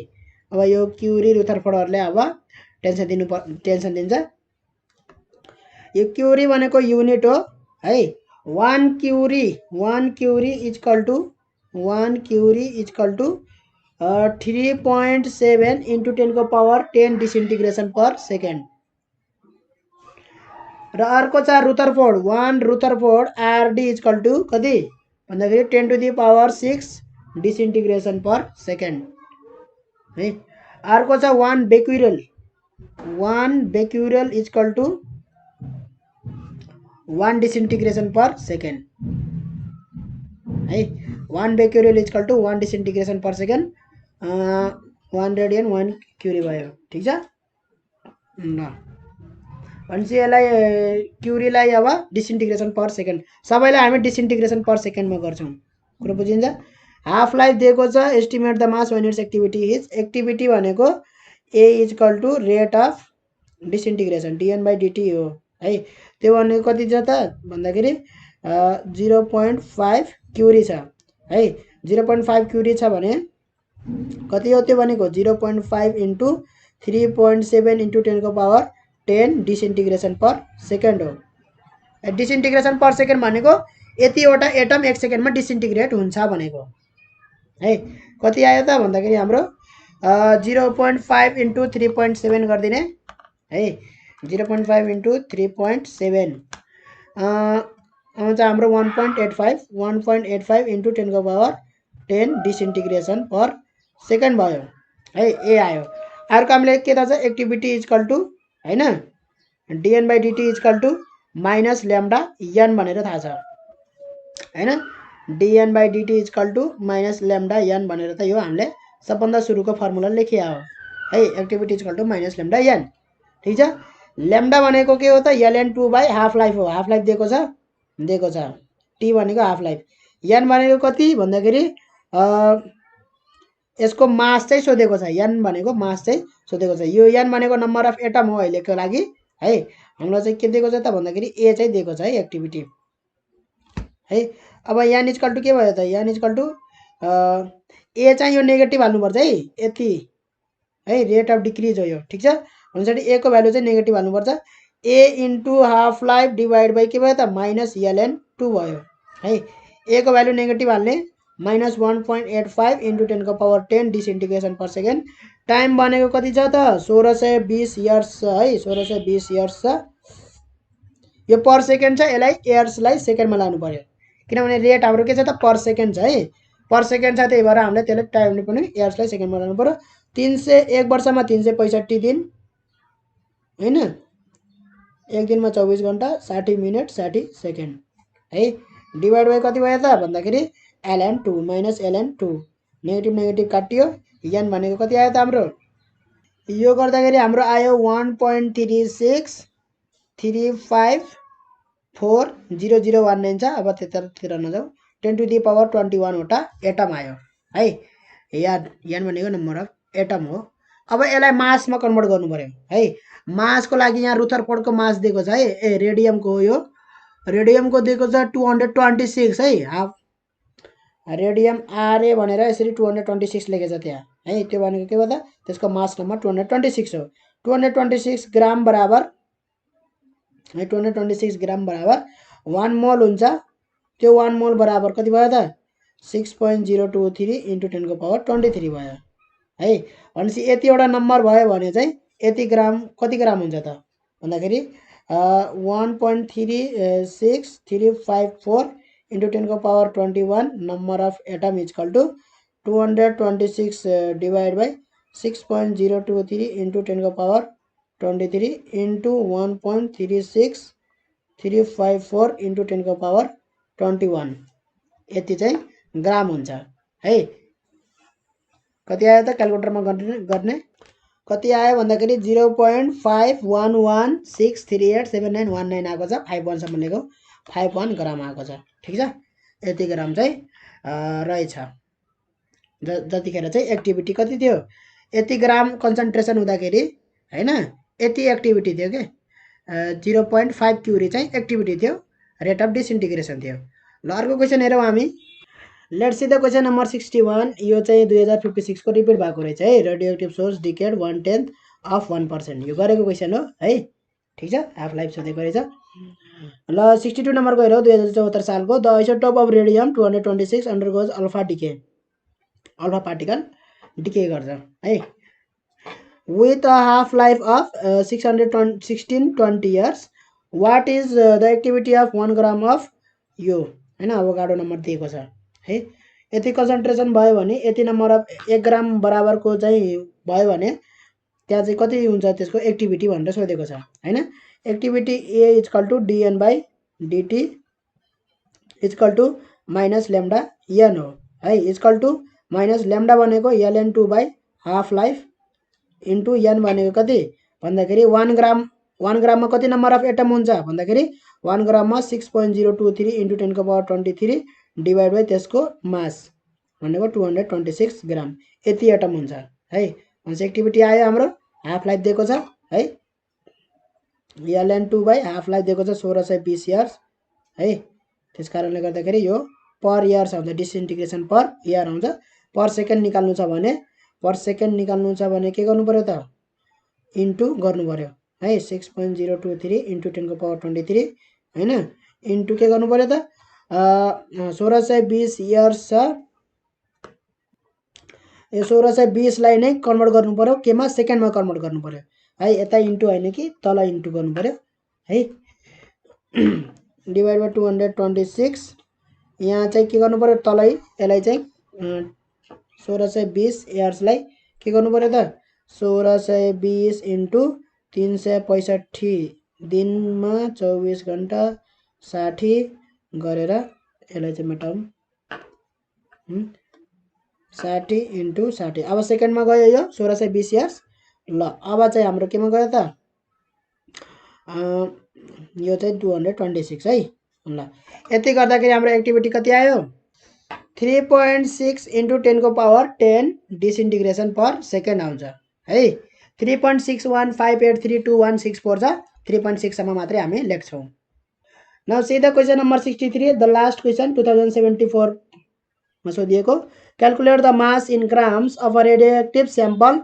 अब यो क्युरी रुथरफोर्डहरूले अब टेन्सन दिन्छ. यो क्युरी भनेको युनिट हो है. 1 क्युरी इक्वल टु 3.7 इन्टु 10 को पावर 10 डिसइन्टिग्रेसन पर सेकेन्ड. र अर्को छ rutherford. 1 rutherford RD equal to कति भन्दाखेरि 10 to the power 6 disintegration per second है. अर्को छ 1 becquerel equal to 1 disintegration per second है. 1 becquerel equal to 1 disintegration per second. 1 radian 1 curie भयो. ठिक छ. ल भनेपछि यसलाई क्युरीलाई अब डिसइन्टिग्रेसन पर सेकेन्ड, सबैलाई हामी डिसइन्टिग्रेसन पर सेकेन्डमा गर्छौँ. कुरा बुझिन्छ. हाफ लाइफ दिएको छ. Estimate the mass when its activity is. Activity भनेको A equal to rate of disintegration dn by dt हो है. त्यो भनेको कति छ त भन्दाखेरि 0.5 क्युरी छ है. 0.5 क्युरी छ भने कति हो त्यो भनेको 0.5 इन्टु 3.7 इन्टु 10 को पावर 10 डिसइन्टिग्रेसन पर सेकेन्ड हो. डिसइन्टिग्रेसन पर सेकेन्ड भनेको यतिवटा एटम 1 सेकेन्डमा डिसइन्टिग्रेट हुन्छ भनेको है. कति आयो त भन्दाखेरि हाम्रो 0.5 इन्टु 3.7 गरिदिने है 0.5 इन्टु 3.7 आउँछ हाम्रो 1.85 इन्टु 10 को पावर 10 डिसइन्टिग्रेसन पर सेकेन्ड भयो है ए आयो। अर्को हामीले के थाहा छ एक्टिभिटी इक्वल टु हैन dn by dt equal to minus lambda n भनेर थाहा छ हैन dn by dt equal to minus lambda n भनेर त यो हामीले सबभन्दा सुरुको फर्मुला लेखिया हो है activity equal to minus lambda n ठीक छ। ल्याम्डा भनेको के हो त ln2 बाइ हाफ लाइफ हो हाफ लाइफ दिएको छ t भनेको हाफ लाइफ n भनेको कति भन्दाखेरि यसको मास चाहिँ सोधेको छ n भनेको मास चाहिँ सोधेको छ यो n भनेको नम्बर अफ एटम हो अहिलेको लागि है हामीलाई चाहिँ के दिएको छ त भन्दाखेरि a चाहिँ दिएको छ है एक्टिभिटी है। अब n इक्वल टु के भयो त n इक्वल टु a चाहिँ यो नेगेटिभ हाल्नुपर्छ है यति है रेट अफ डिक्रिज हो यो ठीक छ भनेपछि a को भ्यालु चाहिँ नेगेटिभ हाल्नुपर्छ a into half life divide by के भयो त माइनस ln2 भयो है a को भ्यालु नेगेटिभ हाल्ने माइनस 1.85 इन्टु 10 को power 10 disintegration per second time भनेको कति छ त 1620 इयर्स है 1620 इयर्स छ यो पर सेकेन्ड छ यसलाई इयर्सलाई सेकेन्डमा लानु पर्यो किनभने रेट हाम्रो के छ त पर सेकेन्ड छ है पर सेकेन्ड छ त्यही भएर हामीले त्यसलाई टाइम पनि इयर्सलाई सेकेन्डमा लानु पर्यो 1 वर्षमा 365 दिन हैन एक दिनमा 24 घण्टा 60 मिनट 60 सेकेन्ड है डिभाइड बाई कति भयो त भन्दाखेरि ln2 minus ln2 negative negative काटियो n भनेको कति आयो त हाम्रो यो गर्दाखेरि हाम्रो आयो 1.363540019 छ। अब त्यतातिर नजाऊ 10 टु दी पावर 21 वटा एटम आयो है n भनेको नम्बर अफ एटम हो। अब यसलाई मासमा कन्भर्ट गर्नु पर्यो है मासको लागि यहाँ रुथरफोर्डको मास दिएको छ है ए रेडियमको हो यो रेडियमको दिएको छ 226 है हाफ रेडियम आरए भनेर यसरी 226 लेखेछ त्यहाँ है त्यो भनेको के हो त त्यसको मास नम्बर 226 हो 226 ग्राम बराबर है 226 ग्राम बराबर 1 मोल हुन्छ त्यो 1 मोल बराबर कति भयो त 6.023 इन्टु 10 को पावर 23 भयो है भनेपछि यतिवटा नम्बर भयो भने चाहिँ यति ग्राम कति ग्राम हुन्छ त भन्दाखेरि 1.36354 इन्टु 10 को power 21 number of atom equal to 226 divide by 6.023 into 10 को पावर 23 इन्टु 1.36354 इन्टु 10 को पावर 21 यति चाहिँ ग्राम हुन्छ है कति आयो त क्यालकुलेटरमा गर्ने कति आयो भन्दाखेरि 0.5116387919 आएको छ 51 सम्म लेखौ 51 ग्राम आएको छ ठीक छ यति ग्राम चाहिँ रहेछ जतिखेर चाहिँ एक्टिभिटी कति थियो यति ग्राम कन्सन्ट्रेसन हुँदाखेरि हैन यति एक्टिभिटी थियो के 0.5 क्युरी चाहिँ एक्टिभिटी थियो रेट अफ डिसइन्टिग्रेसन थियो। ल अर्को क्वेसन हेरौँ हामी let's see the question number 61 यो चाहिँ 2056 को रिपिट भएको रहेछ है रेडियोएक्टिभ सोर्स डिकेड 1/10 अफ 1% यो गरेको क्वेसन हो है ठीक छ हाफ लाइफ सोधेको रहेछ। ल 62 नम्बरको हेरौँ 2074 सालको the isotope of radium 226 undergoes alpha decay alpha particle decay गर्छ है with a half life of 1620 years what is the activity of 1 gram of यो हैन अभोगाडो नम्बर दिएको छ है यति कन्सन्ट्रेसन भयो भने यति नम्बर अफ 1 ग्राम बराबरको चाहिँ भयो भने त्यहाँ चाहिँ कति हुन्छ त्यसको एक्टिभिटी भनेर सोधेको छ हैन activity A equal to dn by dt equal to minus lambda n हो है इक्वल टु माइनस ल्याम्डा भनेको ln2 by half life into n भनेको कति भन्दाखेरि 1 ग्राममा कति नम्बर अफ एटम हुन्छ भन्दाखेरि 1 ग्राममा 6.023 इन्टु 10 को पावर 23 डिवाइड बाई त्यसको मास भनेको 226 ग्राम यति एटम हुन्छ है भनेपछि एक्टिभिटी आयो हाम्रो हाफ लाइफ दिएको छ है ln2 बाई हाफ लाइफ दिएको छ 1620 इयर्स है त्यस कारणले गर्दाखेरि यो पर इयर्स आउँछ डिसइन्टिग्रेसन पर इयर आउँछ पर सेकेन्ड निकाल्नु छ भने के गर्नु पर्यो त इन्टु गर्नु पर्यो है 6.023 इन्टु 10 को पावर 23 हैन इन्टु के गर्नु पर्यो त 1620 इयर्स छ यो 1620 लाई नै कन्भर्ट गर्नु पर्यो केमा सेकेन्डमा कन्भर्ट गर्नु पर्यो है यता इन्टु हैन कि तल इन्टु गर्नु पर्यो है डिवाइड बाइ 226 यहाँ चाहिँ के गर्नु पर्यो तलै यसलाई चाहिँ 1620 इयर्सलाई के गर्नु पर्यो त 1620 इन्टु 365 दिनमा 24 घण्टा 60 गरेर यसलाई चाहिँ मेटाउँ 60 इन्टु 60 अब सेकेन्डमा गयो यो 1620 इयर्स ल अब चाहिँ हाम्रो केमा गयो त यो चाहिँ 226 है ल यति गर्दाखेरि हाम्रो एक्टिभिटी कति आयो 3.6 इन्टु 10 को पावर 10 डिसइन्टिग्रेसन पर सेकेन्ड आउँछ है 3.61583216 छ 3.6 सम्म मात्रै हामी लेख्छौं now see the question number 63 the last question 2074 मा सोधिएको calculate the mass in grams of a radioactive sample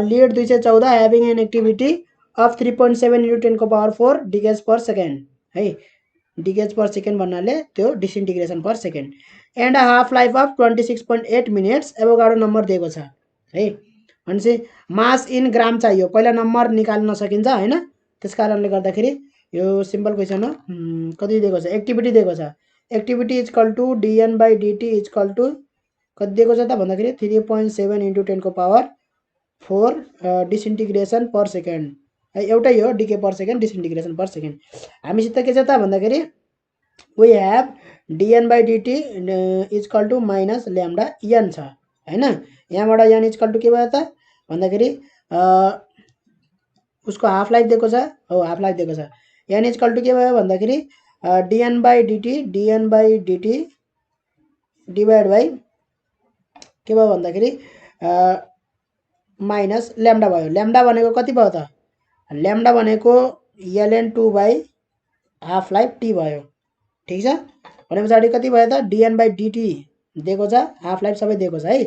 lead 214 having an activity of 3.7 into 10 को पावर 4 डिकेज पर सेकेन्ड है डिकेज पर सेकेन्ड भन्नाले त्यो disintegration per second and a half life of 26.8 minutes Avogadro number दिएको छ है भनेपछि मास in ग्राम चाहियो पहिला नम्बर निकाल्न सकिन्छ हैन त्यसकारणले गर्दाखेरि यो सिम्पल क्वेशन हो कति दिएको छ एक्टिभिटी दिएको छ activity is equal to dn by dt is equal to कति दिएको छ त भन्दाखेरि 3.7 इन्टु 10 को पावर 4 डिसइन्टिग्रेसन पर सेकेन्ड है एउटै हो decay per second disintegration per second हामीसित के छ त भन्दाखेरि we have dn by dt is equal to minus lambda n छ हैन यहाँबाट n इज इक्वल टु के भयो त भन्दाखेरि उसको हाफ लाइफ दिएको छ हो हाफ लाइफ दिएको छ n इज इक्वल टु के भयो भन्दाखेरि dn by dt divide by के भयो भन्दाखेरि माइनस ल्याम्डा भयो ल्याम्डा भनेको कति भयो त ल्याम्डा भनेको ln2 by half life t भयो ठीक छ भनेपछि कति भयो त dn by dt दिएको छ हाफ लाइफ सबै दिएको छ है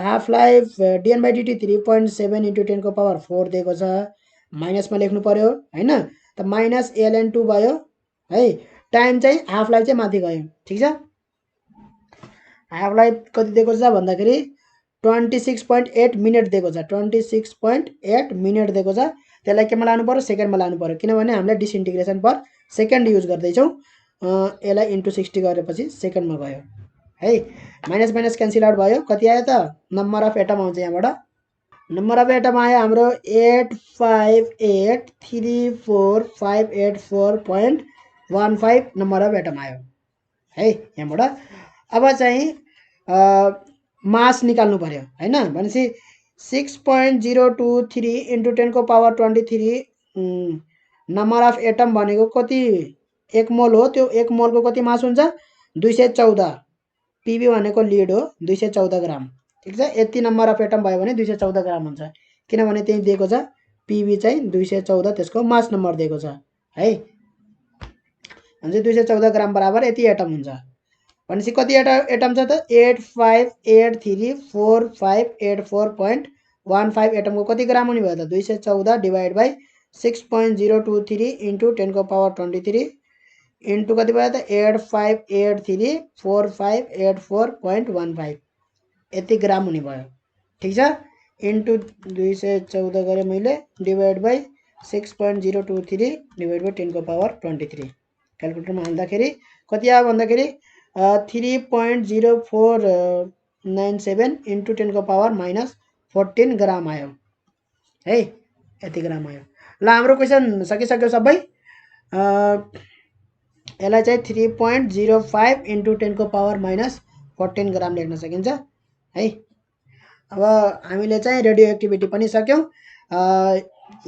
half life dn by dt 3.7 into 10 को पावर 4 दिएको छ माइनसमा लेख्नु पर्यो हैन त माइनस ln2 भयो है टाइम चाहिँ हाफ लाइफ चाहिँ माथि गयो ठीक छ हाफ लाइफ कति दिएको छ भन्दाखेरि 26.8 मिनेट दिएको छ 26.8 मिनेट दिएको छ त्यसलाई केमा लानु पर्यो सेकेन्डमा लानु पर्यो किनभने हामीले डिसइन्टिग्रेसन पर सेकेन्ड युज गर्दै छौं यसलाई इन्टु 60 गरेपछि सेकेन्डमा गयो है माइनस माइनस क्यान्सल आउट भयो कति आयो त नम्बर अफ एटम आउँछ यहाँबाट नम्बर अफ एटम आयो हाम्रो 8583458.15 नम्बर अफ एटम आयो है यहाँबाट अब चाहिँ मास निकाल्नु पर्यो हैन भनेपछि 6.023 इन्टु 10 को पावर 23 नम्बर अफ एटम भनेको कति 1 मोल हो त्यो 1 मोल को कति मास हुन्छ 214 पीबी भनेको लिड हो 214 ग्राम ठीक छ यति नम्बर अफ एटम भयो भने 214 ग्राम हुन्छ किनभने त्यही दिएको छ पीबी चाहिँ 214 त्यसको मास नम्बर दिएको छ है अनि 214 ग्राम बराबर यति एटम हुन्छ भनेपछि कति एटम छ त 8583458.15 एटम को कति ग्राम हुने भयो त 214 डिवाइड बाइ 6.023 इन्टु 10 को पावर 23 इन्टु कति भयो त 8583458.15 यति ग्राम हुने भयो ठीक छ इन्टु 214 गरे मैले डिवाइड बाइ 6.023 डिवाइड बाइ 10 को पावर 23 क्याल्कुलेटरमा हाल्दाखेरि कति आयो भन्दाखेरि 3.0497 इन्टु 10 को पावर माइनस 14 ग्राम आयो है यति ग्राम आयो ल हाम्रो क्वेशन सकिसक्यो सबै यसलाई चाहिँ 3.05 इन्टु 10 को पावर माइनस 14 ग्राम लेख्न सकिन्छ है अब हामीले चाहिँ रेडियो एक्टिभिटी पनि सक्यौं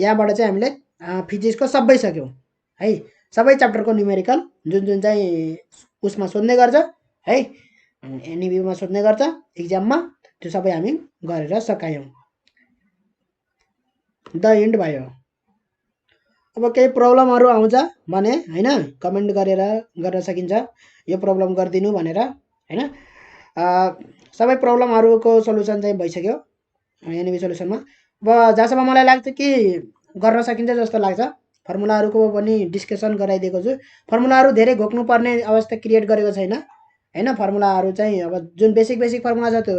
यहाँबाट चाहिँ हामीले फिजिक्सको सबै सक्यौं है सबै च्याप्टरको न्युमेरिकल जुन चाहिँ उसमा सोध्ने गर्छ है एनईबीमा सोध्ने गर्छ एक्जाममा त्यो सबै हामी गरेर सकायौं द एन्ड भयो अब केही प्रब्लमहरु आउँछ भने हैन कमेन्ट गरेर गर्न सकिन्छ यो प्रब्लम गर्दिनु भनेर हैन सबै प्रब्लमहरुको सल्युसन चाहिँ भइसक्यो एनईबी सल्युसनमा अब जहाँसम्म मलाई लाग्छ कि गर्न सकिन्छ जस्तो लाग्छ फर्मुलाहरुको पनि डिस्कसन गराइदिएको छु फर्मुलाहरु धेरै घोक्नु पर्ने अवस्था क्रिएट गरेको छैन हैन फर्मुलाहरु चाहिँ अब जुन बेसिक फर्मुला छ त्यो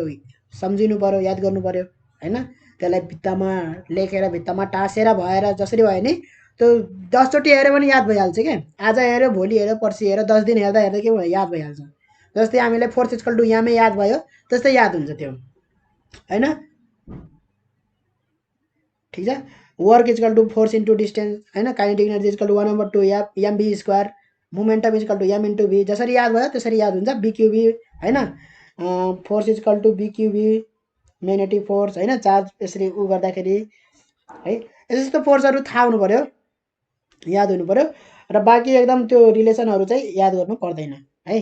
सम्झिनु पर्यो, याद गर्नु पर्यो हैन। त्यसलाई भित्तामा लेखेर भित्तामा टाँसेर भएर जसरी भयो नि त्यो 10 चोटि हेऱ्यो भने याद भइहाल्छ क्या। आज हेऱ्यो, भोलि हेऱ्यो, पर्सि हेऱ्यो, 10 दिन हेर्दा हेर्दै के भयो याद भइहाल्छ। जस्तै हामीले फोर्स इक्वल टु यमै याद भयो त्यस्तै याद हुन्छ त्यो हैन। ठिक छ। Work equal to force into distance हैन। Kinetic energy equal to 1/2 m v square. Momentum equal to m into v. जसरी याद भयो त्यसरी याद हुन्छ। बिक्युबी हैन। Force equal to b q v magnetic force हैन। चार्ज यसरी उ गर्दाखेरि है यस्तो फोर्सहरू थाहा हुनु पर्यो, याद हुनु पर्यो। र बाँकी एकदम त्यो रिलेसनहरू चाहिँ याद गर्नु पर्दैन है।